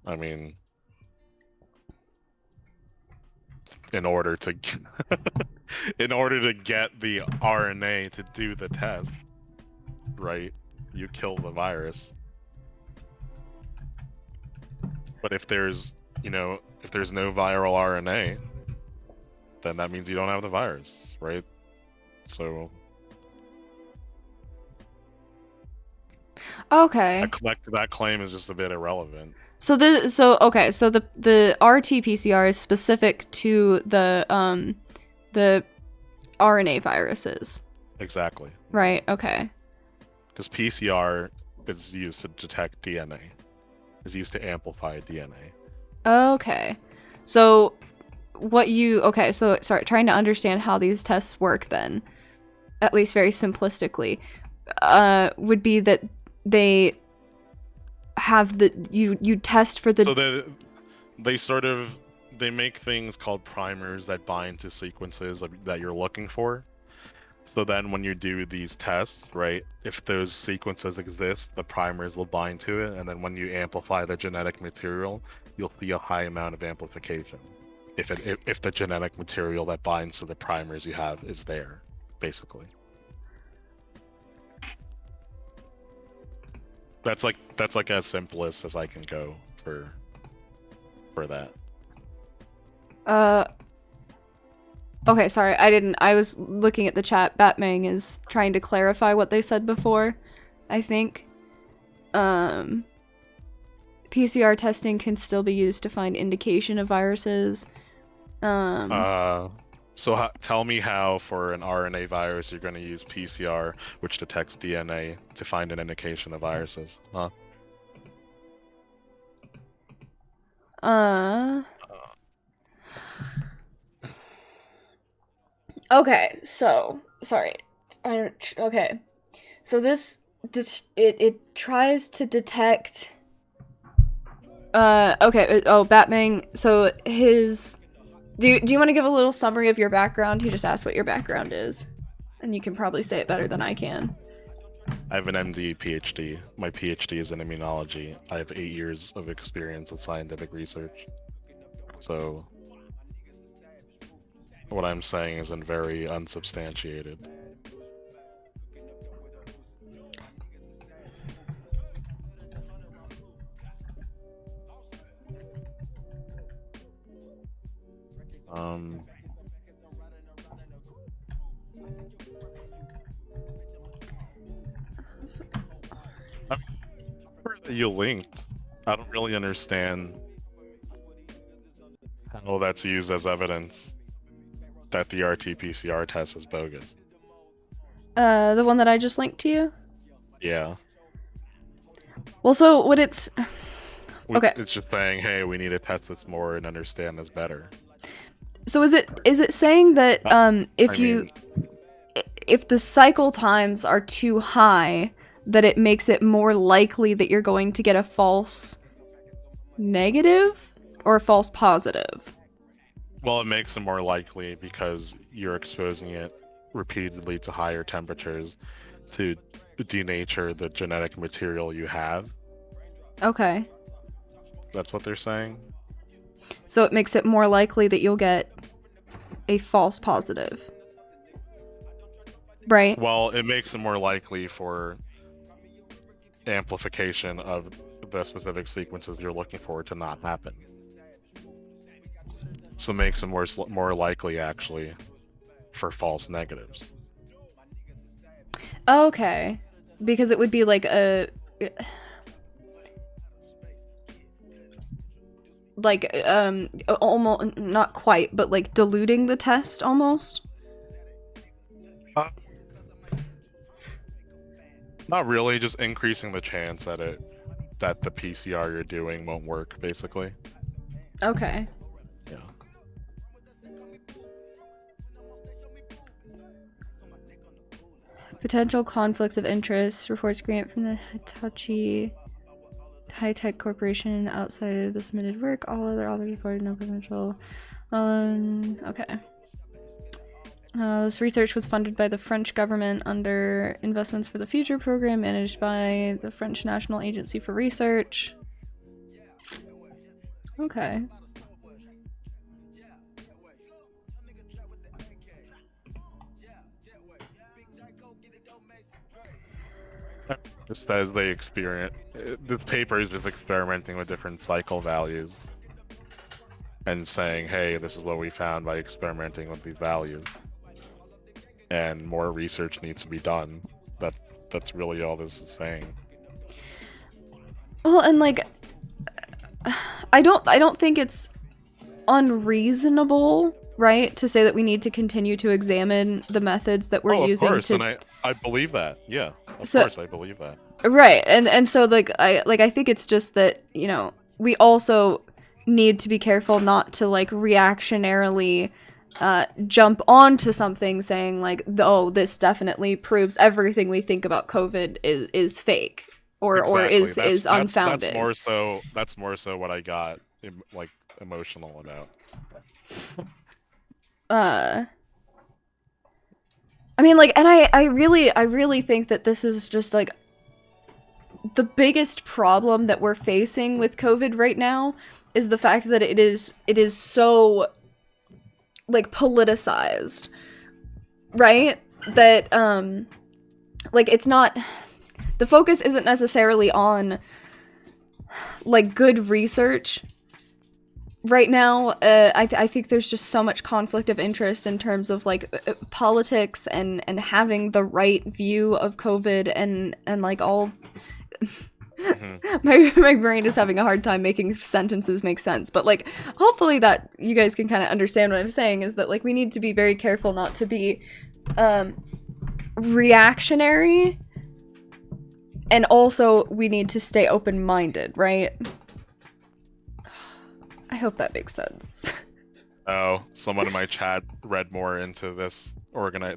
I mean, in order to get the RNA to do the test, right, you kill the virus. But if there's no viral RNA, then that means you don't have the virus, right? So okay, that claim is just a bit irrelevant. So the RT-PCR is specific to the RNA viruses. Exactly. Right. Okay. Because PCR is used to detect DNA. Is used to amplify DNA. Okay. So sorry, trying to understand how these tests work then, at least very simplistically, would be that they have you test for the... So they make things called primers that bind to sequences that you're looking for. So then when you do these tests, right, if those sequences exist, the primers will bind to it, and then when you amplify the genetic material, you'll see a high amount of amplification. If the genetic material that binds to the primers you have is there, basically. That's like as simplest as I can go for that. Okay, sorry, I was looking at the chat. Batmang is trying to clarify what they said before, I think. PCR testing can still be used to find indication of viruses. So tell me how for an RNA virus you're going to use PCR, which detects DNA, to find an indication of viruses, huh? Okay, so sorry. Okay. So this it tries to detect Batman. So his do you want to give a little summary of your background? He just asked what your background is. And you can probably say it better than I can. I have an MD PhD. My PhD is in immunology. I have 8 years of experience with scientific research. So what I'm saying isn't very unsubstantiated. You linked. I don't really understand how that's used as evidence that the RT-PCR test is bogus. The one that I just linked to you? Yeah. Well, so what it's okay. It's just saying, hey, we need to test this more and understand this better. So is it saying that if the cycle times are too high, that it makes it more likely that you're going to get a false negative or a false positive? Well, it makes it more likely because you're exposing it repeatedly to higher temperatures to denature the genetic material you have. Okay. That's what they're saying. So it makes it more likely that you'll get a false positive. Right? Well, it makes it more likely for amplification of the specific sequences you're looking for to not happen. So it makes it more likely, actually, for false negatives. Okay. Because it would be like almost not quite, but like diluting the test almost. Not really, just increasing the chance that the PCR you're doing won't work, basically. Okay. Yeah. Potential conflicts of interest. Reports grant from the Hitachi High-Tech Corporation outside of the submitted work. All other authors reported no potential. Okay. This research was funded by the French government under Investments for the Future program managed by the French National Agency for Research. Okay. It says they experience. This paper is just experimenting with different cycle values and saying, hey, this is what we found by experimenting with these values. And more research needs to be done. That's really all this is saying. Well, and like, I don't think it's unreasonable, right, to say that we need to continue to examine the methods that we're using. Of course, to... and I believe that. Yeah, of course I believe that. Right, and so I think it's just that, you know, we also need to be careful not to like reactionarily jump onto something saying like, oh, this definitely proves everything we think about COVID is fake or is unfounded. That's more so what I got like emotional about. I mean, like, and I really think that this is just like the biggest problem that we're facing with COVID right now is the fact that it is so like politicized, right? That like it's not, the focus isn't necessarily on like good research right now. I think there's just so much conflict of interest in terms of like politics and having the right view of COVID and like all. My brain is having a hard time making sentences make sense, but like hopefully that you guys can kind of understand what I'm saying is that like we need to be very careful not to be reactionary, and also we need to stay open-minded, right? I hope that makes sense. Oh, someone in my chat read more into this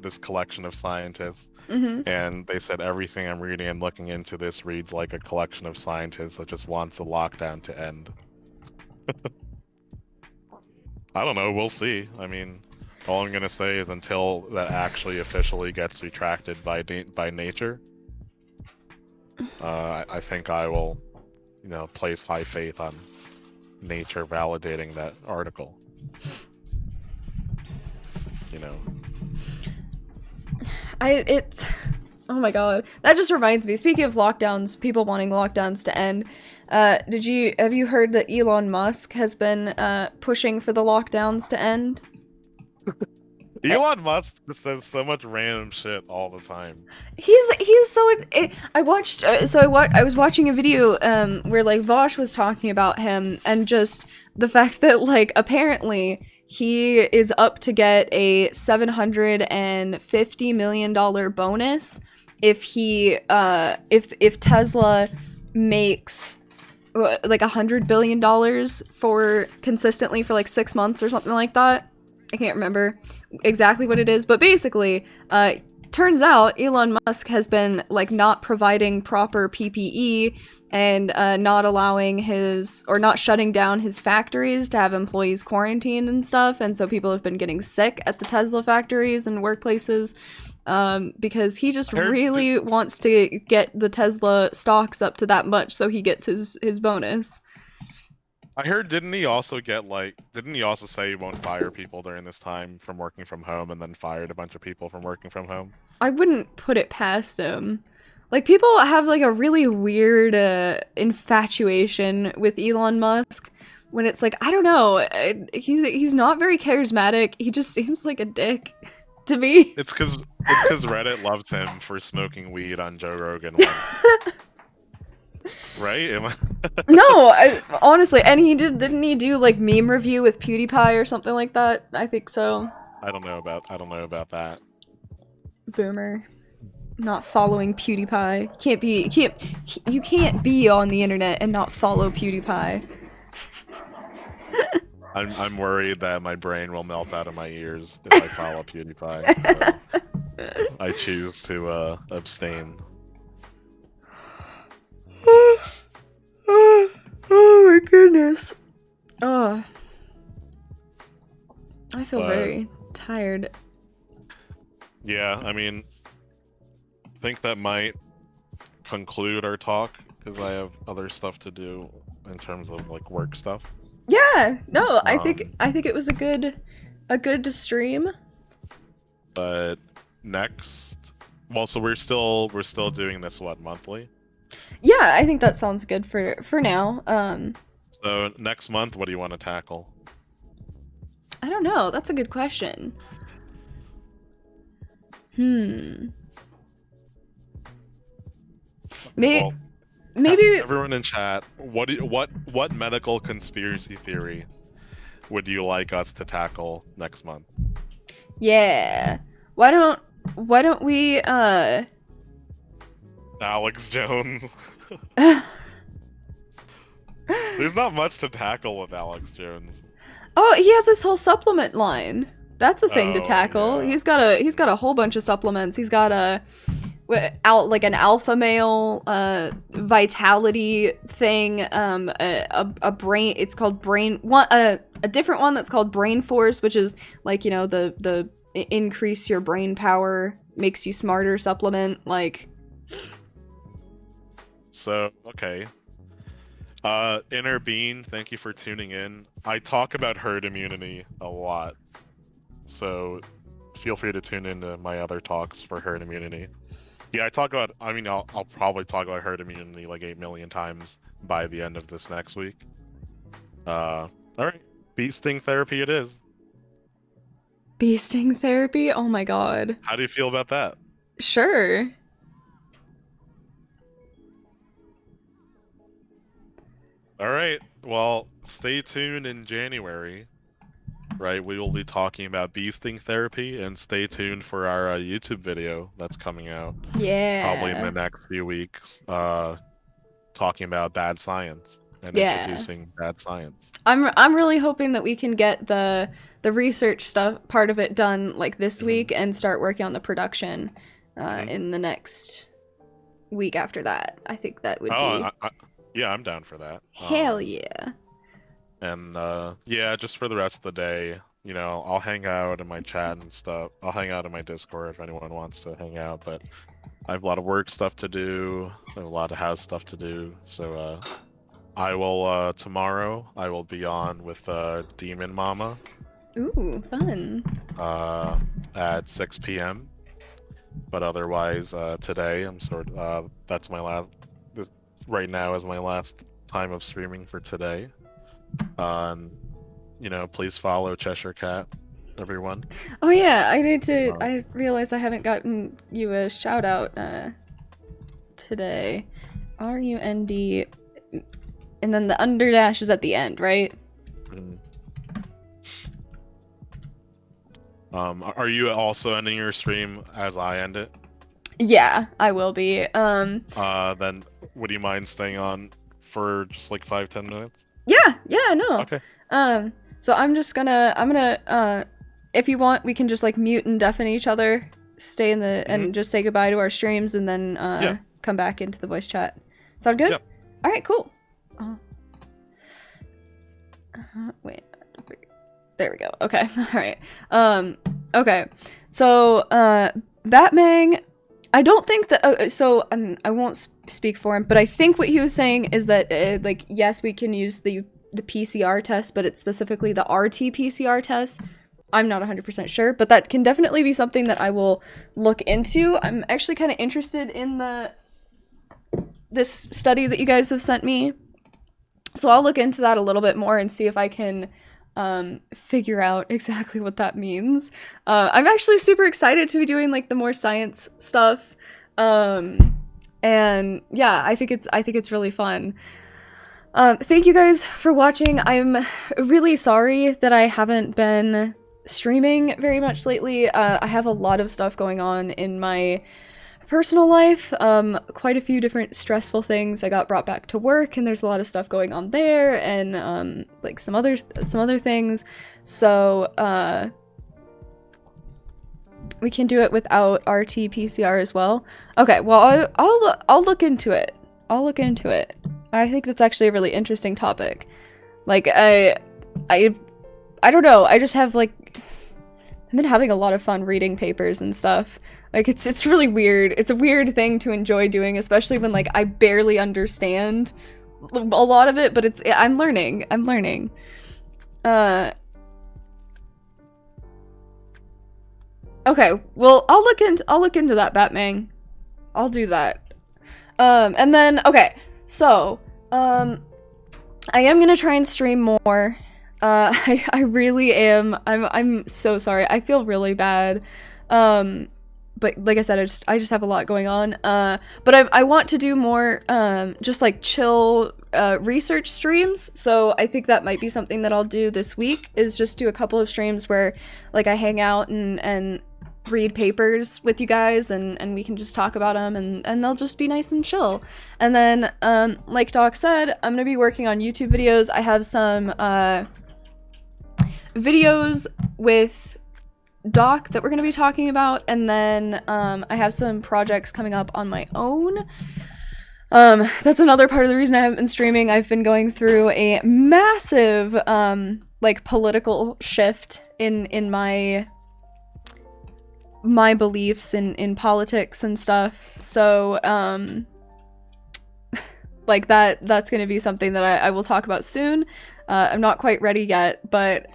this collection of scientists, and they said everything I'm reading and looking into this reads like a collection of scientists that just wants the lockdown to end. I don't know, we'll see. I mean, all I'm gonna say is until that actually officially gets retracted by nature, I think I will, you know, place high faith on nature validating that article. You know. It's oh my god, that just reminds me, speaking of lockdowns, people wanting lockdowns to end, have you heard that Elon Musk has been pushing for the lockdowns to end? Elon Musk just says so much random shit all the time. He's so I watched I was watching a video where like Vosh was talking about him and just the fact that like apparently he is up to get a $750 million bonus if he if Tesla makes like $100 billion for consistently for like 6 months or something like that. I can't remember exactly what it is, but basically, turns out Elon Musk has been like not providing proper PPE and not allowing not shutting down his factories to have employees quarantined and stuff, and so people have been getting sick at the Tesla factories and workplaces because he just really wants to get the Tesla stocks up to that much so he gets his bonus. I heard, didn't he also say he won't fire people during this time from working from home and then fired a bunch of people from working from home? I wouldn't put it past him. Like, people have like a really weird infatuation with Elon Musk when it's like, I don't know, he's not very charismatic. He just seems like a dick to me. It's because Reddit loved him for smoking weed on Joe Rogan once. Right? No, honestly, and didn't he do like meme review with PewDiePie or something like that? I think so. I don't know about that. Boomer. Not following PewDiePie. You can't be on the internet and not follow PewDiePie. I'm worried that my brain will melt out of my ears if I follow PewDiePie. So I choose to abstain. Oh my goodness. Oh. I feel very tired. Yeah, I mean, I think that might conclude our talk because I have other stuff to do in terms of like work stuff. Yeah, no, I think it was a good stream. But next, well, so we're still doing this monthly? Yeah, I think that sounds good for now. So next month, what do you want to tackle? I don't know. That's a good question. Maybe everyone in chat, what medical conspiracy theory would you like us to tackle next month? Yeah. Why don't we Alex Jones. There's not much to tackle with Alex Jones. Oh, he has this whole supplement line. That's a thing to tackle. Yeah. He's got a whole bunch of supplements. He's got an alpha male vitality thing, a brain, it's called brain one, a different one that's called Brain Force, which is like, you know, the increase your brain power, makes you smarter supplement, like. So, okay. Inner Bean, thank you for tuning in. I talk about herd immunity a lot, so feel free to tune into my other talks for herd immunity. Yeah, I'll probably talk about herd immunity like 8 million times by the end of this next week. Alright. Bee sting therapy it is. Bee sting therapy? Oh my god. How do you feel about that? Sure. Alright, well, stay tuned in January. Right, we will be talking about bee sting therapy, and stay tuned for our YouTube video that's coming out. Yeah. Probably in the next few weeks, talking about bad science and Yeah. introducing bad science. I'm really hoping that we can get the research stuff part of it done like this week and start working on the production in the next week after that. I think that would be. Yeah, I'm down for that. Hell yeah. And yeah, just for the rest of the day, you know, I'll hang out in my chat and stuff. I'll hang out in my Discord if anyone wants to hang out, but I have a lot of work stuff to do. I have a lot of house stuff to do. So I will tomorrow I will be on with Demon Mama. Ooh, fun. At 6 p.m. But otherwise today I'm that's my last right now is my last time of streaming for today. You know, please follow Cheshire Cat, everyone. Oh yeah, I need to. I realize I haven't gotten you a shout out today. RUND, and then the underdash is at the end, right? Are you also ending your stream as I end it? Yeah, I will be. Then would you mind staying on for just like 5-10 minutes? Yeah, no. Okay. So I'm gonna if you want, we can just like mute and deafen each other, stay in the and just say goodbye to our streams, and then come back into the voice chat. Sound good? Yep. All right, cool. Wait, there we go. Okay, all right. Okay. So Batman. I don't think that. I won't speak for him, but I think what he was saying is that like yes, we can use the PCR test, but it's specifically the RT-PCR test. I'm not 100% sure, but that can definitely be something that I will look into. I'm actually kind of interested in this study that you guys have sent me, so I'll look into that a little bit more and see if I can figure out exactly what that means. I'm actually super excited to be doing like the more science stuff, and yeah, I think it's really fun. Thank you guys for watching. I'm really sorry that I haven't been streaming very much lately. I have a lot of stuff going on in my personal life, quite a few different stressful things. I got brought back to work, and there's a lot of stuff going on there, and like some other things. So we can do it without RT-PCR as well. Okay, well I'll look into it. I think that's actually a really interesting topic. Like I don't know. I just have like I've been having a lot of fun reading papers and stuff. Like it's really weird. It's a weird thing to enjoy doing, especially when like I barely understand a lot of it, but I'm learning. Okay, well I'll look into that, Batman. I'll do that. And then okay, so I am gonna try and stream more. I really am. I'm so sorry. I feel really bad. But like I said, I just have a lot going on. But I want to do more just like chill research streams. So I think that might be something that I'll do this week, is just do a couple of streams where like I hang out and read papers with you guys, and we can just talk about them, and they'll just be nice and chill. And then like Doc said, I'm gonna be working on YouTube videos. I have some videos with Doc that we're going to be talking about, and then I have some projects coming up on my own. That's another part of the reason I haven't been streaming. I've been going through a massive like political shift in my my beliefs in politics and stuff. So like that's gonna be something that I will talk about soon. I'm not quite ready yet, but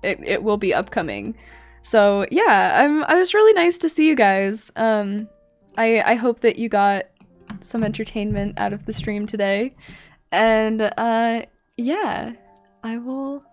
it will be upcoming. So yeah, it was really nice to see you guys. I hope that you got some entertainment out of the stream today. And yeah, I will